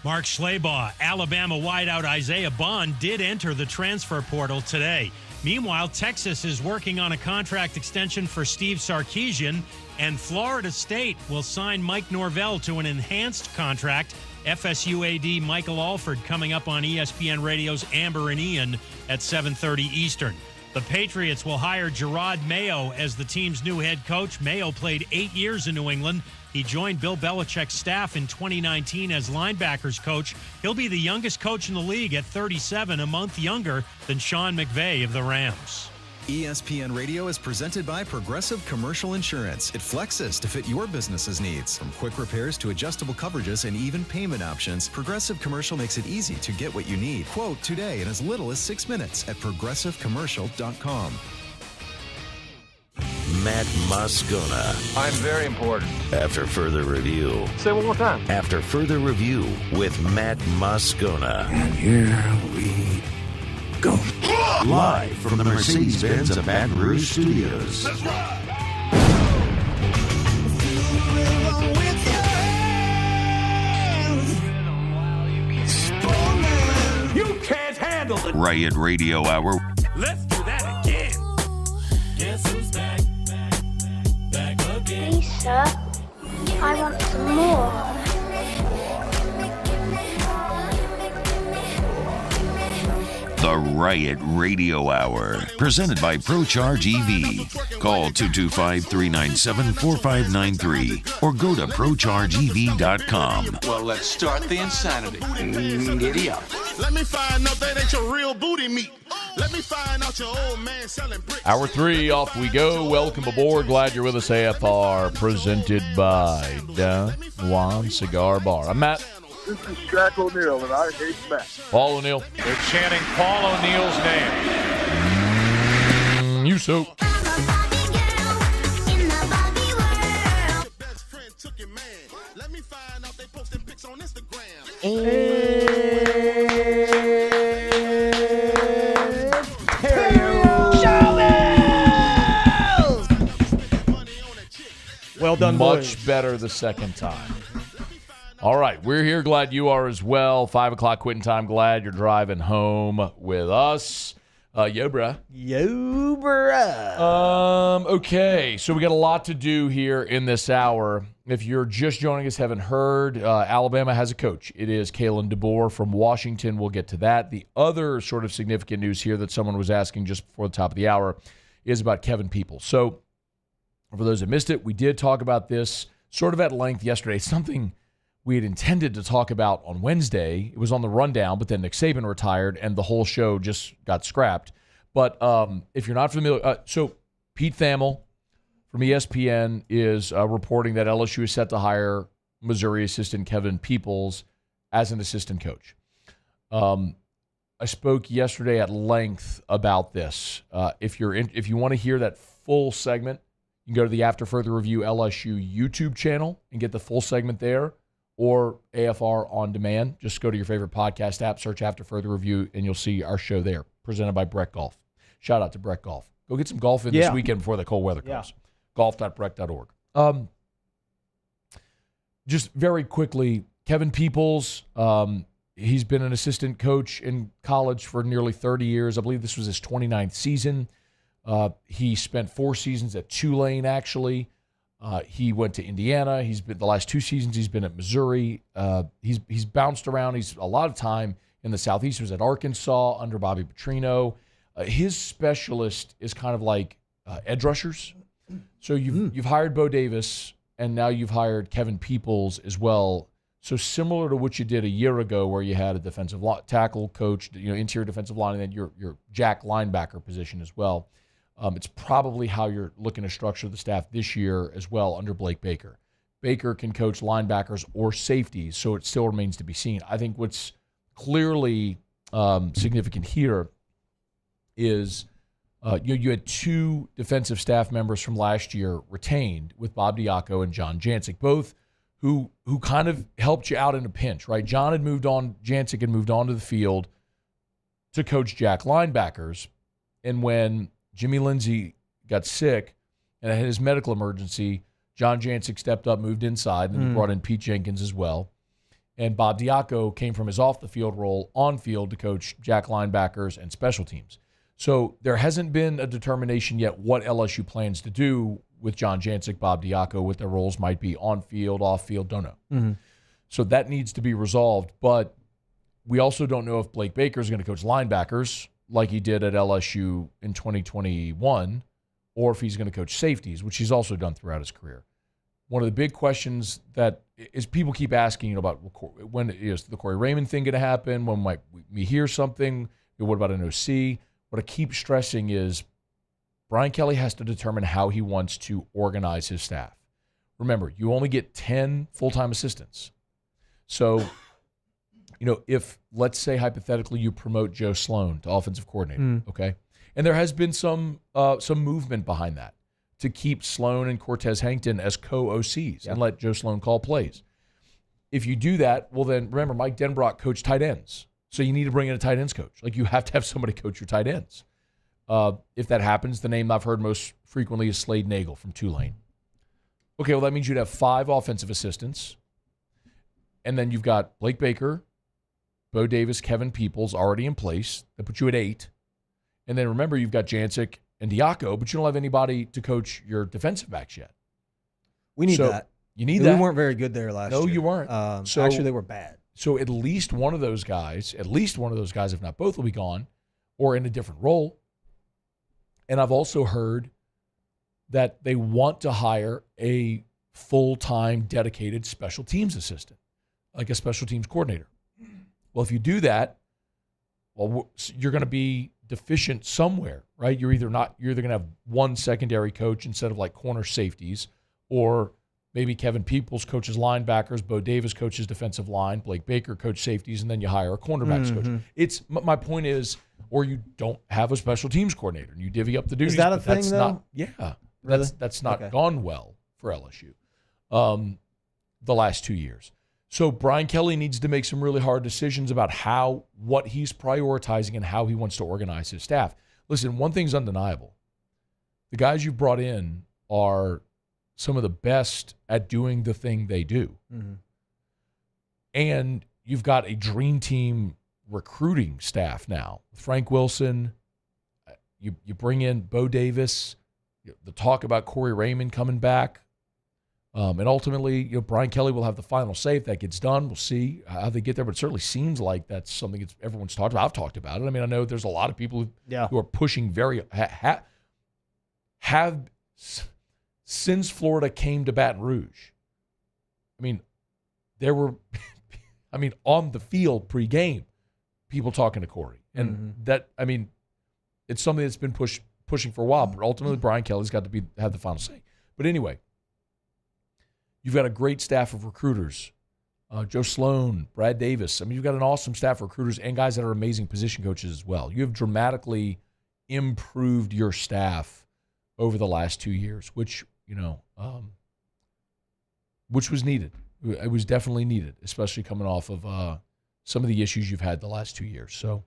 Mark Schleybaugh, Alabama wideout Isaiah Bond did enter the transfer portal today. Meanwhile, Texas is working on a contract extension for Steve Sarkisian, and Florida State will sign Mike Norvell to an enhanced contract. FSU AD Michael Alford coming up on ESPN Radio's Amber and Ian at 7:30 Eastern. The Patriots will hire Gerard Mayo as the team's new head coach. Mayo played 8 years in New England. He joined Bill Belichick's staff in 2019 as linebackers coach. He'll be the youngest coach in the league at 37, a month younger than Sean McVay of the Rams. ESPN Radio is presented by Progressive Commercial Insurance. It flexes to fit your business's needs. From quick repairs to adjustable coverages and even payment options, Progressive Commercial makes it easy to get what you need. Quote today in as little as 6 minutes at progressivecommercial.com. Matt Moscona. I'm very important. After further review. Say it one more time. After further review with Matt Moscona. And here we go. Live from the Mercedes-Benz of Baton Rouge Studios. Let's ride. You can't handle it. Riot Radio Hour. Let's do that again. Guess who's back? Back again. Lisa, I want some more. The Riot Radio Hour, presented by ProCharge EV. Call 225-397-4593 or go to ProChargeEV.com. Well, let's start the insanity. Giddy up. Let me find out that ain't your real booty meat. Let me find out your old man selling bricks. Hour 3, off we go. Welcome aboard. Glad you're with us. AFR, presented by Don Juan Cigar Bar. I'm Matt. This is Shaq O'Neal, and I hate Matt. Paul O'Neal. They're chanting Paul O'Neal's name. You so. Well done, Much boys. better the second time. All right, we're here. Glad you are as well. 5 o'clock quitting time. Glad you're driving home with us. Yo, bruh. Yo, bruh. Okay, so we got a lot to do here in this hour. If you're just joining us, haven't heard, Alabama has a coach. It is Kalen DeBoer from Washington. We'll get to that. The other sort of significant news here that someone was asking just before the top of the hour is about Kevin Peoples. So for those that missed it, we did talk about this sort of at length yesterday. Something we had intended to talk about on Wednesday. It was on the rundown, but then Nick Saban retired, and the whole show just got scrapped. But if you're not familiar, so Pete Thamel from ESPN is reporting that LSU is set to hire Missouri assistant Kevin Peoples as an assistant coach. I spoke yesterday at length about this. If you want to hear that full segment, you can go to the After Further Review LSU YouTube channel and get the full segment there, or AFR on demand. Just go to your favorite podcast app, search After Further Review, and you'll see our show there, presented by Breck Golf. Shout out to Breck Golf. Go get some golf in this weekend before the cold weather comes. Golf.breck.org. Just very quickly, Kevin Peoples, he's been an assistant coach in college for nearly 30 years. I believe this was his 29th season. He spent 4 seasons at Tulane, actually. He went to Indiana. He's been the last 2 seasons. He's been at Missouri. He's bounced around. He's a lot of time in the Southeast. He was at Arkansas under Bobby Petrino. His specialist is kind of like edge rushers. So you've hired Bo Davis, and now you've hired Kevin Peoples as well. So similar to what you did a year ago, where you had a defensive tackle coach, interior defensive line, and then your jack linebacker position as well. It's probably how you're looking to structure the staff this year as well under Blake Baker. Baker can coach linebackers or safeties, so it still remains to be seen. I think what's clearly significant here is you had 2 defensive staff members from last year retained with Bob Diaco and John Jancic, both who kind of helped you out in a pinch, right? Jancic had moved on to the field to coach jack linebackers, and when Jimmy Lindsey got sick and had his medical emergency, John Jancic stepped up, moved inside, and he brought in Pete Jenkins as well. And Bob Diaco came from his off-the-field role on-field to coach jack linebackers and special teams. So there hasn't been a determination yet what LSU plans to do with John Jancic, Bob Diaco, what their roles might be on-field, off-field, don't know. So that needs to be resolved. But we also don't know if Blake Baker is going to coach linebackers like he did at LSU in 2021, or if he's going to coach safeties, which he's also done throughout his career. One of the big questions that is people keep asking about when is the Corey Raymond thing going to happen? When might we hear something? What about an OC? What I keep stressing is Brian Kelly has to determine how he wants to organize his staff. Remember, you only get 10 full-time assistants. So, if, let's say, hypothetically, you promote Joe Sloan to offensive coordinator, okay? And there has been some movement behind that to keep Sloan and Cortez Hankton as co-OCs and let Joe Sloan call plays. If you do that, well then, remember, Mike Denbrock coached tight ends. So you need to bring in a tight ends coach. Like, you have to have somebody coach your tight ends. If that happens, the name I've heard most frequently is Slade Nagel from Tulane. Okay, well, that means you'd have 5 offensive assistants. And then you've got Blake Baker, Bo Davis, Kevin Peoples already in place. That puts you at 8. And then remember, you've got Jancic and Diaco, but you don't have anybody to coach your defensive backs yet. We need that. You need that. We weren't very good there last year. No, you weren't. Actually, they were bad. So at least one of those guys, if not both, will be gone or in a different role. And I've also heard that they want to hire a full-time dedicated special teams assistant, like a special teams coordinator. Well, if you do that, you're going to be deficient somewhere, right? You're either going to have one secondary coach instead of like corner safeties, or maybe Kevin Peoples coaches linebackers, Bo Davis coaches defensive line, Blake Baker coach safeties, and then you hire a cornerbacks coach. My point is, or you don't have a special teams coordinator and you divvy up the duties. Is that a thing, though? Really? That's not gone well for LSU the last 2 years. So Brian Kelly needs to make some really hard decisions about what he's prioritizing and how he wants to organize his staff. Listen, one thing's undeniable. The guys you've brought in are some of the best at doing the thing they do. And you've got a dream team recruiting staff now. Frank Wilson, you bring in Bo Davis, the talk about Corey Raymond coming back. And ultimately, Brian Kelly will have the final say if that gets done. We'll see how they get there, but it certainly seems like that's something that everyone's talked about. I've talked about it. I mean, I know there's a lot of people who are pushing have since Florida came to Baton Rouge. I mean, there were, on the field pregame, people talking to Corey. And it's something that's been pushing for a while, but ultimately Brian Kelly's got to have the final say. But anyway, you've got a great staff of recruiters Joe Sloan, Brad Davis. I mean, you've got an awesome staff of recruiters and guys that are amazing position coaches as well. You have dramatically improved your staff over the last 2 years, which was needed. It was definitely needed, especially coming off of some of the issues you've had the last 2 years. So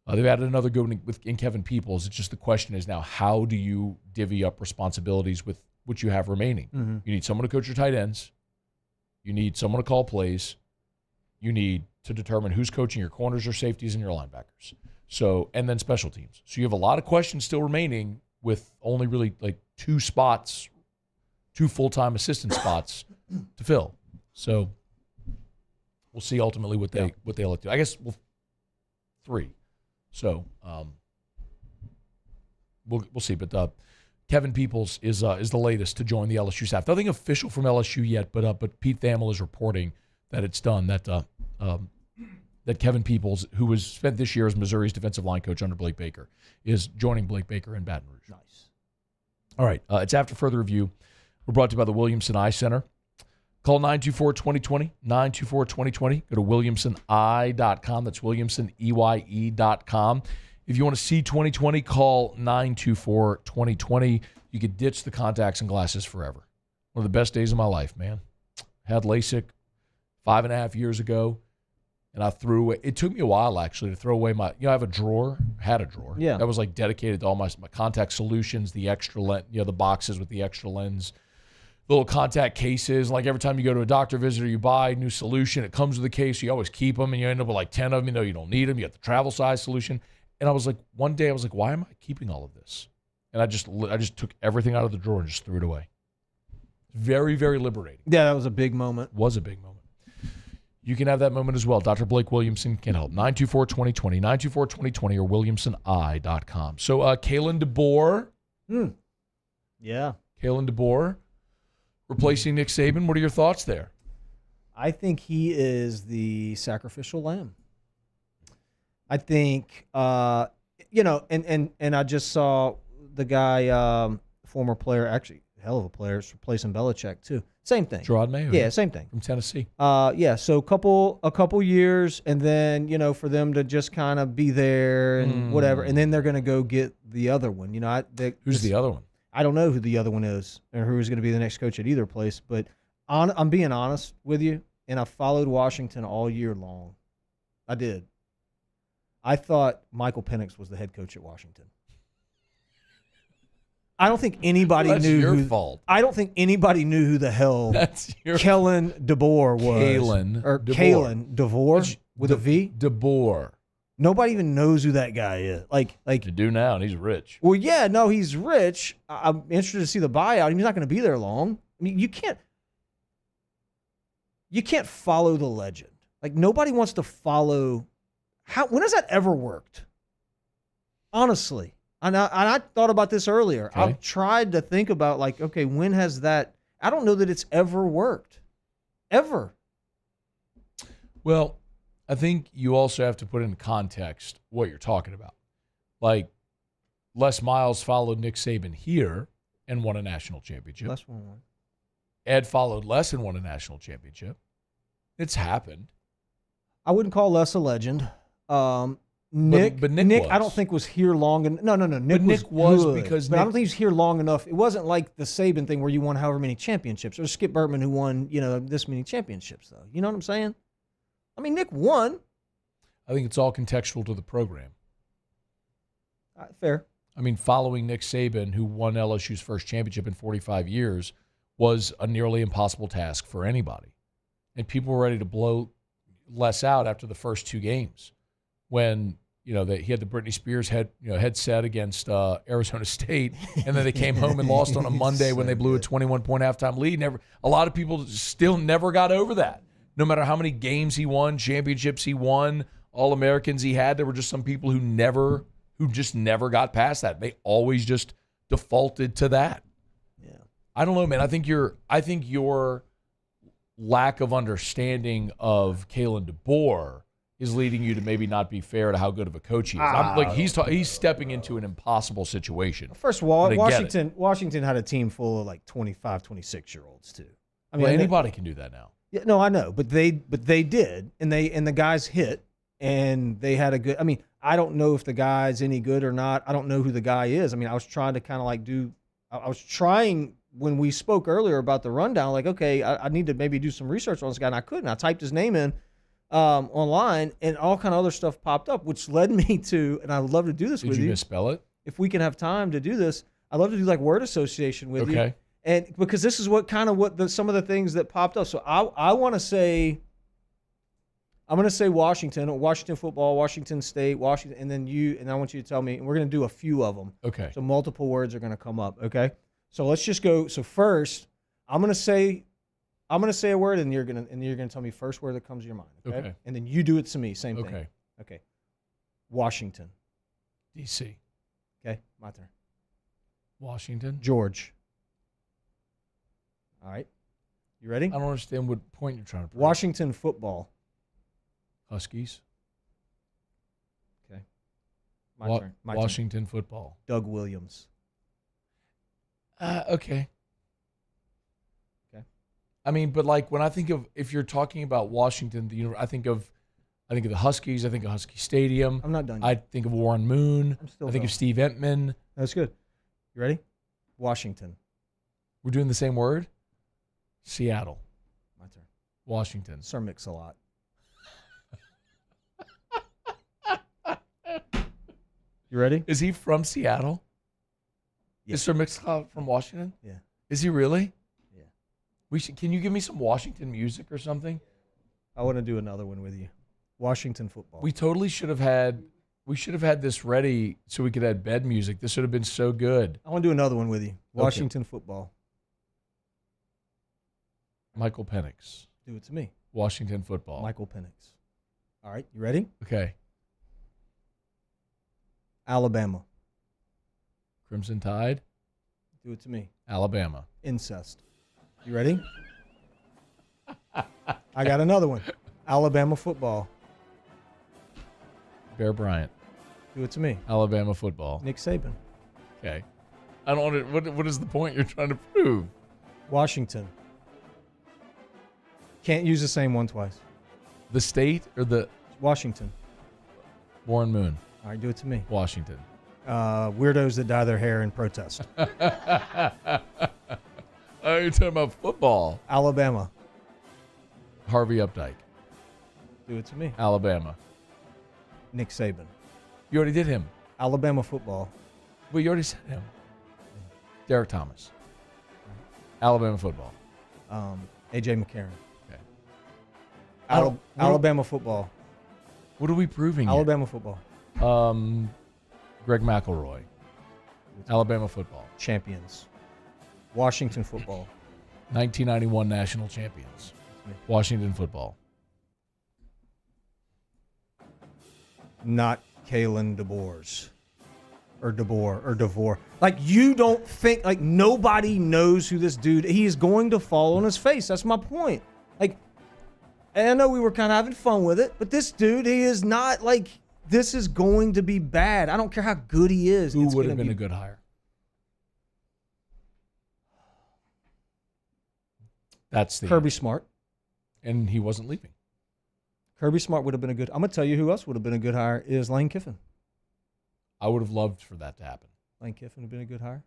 they've added another good one in Kevin Peoples. It's just the question is now, how do you divvy up responsibilities with what you have remaining? Mm-hmm. You need someone to coach your tight ends. You need someone to call plays. You need to determine who's coaching your corners, your safeties, and your linebackers. So, and then special teams. So you have a lot of questions still remaining with only really like 2 full-time assistant spots to fill. So we'll see ultimately what they elect to. I guess 3. So we'll see. But Kevin Peoples is the latest to join the LSU staff. Nothing official from LSU yet, but Pete Thamel is reporting that it's done. That Kevin Peoples, who was spent this year as Missouri's defensive line coach under Blake Baker, is joining Blake Baker in Baton Rouge. Nice. All right. It's After Further Review. We're brought to you by the Williamson Eye Center. Call 924-2020, 924-2020. Go to williamsoneye.com. That's williamsoneye.com. If you want to see 2020, call 924-2020. You could ditch the contacts and glasses forever. One of the best days of my life, man. Had LASIK 5.5 years ago, and I threw away. It took me a while, actually, to throw away my, I have a drawer, had a drawer. Yeah. That was like dedicated to all my contact solutions, the extra lens, the boxes with the extra lens, little contact cases. Like every time you go to a doctor visit or you buy a new solution, it comes with a case. You always keep them, and you end up with like 10 of them. You don't need them. You got the travel size solution. And I was like, one day I was like, why am I keeping all of this? And I just took everything out of the drawer and just threw it away. Very, very liberating. Yeah, that was a big moment. Was a big moment. You can have that moment as well. Dr. Blake Williamson can help. 924-2020, 924-2020, or williamsoneye.com. So Kalen DeBoer. Yeah. Kalen DeBoer replacing Nick Saban. What are your thoughts there? I think he is the sacrificial lamb. I think, and I just saw the guy, former player, actually, hell of a player, is replacing Belichick too. Same thing. Gerard Mayo. Yeah, same thing. From Tennessee. So a couple years, and then, for them to just kind of be there and whatever, and then they're going to go get the other one. Who's the other one? I don't know who the other one is or who's going to be the next coach at either place, but I'm being honest with you, and I followed Washington all year long. I did. I thought Michael Penix was the head coach at Washington. I don't think anybody That's knew your who. fault. I don't think anybody knew who the hell Kalen DeBoer was. Kalen DeBoer with a V. DeBoer. Nobody even knows who that guy is. Like you do now, and he's rich. Well, yeah, no, he's rich. I'm interested to see the buyout. He's not going to be there long. I mean, you can't follow the legend. Like nobody wants to follow. When has that ever worked? Honestly. And I thought about this earlier. Okay. I've tried to think about when has that? I don't know that it's ever worked, ever. Well, I think you also have to put in context what you're talking about. Like Les Miles followed Nick Saban here and won a national championship. Les won. Ed followed Les and won a national championship. It's happened. I wouldn't call Les a legend. Nick, but Nick was. I don't think was here long. No. Nick was good, because but I don't think he's here long enough. It wasn't like the Saban thing where you won however many championships, or Skip Bertman who won this many championships though. You know what I'm saying? I mean, Nick won. I think it's all contextual to the program. Fair. I mean, following Nick Saban, who won LSU's first championship in 45 years, was a nearly impossible task for anybody, and people were ready to blow Les out after the first 2 games. When he had the Britney Spears headset against Arizona State, and then they came home and lost on a Monday when they blew a 21-point halftime lead. A lot of people still never got over that. No matter how many games he won, championships he won, All-Americans he had, there were just some people who just never got past that. They always just defaulted to that. Yeah. I don't know, man. I think your lack of understanding of Kalen DeBoer is leading you to maybe not be fair to how good of a coach he is. He's stepping into an impossible situation. First of all, Washington had a team full of 25, 26-year-olds too. I mean, anybody can do that now. Yeah, no, I know, but they did, and the guys hit, and they had a good. I mean, I don't know if the guy's any good or not. I don't know who the guy is. I mean, I was trying to kind of like I was trying when we spoke earlier about the rundown. Like, okay, I need to maybe do some research on this guy, and I couldn't. I typed his name in online, and all kind of other stuff popped up, which led me to. And I would love to do this with you. Did you misspell it? If we can have time to do this, I'd love to do like word association with you. Okay. And because this is some of the things that popped up. So I want to say, I'm going to say Washington football, Washington State, Washington, and then I want you to tell me, and we're going to do a few of them. Okay. So multiple words are going to come up. Okay. So let's just go. So first, I'm going to say a word, and you're going to tell me first word that comes to your mind. Okay. And then you do it to me. Same thing. Okay. Okay. Washington. DC. Okay. My turn. Washington. George. All right. You ready? I don't understand what point you're trying to prove. Washington football. Huskies. Okay. My turn. Washington football. Doug Williams. Okay. Okay. I mean, but like when I think of, if you're talking about Washington, I think of the Huskies. I think of Husky Stadium. I'm not done yet. I think of Warren Moon. I think of Steve Entman. That's good. You ready? Washington. We're doing the same word? Seattle. My turn. Washington. Sir Mix-a-Lot. You ready? Is he from Seattle? Yeah. Is Sir Mix-a-Lot from Washington? Yeah. Is he really? Yeah. Can you give me some Washington music or something? I want to do another one with you. Washington football. We totally should have had this ready so we could have bed music. This would have been so good. I want to do another one with you. Washington football. Michael Penix. Do it to me. Washington football. Michael Penix. All right, you ready? Okay. Alabama. Crimson Tide. Do it to me. Alabama. Incest. You ready? I got another one. Alabama football. Bear Bryant. Do it to me. Alabama football. Nick Saban. Okay. I don't. What is the point you're trying to prove? Washington. Can't use the same one twice. The state or the Washington. Warren Moon. All right, do it to me. Washington. Weirdos that dye their hair in protest. Oh, you're talking about football. Alabama. Harvey Updike. Do it to me. Alabama. Nick Saban. You already did him. Alabama football. Well, you already said him. Derek Thomas. Alabama football. AJ McCarron. Okay. Alabama football. What are we proving? Alabama football. Greg McElroy. Alabama football. Champions. Washington football. 1991 national champions. Washington football. Not Kalen DeBoers. Or DeVore. Like, you don't think, like, nobody knows who this dude, he is going to fall on his face. That's my point. Like, and I know we were kind of having fun with it, but this dude, he is not, like, this is going to be bad. I don't care how good he is. Who would have been a good hire? That's the Kirby Smart. And he wasn't leaving. Kirby Smart would have been a good. I'm going to tell you who else would have been a good hire is Lane Kiffin. I would have loved for that to happen. Lane Kiffin would have been a good hire.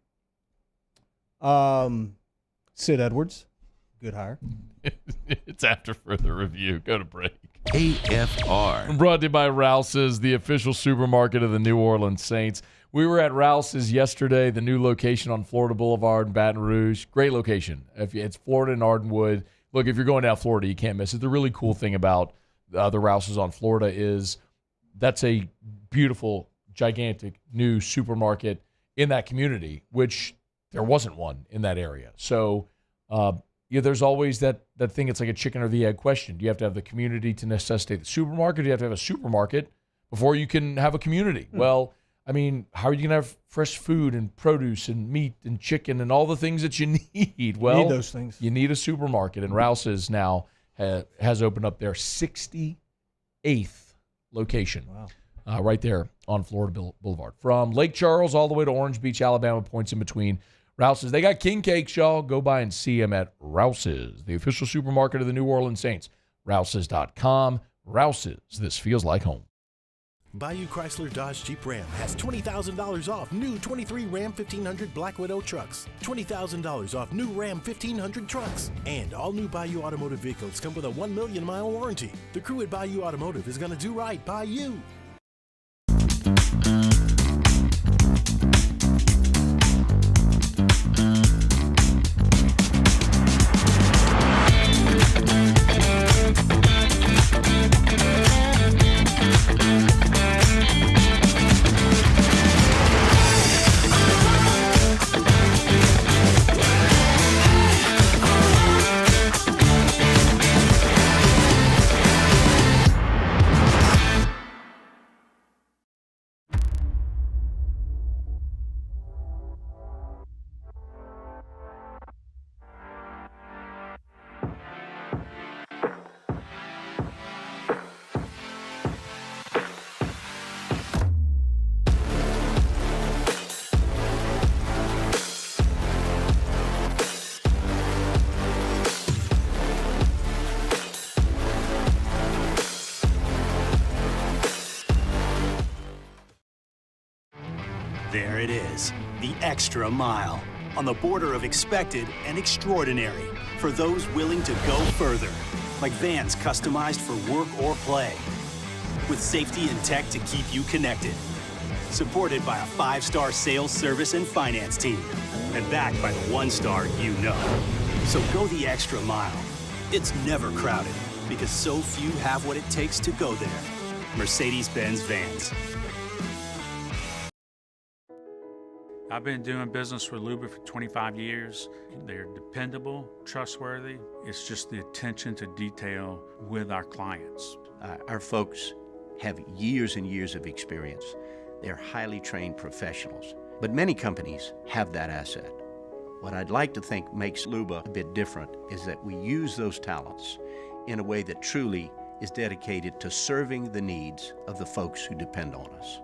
Sid Edwards, good hire. It's after further review. Go to break. AFR. Brought to you by Rouse's, the official supermarket of the New Orleans Saints. We were at Rouse's yesterday, the new location on Florida Boulevard in Baton Rouge. Great location. It's Florida and Ardenwood. Look, if you're going down Florida, you can't miss it. The really cool thing about the Rouse's on Florida is that's a beautiful, gigantic new supermarket in that community, which there wasn't one in that area. So there's always that thing. It's like a chicken or the egg question. Do you have to have the community to necessitate the supermarket? Do you have to have a supermarket before you can have a community? Well, I mean, how are you going to have fresh food and produce and meat and chicken and all the things that you need? Well, you need those things. You need a supermarket, and Rouse's now has opened up their 68th location. Wow. Right there on Florida Boulevard. From Lake Charles all the way to Orange Beach, Alabama, points in between. Rouse's. They got king cakes, y'all. Go by and see them at Rouse's, the official supermarket of the New Orleans Saints. Rouse's.com. Rouse's. This feels like home. Bayou Chrysler Dodge Jeep Ram has $20,000 off new 23 Ram 1500 Black Widow trucks, $20,000 off new Ram 1500 trucks, and all new Bayou Automotive vehicles come with a 1 million mile warranty. The crew at Bayou Automotive is going to do right by you. There it is, the extra mile, on the border of expected and extraordinary for those willing to go further, like vans customized for work or play, with safety and tech to keep you connected, supported by a 5-star sales, service, and finance team, and backed by the 1-star you know. So go the extra mile. It's never crowded, because so few have what it takes to go there. Mercedes-Benz Vans. I've been doing business with Luba for 25 years. They're dependable, trustworthy. It's just the attention to detail with our clients. Our folks have years and years of experience. They're highly trained professionals, but many companies have that asset. What I'd like to think makes Luba a bit different is that we use those talents in a way that truly is dedicated to serving the needs of the folks who depend on us.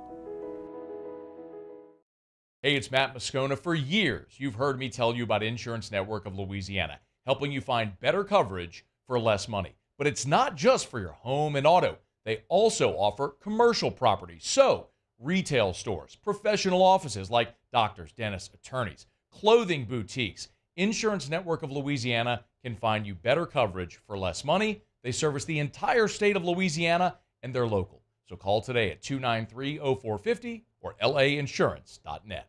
Hey, it's Matt Moscona. For years, you've heard me tell you about Insurance Network of Louisiana, helping you find better coverage for less money. But it's not just for your home and auto. They also offer commercial property. So, retail stores, professional offices like doctors, dentists, attorneys, clothing boutiques. Insurance Network of Louisiana can find you better coverage for less money. They service the entire state of Louisiana, and they're local. So call today at 293-0450 or lainsurance.net.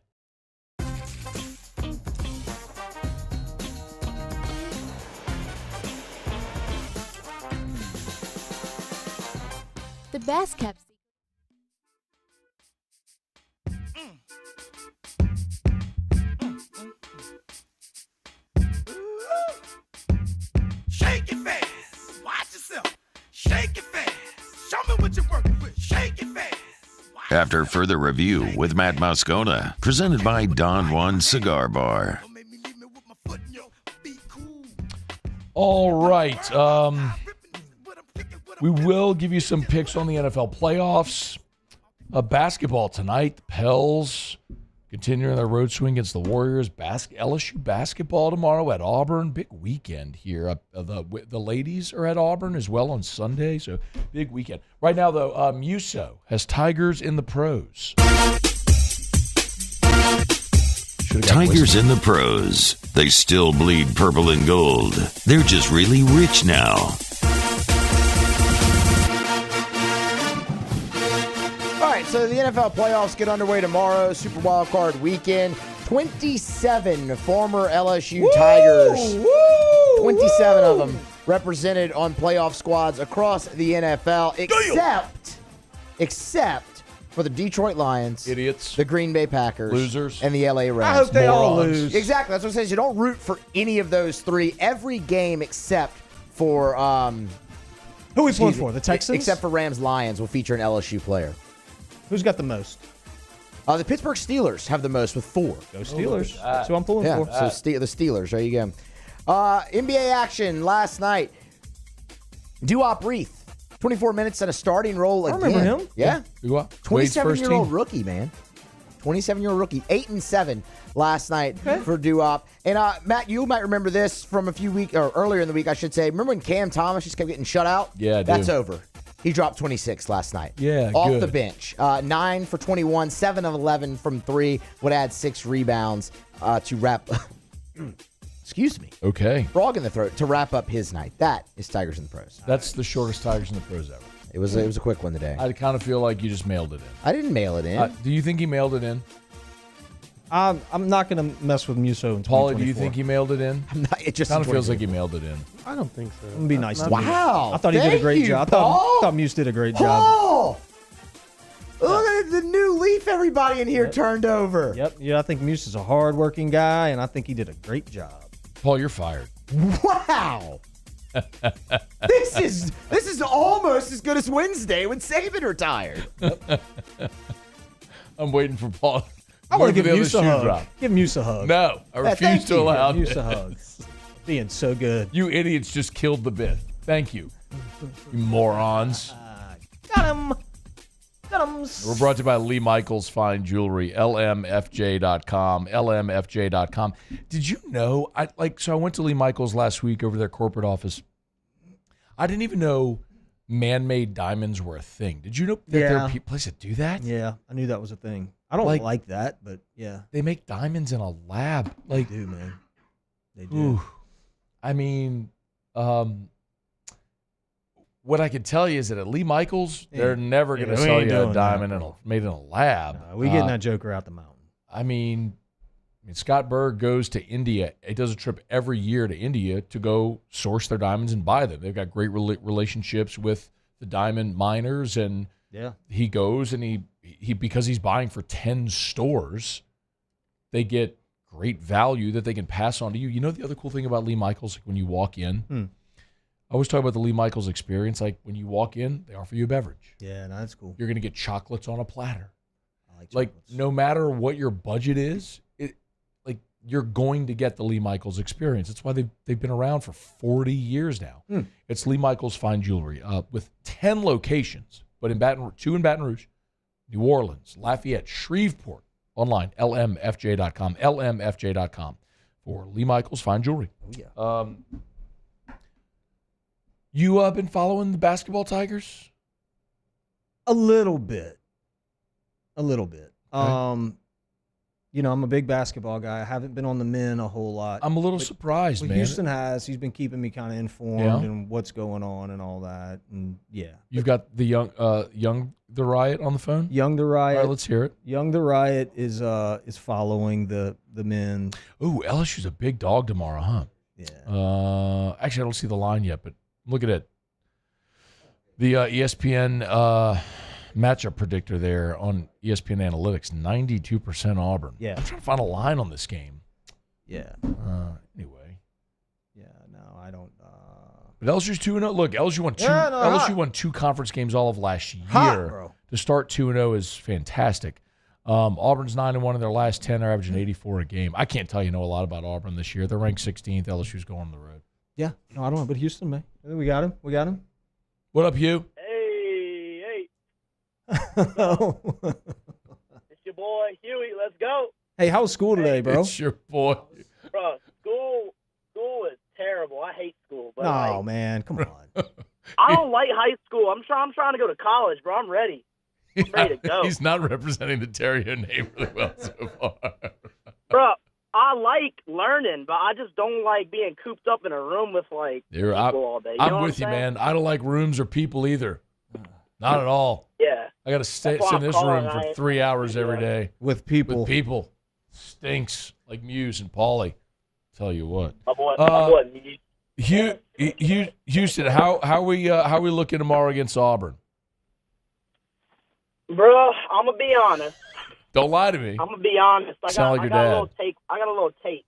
The best kept Shake it fast. Watch yourself. Shake it fast. Show me what you're working with. Shake it fast. After further review with Matt Moscona, presented by Don Juan Cigar Bar. All right. We will give you some picks on the NFL playoffs. Basketball tonight. The Pels continuing their road swing against the Warriors. LSU basketball tomorrow at Auburn. Big weekend here. The ladies are at Auburn as well on Sunday, so big weekend. Right now, though, Musso has Tigers in the pros. Tigers in the pros. They still bleed purple and gold. They're just really rich now. So the NFL playoffs get underway tomorrow, Super Wild Card weekend. 27 former LSU Tigers, 27 of them represented on playoff squads across the NFL, except for the Detroit Lions, idiots, the Green Bay Packers, losers, and the LA Rams. I hope they all lose. Exactly. That's what it says. You don't root for any of those three. Every game except for who we pulling for? The Texans, except for Rams-Lions will feature an LSU player. Who's got the most? The Pittsburgh Steelers have the most with 4. Go Steelers. That's who I'm pulling for. So the Steelers. There you go. NBA action last night. Duop Reith, 24 minutes and a starting role again. I remember him. Yeah. 27-year-old rookie, man. 27-year-old rookie, 8-7 last night for Doo-Wop. And Matt, you might remember this from a few weeks, or earlier in the week, I should say. Remember when Cam Thomas just kept getting shut out? Yeah, I do. That's over. He dropped 26 last night. Yeah, off good. the bench. 9 for 21, 7 of 11 from 3. Would add 6 rebounds to wrap. Excuse me. Okay. Frog in the throat to wrap up his night. That is Tigers in the Pros. That's the shortest Tigers in the Pros ever. It was a quick one today. I kind of feel like you just mailed it in. I didn't mail it in. Do you think he mailed it in? I'm not going to mess with Musso in 2024. Paulie, do you think he mailed it in? It just kind of feels like he mailed it in. I don't think so. I'm going to be nice to him. Wow. I thought he did a great job. I thought Muse did a great job. Paul! Look at the new leaf everybody in here turned over. Yep. Yeah, I think Muse is a hardworking guy, and I think he did a great job. Paul, you're fired. Wow. This is almost as good as Wednesday when Saban retired. I'm waiting for Paul. I want to give the Muse a other shoe hug. drop. Give Muse a hug. No, I refuse to allow Muse it. a hug. Being so good. You idiots just killed the bit. Thank you. You morons. Got him. We're brought to you by Lee Michaels Fine Jewelry, lmfj.com, lmfj.com. Did you know, so I went to Lee Michaels last week over their corporate office. I didn't even know man-made diamonds were a thing. Did you know that there are places that do that? Yeah, I knew that was a thing. I don't like that, but yeah. They make diamonds in a lab. They do, man. They do. Ooh. I mean, what I can tell you is that at Lee Michaels, they're never going to sell you a diamond made in a lab. No, we getting that joker out the mountain. I mean, Scott Berg goes to India. He does a trip every year to India to go source their diamonds and buy them. They've got great relationships with the diamond miners, and he goes and he because he's buying for 10 stores, they get great value that they can pass on to you. You know the other cool thing about Lee Michaels, like when you walk in, I always talk about the Lee Michaels experience. Like when you walk in, they offer you a beverage. Yeah, no, that's cool. You're going to get chocolates on a platter. I like no matter what your budget is, you're going to get the Lee Michaels experience. That's why they've been around for 40 years now. It's Lee Michaels Fine Jewelry with 10 locations, but in 2 in Baton Rouge, New Orleans, Lafayette, Shreveport. Online, lmfj.com, lmfj.com for Lee Michaels Fine Jewelry. Oh, yeah. You been following the basketball Tigers? A little bit. Okay. I'm a big basketball guy. I haven't been on the men a whole lot. I'm a little surprised, man. Houston has. He's been keeping me kind of informed and what's going on and all that. And You've got the young the Riot on the phone? Young the Riot. All right, let's hear it. Young the Riot is following the men. Ooh, LSU's a big dog tomorrow, huh? Yeah. Actually, I don't see the line yet, but look at it. The ESPN matchup predictor there on ESPN Analytics, 92% Auburn. Yeah. I'm trying to find a line on this game. Yeah. Anyway. Yeah, no, I don't. But LSU's 2-0. Look, LSU won LSU won 2 conference games all of last year. Bro. To start 2-0 is fantastic. Auburn's 9-1 in their last 10. They're averaging 84 a game. I can't tell you know a lot about Auburn this year. They're ranked 16th. LSU's going on the road. Yeah. No, I don't know. But Houston, man. We got him. What up, Hugh? Hey. It's your boy, Huey. Let's go. Hey, how was school today, bro? It's your boy. Bro, school is terrible. I hate school. But No, man. Come on. I don't like high school. I'm trying to go to college, bro. I'm ready. I'm ready to go. He's not representing the Theriot name really well so far. Bro, I like learning, but I just don't like being cooped up in a room with people all day. You know I'm what with you, saying? man. I don't like rooms or people either. Not at all. Yeah. I got to sit That's why in this I'm room calling. for 3 hours every day. With people. With people. Stinks like Muse and Paulie. Tell you what. My boy, Houston, how we looking tomorrow against Auburn? Bro, I'm gonna be honest. Don't lie to me. I'm gonna be honest. I Sound got like a your dad. little take. I got a little take.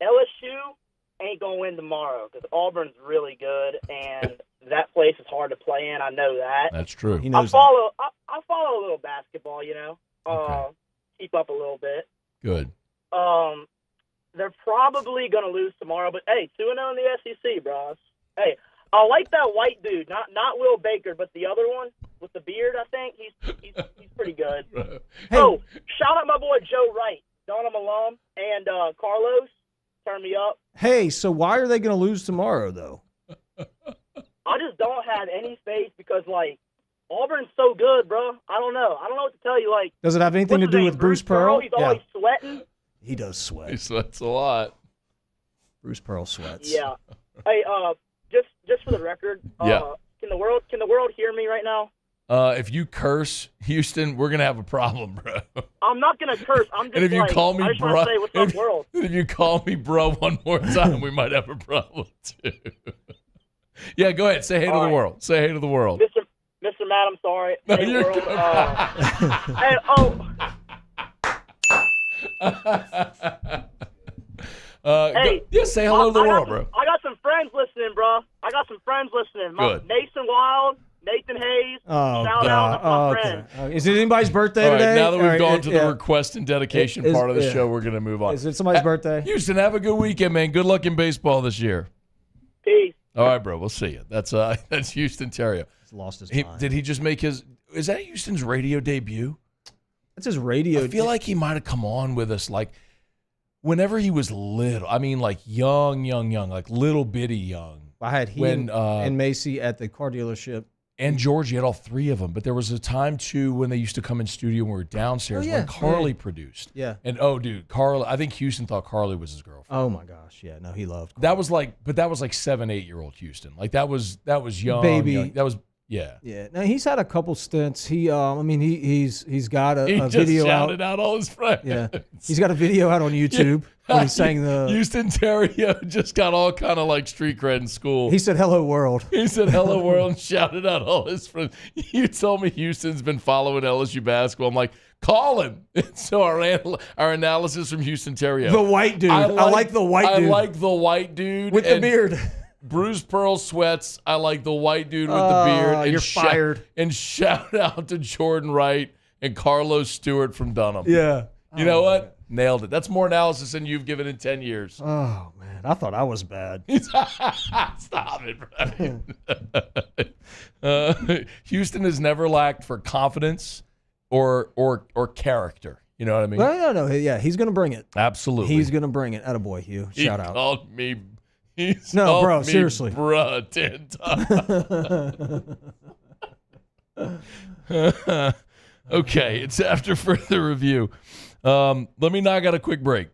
LSU ain't gonna win tomorrow because Auburn's really good, and that place is hard to play in. I know that. That's true. He I knows follow a little basketball, keep up a little bit. Good. They're probably gonna lose tomorrow, but hey, 2-0 in the SEC, bros. Hey, I like that white dude, not Will Baker, but the other one with the beard, I think. He's pretty good. Hey. Oh, shout out my boy Joe Wright, Dunham alum, and Carlos. Turn me up. Hey, so why are they going to lose tomorrow, though? I just don't have any faith because, like, Auburn's so good, bro. I don't know. I don't know what to tell you. Like, Does it have anything to what's his do name? with Bruce Pearl? He's always sweating. He does sweat. He sweats a lot. Bruce Pearl sweats. Yeah. Hey, just for the record, can the world hear me right now? If you curse, Houston, we're gonna have a problem, bro. I'm not gonna curse. I'm just And if you call me I just bro, want to say what's up, world. if you call me bro one more time, we might have a problem too. Yeah, go ahead. Say hey to the world. Say hey to the world. Mr. Matt, I'm sorry. No, Hey, you're world. good. Hey, say hello to the world, bro. I got some friends listening, bro. Good. Mason Wild, Nathan Hayes. Oh, shout out to my friends. Okay. Is it anybody's birthday All right, today? now that we've All right, gone to the yeah. request and dedication Is- part of the yeah. show, we're going to move on. Is it somebody's birthday? Houston, have a good weekend, man. Good luck in baseball this year. Peace. All right, bro. We'll see you. That's Houston Theriot. He's lost his mind. Did he just make his? Is that Houston's radio debut? That's his radio. I feel like he might have come on with us like whenever he was little. I mean, like young, like little bitty young. I had and Macy at the car dealership. And George, you had all three of them. But there was a time, too, when they used to come in studio when we were downstairs when Carly produced. Yeah. And, dude, Carly, I think Houston thought Carly was his girlfriend. Oh, my gosh. Yeah, no, he loved Carly. That was like 7-8-year-old Houston. Like, that was young. Baby. Young. That was, yeah. Yeah. Now, he's had a couple stints. He's got a He just video shouted out all his friends. Yeah. He's got a video out on YouTube when he sang the... Houston Theriot just got all kind of like street cred in school. He said, "Hello, world." He said, "Hello, world," and shouted out all his friends. You told me Houston's been following LSU basketball. I'm like, call him. So our analysis from Houston Theriot. The white dude. I like the white dude. I like the white dude. With the beard. Bruce Pearl sweats. I like the white dude with the beard. And you're fired. And shout out to Jordan Wright and Carlos Stewart from Dunham. Yeah. You know what? Nailed it. That's more analysis than you've given in 10 years. Oh, man. I thought I was bad. Stop it, Brian. Houston has never lacked for confidence or character. You know what I mean? No. Yeah, he's going to bring it. Absolutely. He's going to bring it. Attaboy, Hugh. Shout He out. called me. No, bro, seriously. Bruh, 10 times. Okay, it's after further review. Let me knock out a quick break.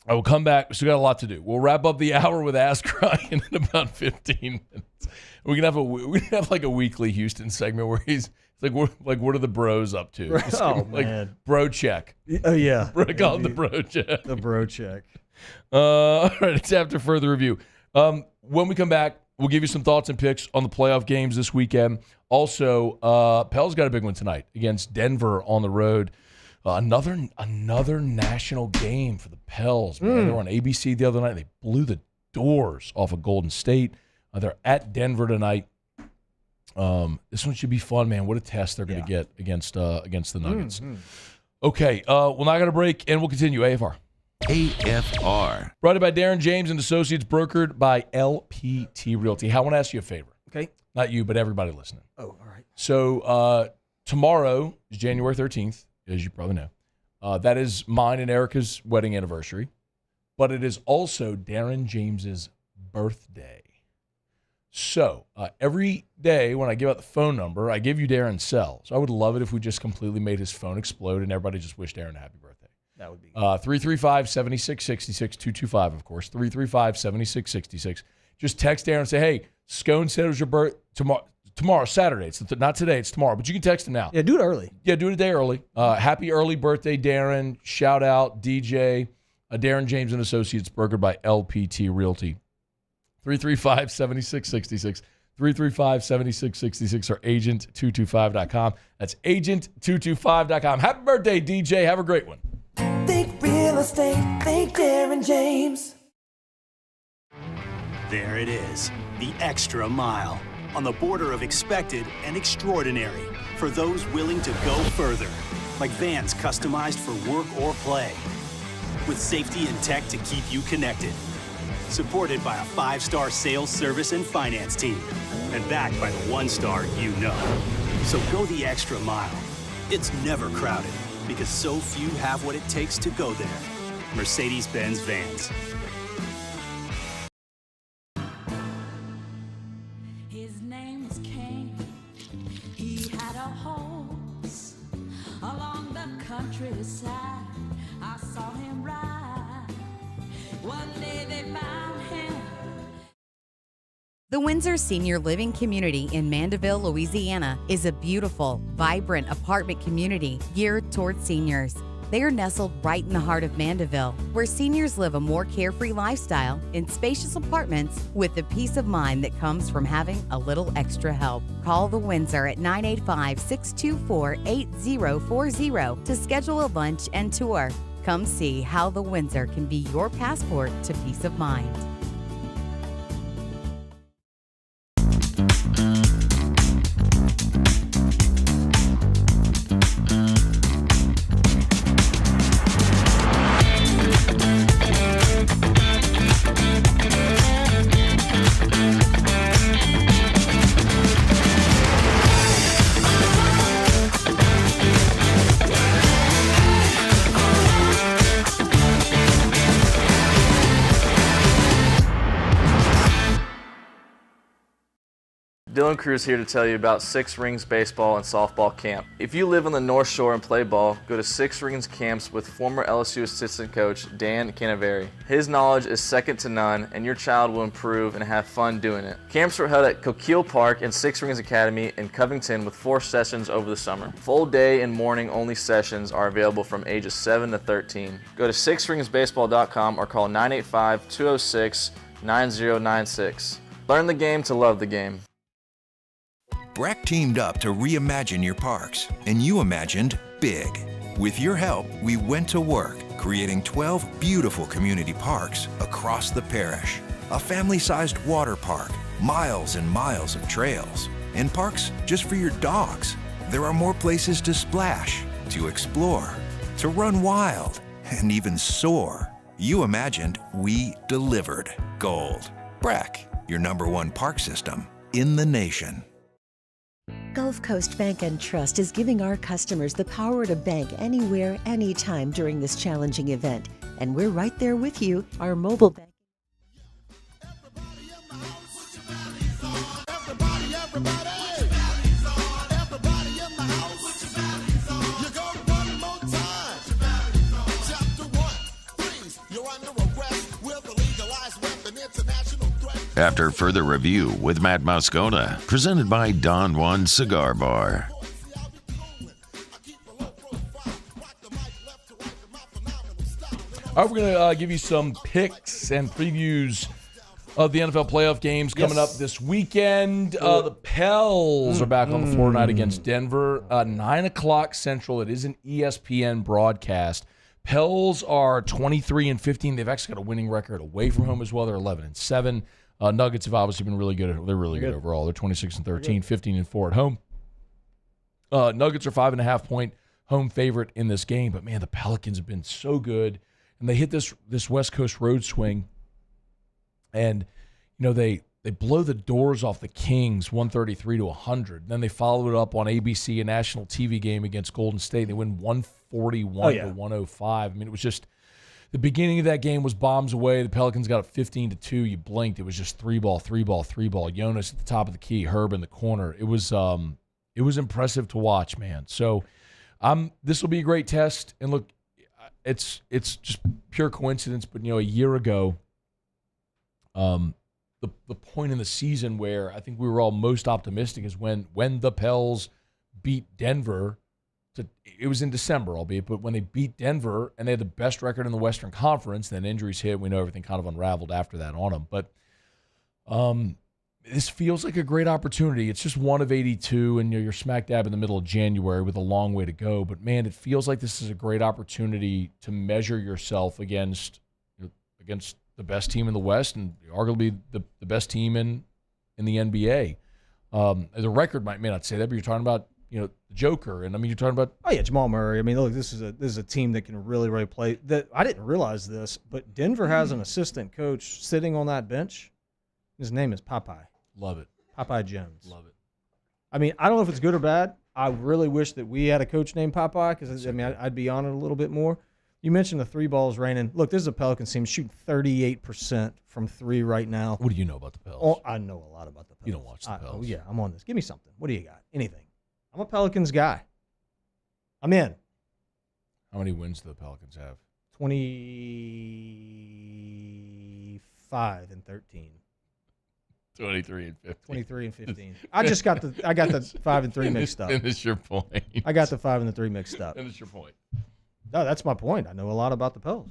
I will come back. We still got a lot to do. We'll wrap up the hour with Ask Ryan in about 15 minutes. We can have like a weekly Houston segment where he's like, what are the bros up to? Oh, like, man. Bro check. Oh, yeah. Call it the bro check. The bro check. All right, it's after further review. When we come back, we'll give you some thoughts and picks on the playoff games this weekend. Also, Pel's got a big one tonight against Denver on the road. Another national game for the Pels. Man. They were on ABC the other night. They blew the doors off of Golden State. They're at Denver tonight. This one should be fun, man. What a test they're going to get against the Nuggets. Okay, we'll knock out a break, and we'll continue. AFR. AFR. Brought to you by Darren James and Associates, brokered by LPT Realty. I want to ask you a favor. Okay. Not you, but everybody listening. Oh, all right. So tomorrow is January 13th, as you probably know. That is mine and Erica's wedding anniversary, but it is also Darren James's birthday. So every day when I give out the phone number, I give you Darren's cell. So I would love it if we just completely made his phone explode and everybody just wished Darren a happy birthday. That would be good. 335-7666, 225, of course. 335-7666. Just text Darren and say, hey, Scone said it was your birthday tomorrow, Saturday. It's not today, it's tomorrow. But you can text him now. Yeah, do it early. Yeah, do it a day early. Happy early birthday, Darren. Shout out, DJ. Darren James and Associates, brokered by LPT Realty. 335-7666. 335-7666 or agent225.com. That's agent225.com. Happy birthday, DJ. Have a great one. Think real estate, think Darren James. There it is, the extra mile, on the border of expected and extraordinary for those willing to go further, like vans customized for work or play, with safety and tech to keep you connected. supported by a 5-star sales, service, and finance team, and backed by the 1-star you know. So go the extra mile. It's never crowded because so few have what it takes to go there. Mercedes-Benz Vans. His name was Cain. He had a horse along the countryside. I saw him ride. One day they found him. The Windsor Senior Living Community in Mandeville, Louisiana is a beautiful, vibrant apartment community geared towards seniors. They are nestled right in the heart of Mandeville, where seniors live a more carefree lifestyle in spacious apartments with the peace of mind that comes from having a little extra help. Call the Windsor at 985-624-8040 to schedule a lunch and tour. Come see how the Windsor can be your passport to peace of mind. Dylan Cruz here to tell you about Six Rings Baseball and Softball Camp. If you live on the North Shore and play ball, go to Six Rings Camps with former LSU assistant coach Dan Canaveri. His knowledge is second to none, and your child will improve and have fun doing it. Camps are held at Coquille Park and Six Rings Academy in Covington with 4 sessions over the summer. Full day and morning only sessions are available from ages 7 to 13. Go to sixringsbaseball.com or call 985-206-9096. Learn the game to love the game. BRAC teamed up to reimagine your parks, and you imagined big. With your help, we went to work, creating 12 beautiful community parks across the parish. A family-sized water park, miles and miles of trails, and parks just for your dogs. There are more places to splash, to explore, to run wild, and even soar. You imagined, we delivered. Gold. BRAC, your #1 park system in the nation. Gulf Coast Bank and Trust is giving our customers the power to bank anywhere, anytime during this challenging event. And we're right there with you. Our mobile bank. After further review with Matt Moscona, presented by Don Juan Cigar Bar. All right, we're going to give you some picks and previews of the NFL playoff games coming up this weekend. The Pels are back on the floor tonight against Denver. 9 o'clock Central. It is an ESPN broadcast. Pels are 23-15. They've actually got a winning record away from home as well. They're 11-7. Nuggets have obviously been really good. They're really good overall. They're 26-13, 15-4 at home. Nuggets are 5.5-point home favorite in this game. But, man, the Pelicans have been so good. And they hit this West Coast road swing. And, you know, they blow the doors off the Kings 133-100. Then they follow it up on ABC, a national TV game against Golden State. They win 141-105. I mean, it was just the beginning of that game was bombs away. The Pelicans got up 15-2. You blinked. It was just 3-ball. Jonas at the top of the key, Herb in the corner. It was impressive to watch, man. So this will be a great test. And look, it's just pure coincidence, but, you know, a year ago, the point in the season where I think we were all most optimistic is when the Pels beat Denver. It was in December, albeit, but when they beat Denver and they had the best record in the Western Conference, then injuries hit. We know everything kind of unraveled after that on them. But this feels like a great opportunity. It's just one of 82, and you're smack dab in the middle of January with a long way to go. But, man, it feels like this is a great opportunity to measure yourself against the best team in the West and arguably the best team in the NBA. The record may not say that, but you're talking about, the Joker. And I mean, you're talking about Jamal Murray. I mean, look, this is a team that can really play. That I didn't realize this, but Denver has an assistant coach sitting on that bench. His name is Popeye. Love it. Popeye Jones. Love it. I mean, I don't know if it's good or bad. I really wish that we had a coach named Popeye because, I mean, I'd be on it a little bit more. You mentioned the 3 balls raining. Look, this is a Pelicans team shooting 38% from 3 right now. What do you know about the Pels? Oh, I know a lot about the Pels. You don't watch the Pels. Oh, yeah, I'm on this. Give me something. What do you got? Anything. I'm a Pelicans guy. I'm in. How many wins do the Pelicans have? 25 and 13. 23 and 15. 23 and 15. I got the 5 and 3 mixed up. Finish your point. I got the 5 and the 3 mixed up. Finish your point. No, that's my point. I know a lot about the Pels.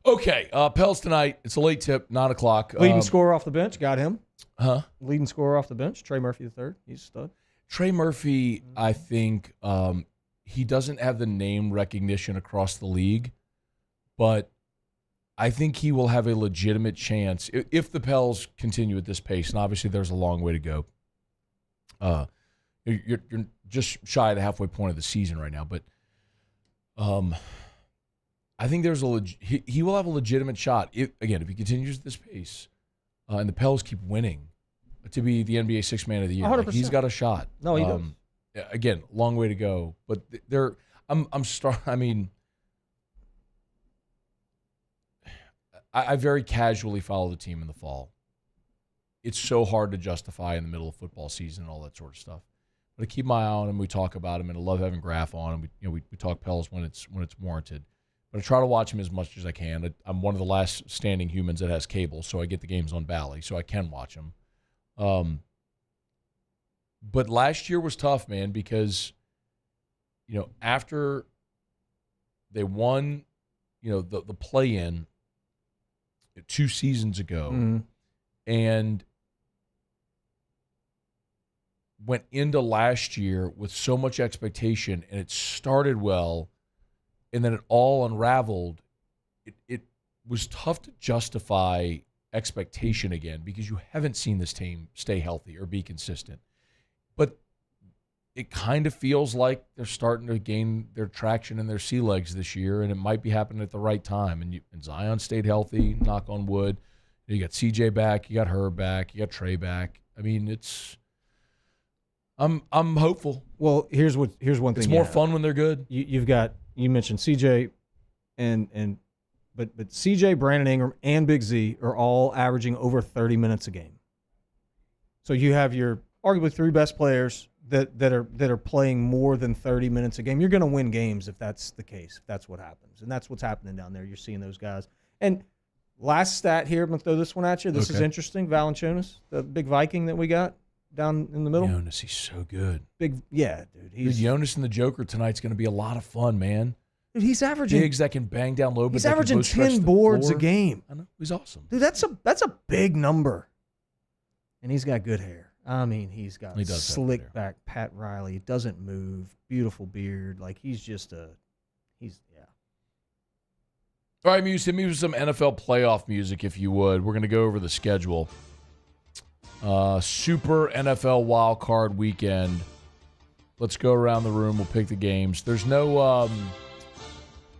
Okay, Pels tonight. It's a late tip, 9 o'clock. Leading scorer off the bench, got him. Huh? Leading scorer off the bench, Trey Murphy III. He's a stud. Trey Murphy, I think he doesn't have the name recognition across the league, but I think he will have a legitimate chance if the Pels continue at this pace, and obviously there's a long way to go. You're just shy of the halfway point of the season right now, but I think there's he will have a legitimate shot if he continues at this pace, and the Pels keep winning, to be the NBA Sixth Man of the Year. Like, he's got a shot. No, he does. Again, long way to go, but I very casually follow the team in the fall. It's so hard to justify in the middle of football season and all that sort of stuff. But I keep my eye on him. We talk about him, and I love having Graf on. And we talk Pels when it's warranted. But I try to watch him as much as I can. I'm one of the last standing humans that has cable, so I get the games on Bally, so I can watch them. But last year was tough, man, because after they won, the play-in 2 seasons ago, and went into last year with so much expectation, and it started well, and then it all unraveled. It was tough to justify expectation again because you haven't seen this team stay healthy or be consistent. But it kind of feels like they're starting to gain their traction and their sea legs this year, and it might be happening at the right time. And Zion stayed healthy, knock on wood. You got CJ back, you got Herb back, you got Trey back. I mean, I'm hopeful. Well, here's one thing. It's more fun when they're good. You mentioned CJ, but CJ, Brandon Ingram, and Big Z are all averaging over 30 minutes a game. So you have your arguably 3 best players that are playing more than 30 minutes a game. You're going to win games if that's the case, if that's what happens. And that's what's happening down there. You're seeing those guys. And last stat here, I'm going to throw this one at you. This is interesting. Valanciunas, the big Viking that we got down in the middle. Jonas, he's so good. Dude. Jonas and the Joker tonight's going to be a lot of fun, man. Dude, he's averaging bigs that can bang down low. He's but averaging 10 boards a game. I know. He's awesome. Dude, that's a big number. And he's got good hair. I mean, he's got slick back Pat Riley. He doesn't move. Beautiful beard. Like, he's yeah. All right, Muse, hit me with some NFL playoff music, if you would. We're going to go over the schedule. Super NFL Wild Card Weekend. Let's go around the room. We'll pick the games. There's no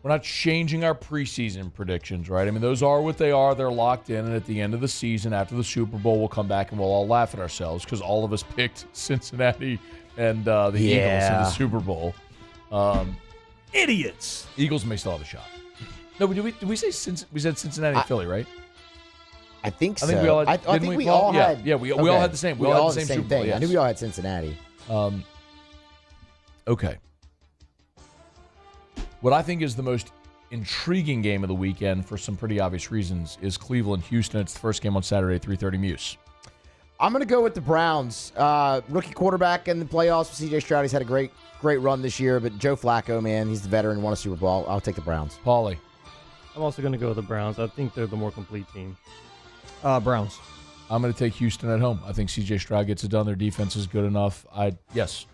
we're not changing our preseason predictions, right? I mean, those are what they are. They're locked in, and at the end of the season, after the Super Bowl, we'll come back and we'll all laugh at ourselves because all of us picked Cincinnati and the Eagles in the Super Bowl. Idiots. Eagles may still have a shot. No, did we say we said Cincinnati and Philly, right? I think so. I think we all had, I think we all had. Yeah, we all had the same. We all had the same Super Bowl, thing. yes. I knew we all had Cincinnati. Okay. What I think is the most intriguing game of the weekend, for some pretty obvious reasons, is Cleveland-Houston. It's the first game on Saturday, 3:30 Muse. I'm going to go with the Browns. Rookie quarterback in the playoffs. C.J. Stroud, he's had a great run this year, but Joe Flacco, man, he's the veteran, won a Super Bowl. I'll take the Browns. Paulie. I'm also going to go with the Browns. I think they're the more complete team. Browns. I'm going to take Houston at home. I think C.J. Stroud gets it done. Their defense is good enough. Yes,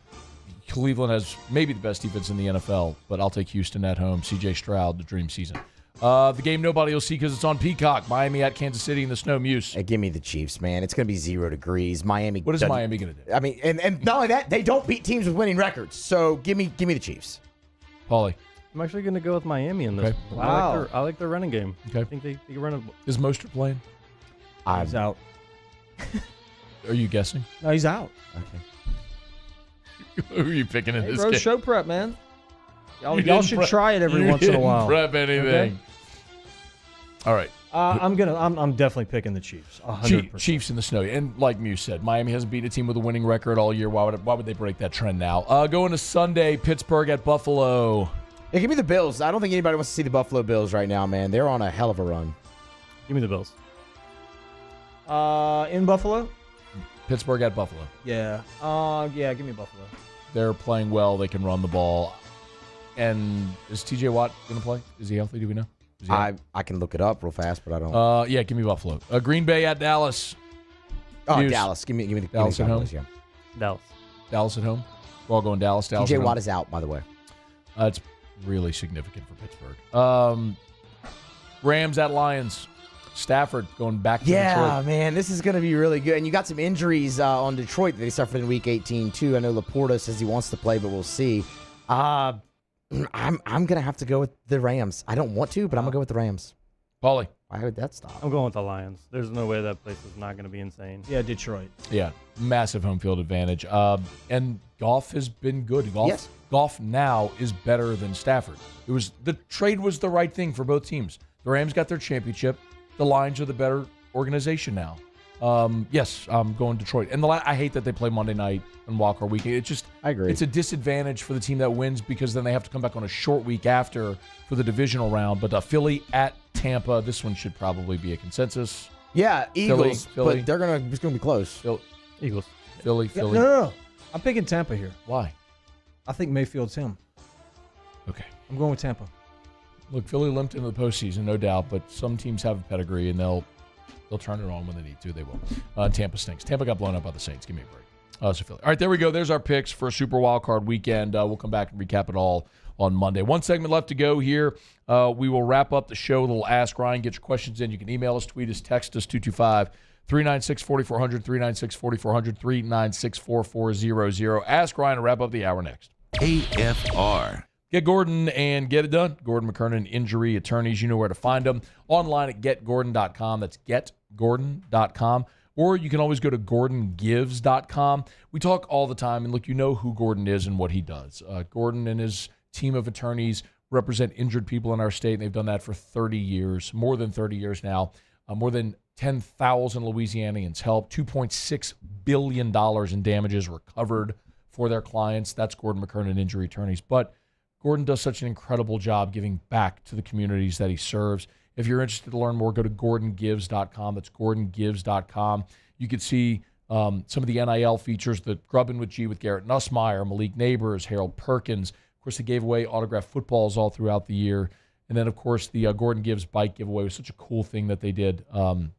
Cleveland has maybe the best defense in the NFL, but I'll take Houston at home. C.J. Stroud, the dream season. The game nobody will see because it's on Peacock. Miami at Kansas City in the snow. Muse. Hey, give me the Chiefs, man. It's going to be 0 degrees. Miami. What is Miami going to do? I mean, and not only that, they don't beat teams with winning records. So give me the Chiefs. Paulie. I'm actually going to go with Miami in this. Okay. Wow. I like their running game. Okay. I think they can run it. Is Mostert playing? He's out. Are you guessing? No, he's out. Okay. Who are you picking in this bro, game? show prep, man. Y'all You should didn't try it every once in a while. Prep anything. Okay? All right. I'm definitely picking the Chiefs. 100%. Chiefs in the snow. And like Muse said, Miami hasn't beat a team with a winning record all year. Why would they break that trend now? Going to Sunday, Pittsburgh at Buffalo. Yeah, give me the Bills. I don't think anybody wants to see the Buffalo Bills right now, man. They're on a hell of a run. Give me the Bills. In Buffalo? Pittsburgh at Buffalo. Yeah. Give me Buffalo. They're playing well. They can run the ball. And is TJ Watt going to play? Is he healthy? Do we know? I can look it up real fast, but I don't. Yeah, give me Buffalo. Green Bay at Dallas. Oh, Muse. Dallas. Give me the Dallas at home. Cowboys, yeah. Dallas at home. We're all going Dallas. Dallas. TJ at home. Watt is out, by the way. It's really significant for Pittsburgh. Rams at Lions. Stafford going back to Detroit. Man, this is going to be really good. And you got some injuries on Detroit that they suffered in Week 18 too. I know Laporta says he wants to play, but we'll see. I'm going to have to go with the Rams. I don't want to, but I'm going to go with the Rams. Paulie. Why would that stop? I'm going with the Lions. There's no way that place is not going to be insane. Yeah, Detroit. Yeah, massive home field advantage. And Goff has been good. Goff now is better than Stafford. The trade was the right thing for both teams. The Rams got their championship. The Lions are the better organization now. Yes, I'm going Detroit. And I hate that they play Monday night and Walker weekend. I agree. It's a disadvantage for the team that wins because then they have to come back on a short week after for the divisional round. But Philly at Tampa, this one should probably be a consensus. Yeah, Eagles, Philly. but it's going to be close. Eagles. Philly. No. I'm picking Tampa here. Why? I think Mayfield's him. Okay. I'm going with Tampa. Look, Philly limped into the postseason, no doubt, but some teams have a pedigree, and they'll turn it on when they need to. They will. Tampa stinks. Tampa got blown up by the Saints. Give me a break. So Philly. All right, there we go. There's our picks for Super Wildcard Weekend. We'll come back and recap it all on Monday. One segment left to go here. We will wrap up the show. A little Ask Ryan. Get your questions in. You can email us, tweet us, text us, 225-396-4400, 396-4400, 396-4400. Ask Ryan to wrap up the hour next. AFR. Get Gordon and get it done. Gordon McKernan, injury attorneys. You know where to find them. Online at getgordon.com. That's getgordon.com. Or you can always go to gordongives.com. We talk all the time, and look, you know who Gordon is and what he does. Gordon and his team of attorneys represent injured people in our state, and they've done that for 30 years, more than 30 years now. More than 10,000 Louisianians helped. $2.6 billion in damages recovered for their clients. That's Gordon McKernan Injury Attorneys. But Gordon does such an incredible job giving back to the communities that he serves. If you're interested to learn more, go to gordongives.com. That's gordongives.com. You can see some of the NIL features, the Grubbin with G with Garrett Nussmeier, Malik Neighbors, Harold Perkins. Of course, they gave away autographed footballs all throughout the year. And then, of course, the Gordon Gives bike giveaway was such a cool thing that they did and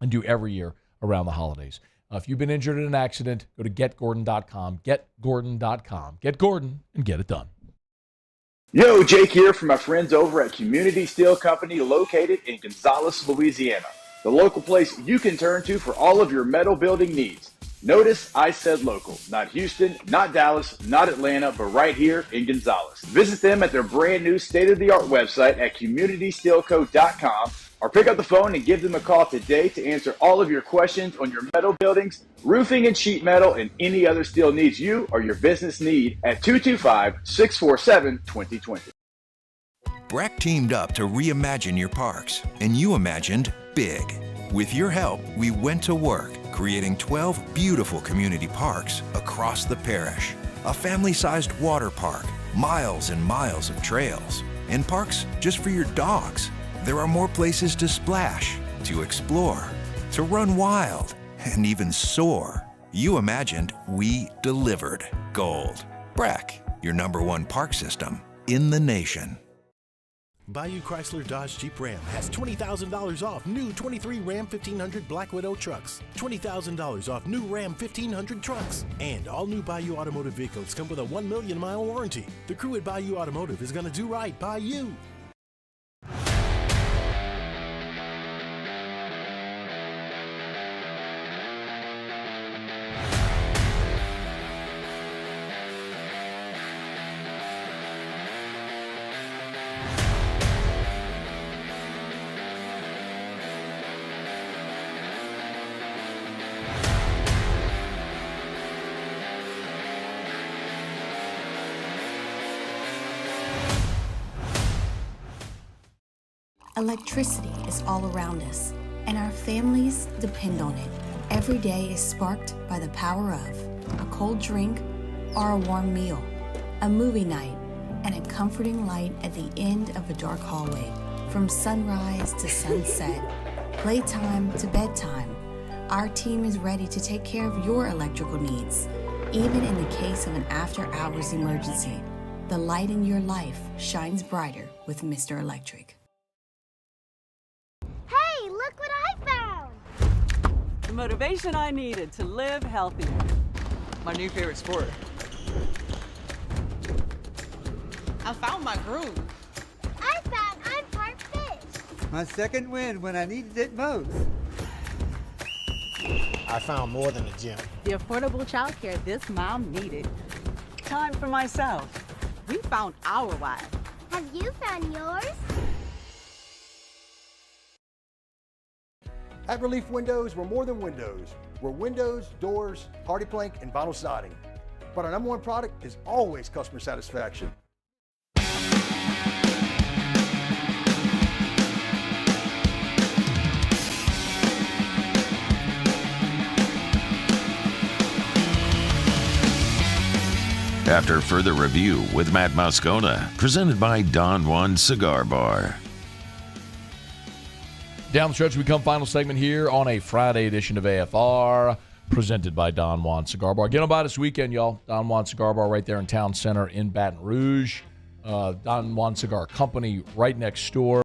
do every year around the holidays. If you've been injured in an accident, go to getgordon.com. Getgordon.com. Get Gordon and get it done. Yo, Jake here from my friends over at Community Steel Company located in Gonzales, Louisiana. The local place you can turn to for all of your metal building needs. Notice I said local, not Houston, not Dallas, not Atlanta, but right here in Gonzales. Visit them at their brand new state-of-the-art website at communitysteelco.com or pick up the phone and give them a call today to answer all of your questions on your metal buildings, roofing and sheet metal, and any other steel needs you or your business need at 225-647-2020. Breck teamed up to reimagine your parks, and you imagined big. With your help, we went to work, creating 12 beautiful community parks across the parish. A family-sized water park, miles and miles of trails, and parks just for your dogs. There are more places to splash, to explore, to run wild, and even soar. You imagined, we delivered. Gold. Breck, your #1 park system in the nation. Bayou Chrysler Dodge Jeep Ram has $20,000 off new 23 Ram 1500 Black Widow trucks, $20,000 off new Ram 1500 trucks, and all new Bayou Automotive vehicles come with a 1 million mile warranty. The crew at Bayou Automotive is going to do right by you. Electricity is all around us, and our families depend on it. Every day is sparked by the power of a cold drink or a warm meal, a movie night, and a comforting light at the end of a dark hallway. From sunrise to sunset, playtime to bedtime, our team is ready to take care of your electrical needs. Even in the case of an after-hours emergency, the light in your life shines brighter with Mr. Electric. Hey, look what I found! The motivation I needed to live healthier. My new favorite sport. I found my groove. I found I'm part fish. My second win when I needed it most. I found more than a gym. The affordable childcare this mom needed. Time for myself. We found our why. Have you found yours? At Relief Windows, we're more than windows. We're windows, doors, hardy plank, and vinyl siding. But our number one product is always customer satisfaction. After further review with Matt Moscona, presented by Don Juan Cigar Bar. Down the stretch, we come final segment here on a Friday edition of AFR, presented by Don Juan Cigar Bar. Get on by this weekend, y'all. Don Juan Cigar Bar right there in Town Center in Baton Rouge. Don Juan Cigar Company right next door.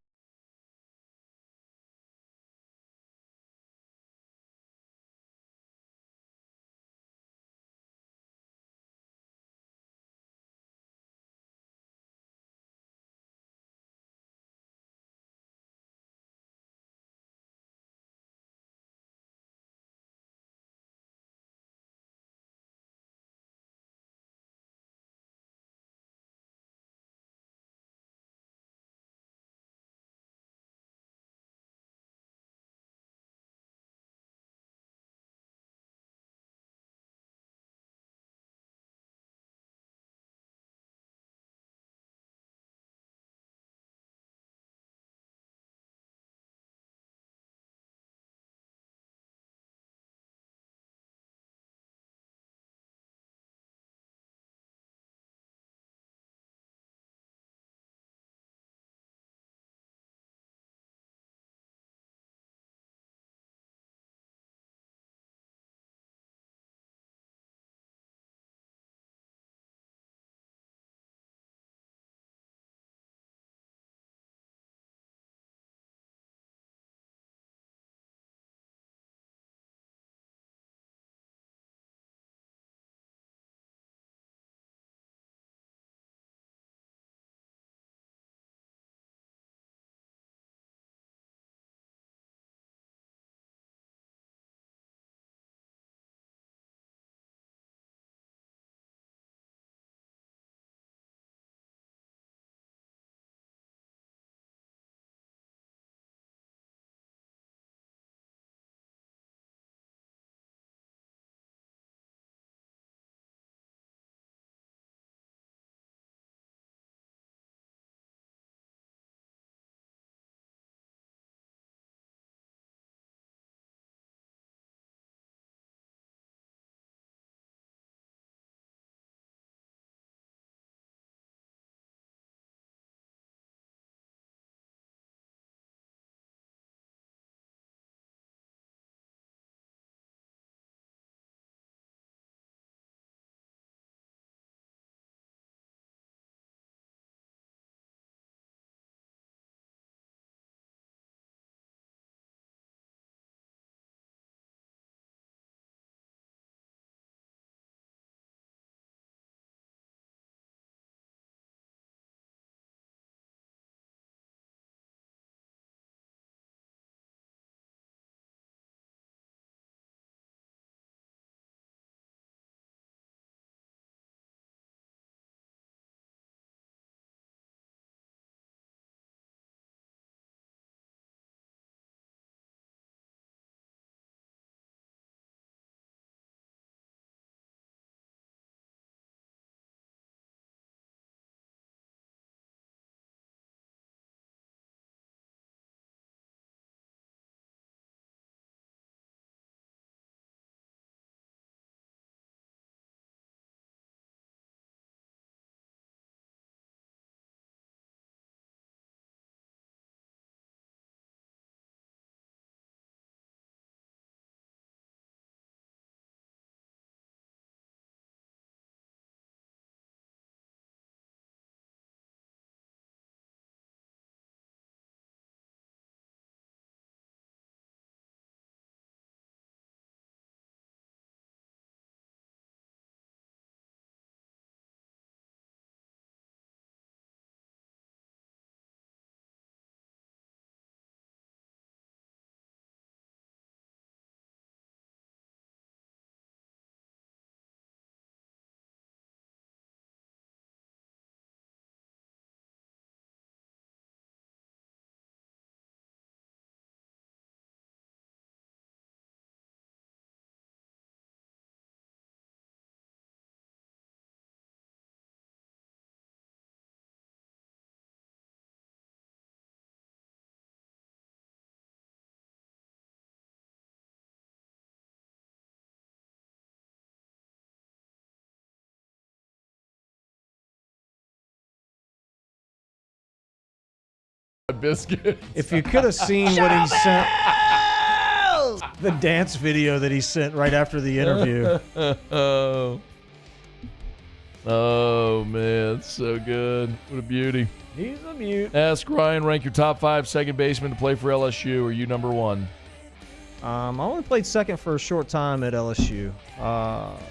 Limp Bizkit. If you could have seen what he sent, the dance video that he sent right after the interview. Oh, man, it's so good. What a beauty. He's a mute. Ask Ryan, rank your top 5 second basemen to play for LSU. Are you number 1? I only played second for a short time at LSU.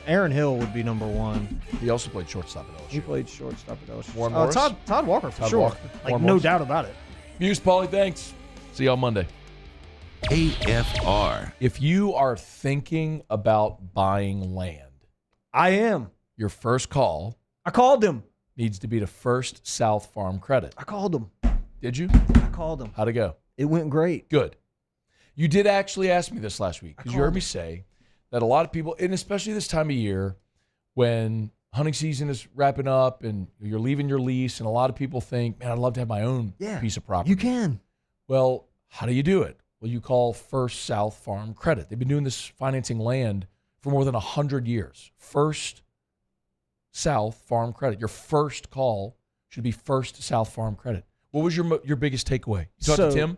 Aaron Hill would be number 1. He also played shortstop at LSU. He played shortstop at LSU. Warren Morris? Todd Walker, for Todd sure. Walker. Like, Warren no Morris. doubt about it. Muse, Paulie, thanks. See you on Monday. AFR. If you are thinking about buying land, I am. Your first call. I called him. Needs to be to First South Farm Credit. I called him. Did you? I called him. How'd it go? It went great. Good. You did actually ask me this last week because you heard me say that a lot of people, and especially this time of year when hunting season is wrapping up and you're leaving your lease, and a lot of people think, man, I'd love to have my own piece of property. You can. Well, how do you do it? Well, you call First South Farm Credit. They've been doing this financing land for more than 100 years. First South Farm Credit. Your first call should be First South Farm Credit. What was your biggest takeaway? You talked to Tim?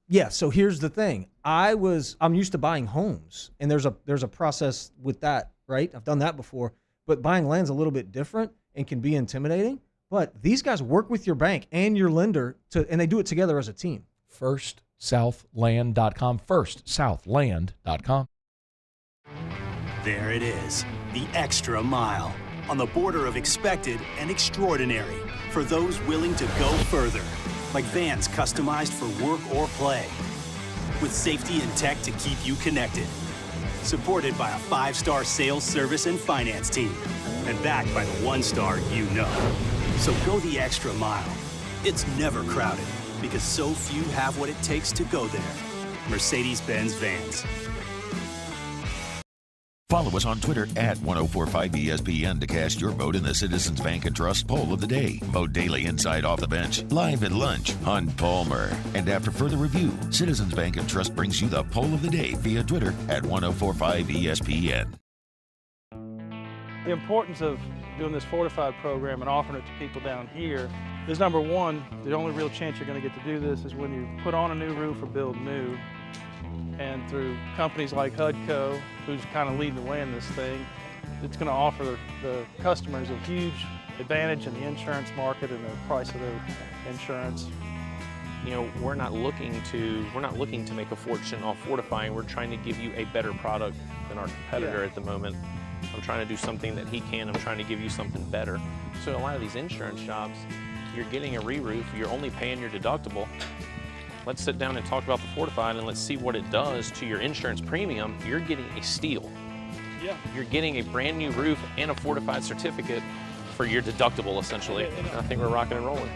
Yeah, so here's the thing. I'm used to buying homes, and there's a process with that, right? I've done that before, but buying land's a little bit different and can be intimidating. But these guys work with your bank and your lender and they do it together as a team. FirstSouthLand.com. FirstSouthLand.com. There it is, the extra mile on the border of expected and extraordinary for those willing to go further, like vans customized for work or play, with safety and tech to keep you connected, supported by a 5-star sales, service, and finance team, and backed by the 1-star you know. So go the extra mile. It's never crowded because so few have what it takes to go there. Mercedes-Benz Vans. Follow us on Twitter at 1045ESPN to cast your vote in the Citizens Bank and Trust Poll of the Day. Vote daily inside Off the Bench, live at lunch on Palmer. And after further review, Citizens Bank and Trust brings you the Poll of the Day via Twitter at 1045ESPN. The importance of doing this fortified program and offering it to people down here is, number one, the only real chance you're going to get to do this is when you put on a new roof or build new. And through companies like HUDCO, who's kind of leading the way in this thing, it's going to offer the customers a huge advantage in the insurance market and the price of their insurance. You know, we're not looking to make a fortune off fortifying. We're trying to give you a better product than our competitor at the moment. I'm trying to do something that he can. I'm trying to give you something better. So a lot of these insurance shops, you're getting a re-roof, you're only paying your deductible. Let's sit down and talk about the fortified and let's see what it does to your insurance premium. You're getting a steal. Yeah. You're getting a brand new roof and a fortified certificate for your deductible, essentially. And I think we're rocking and rolling.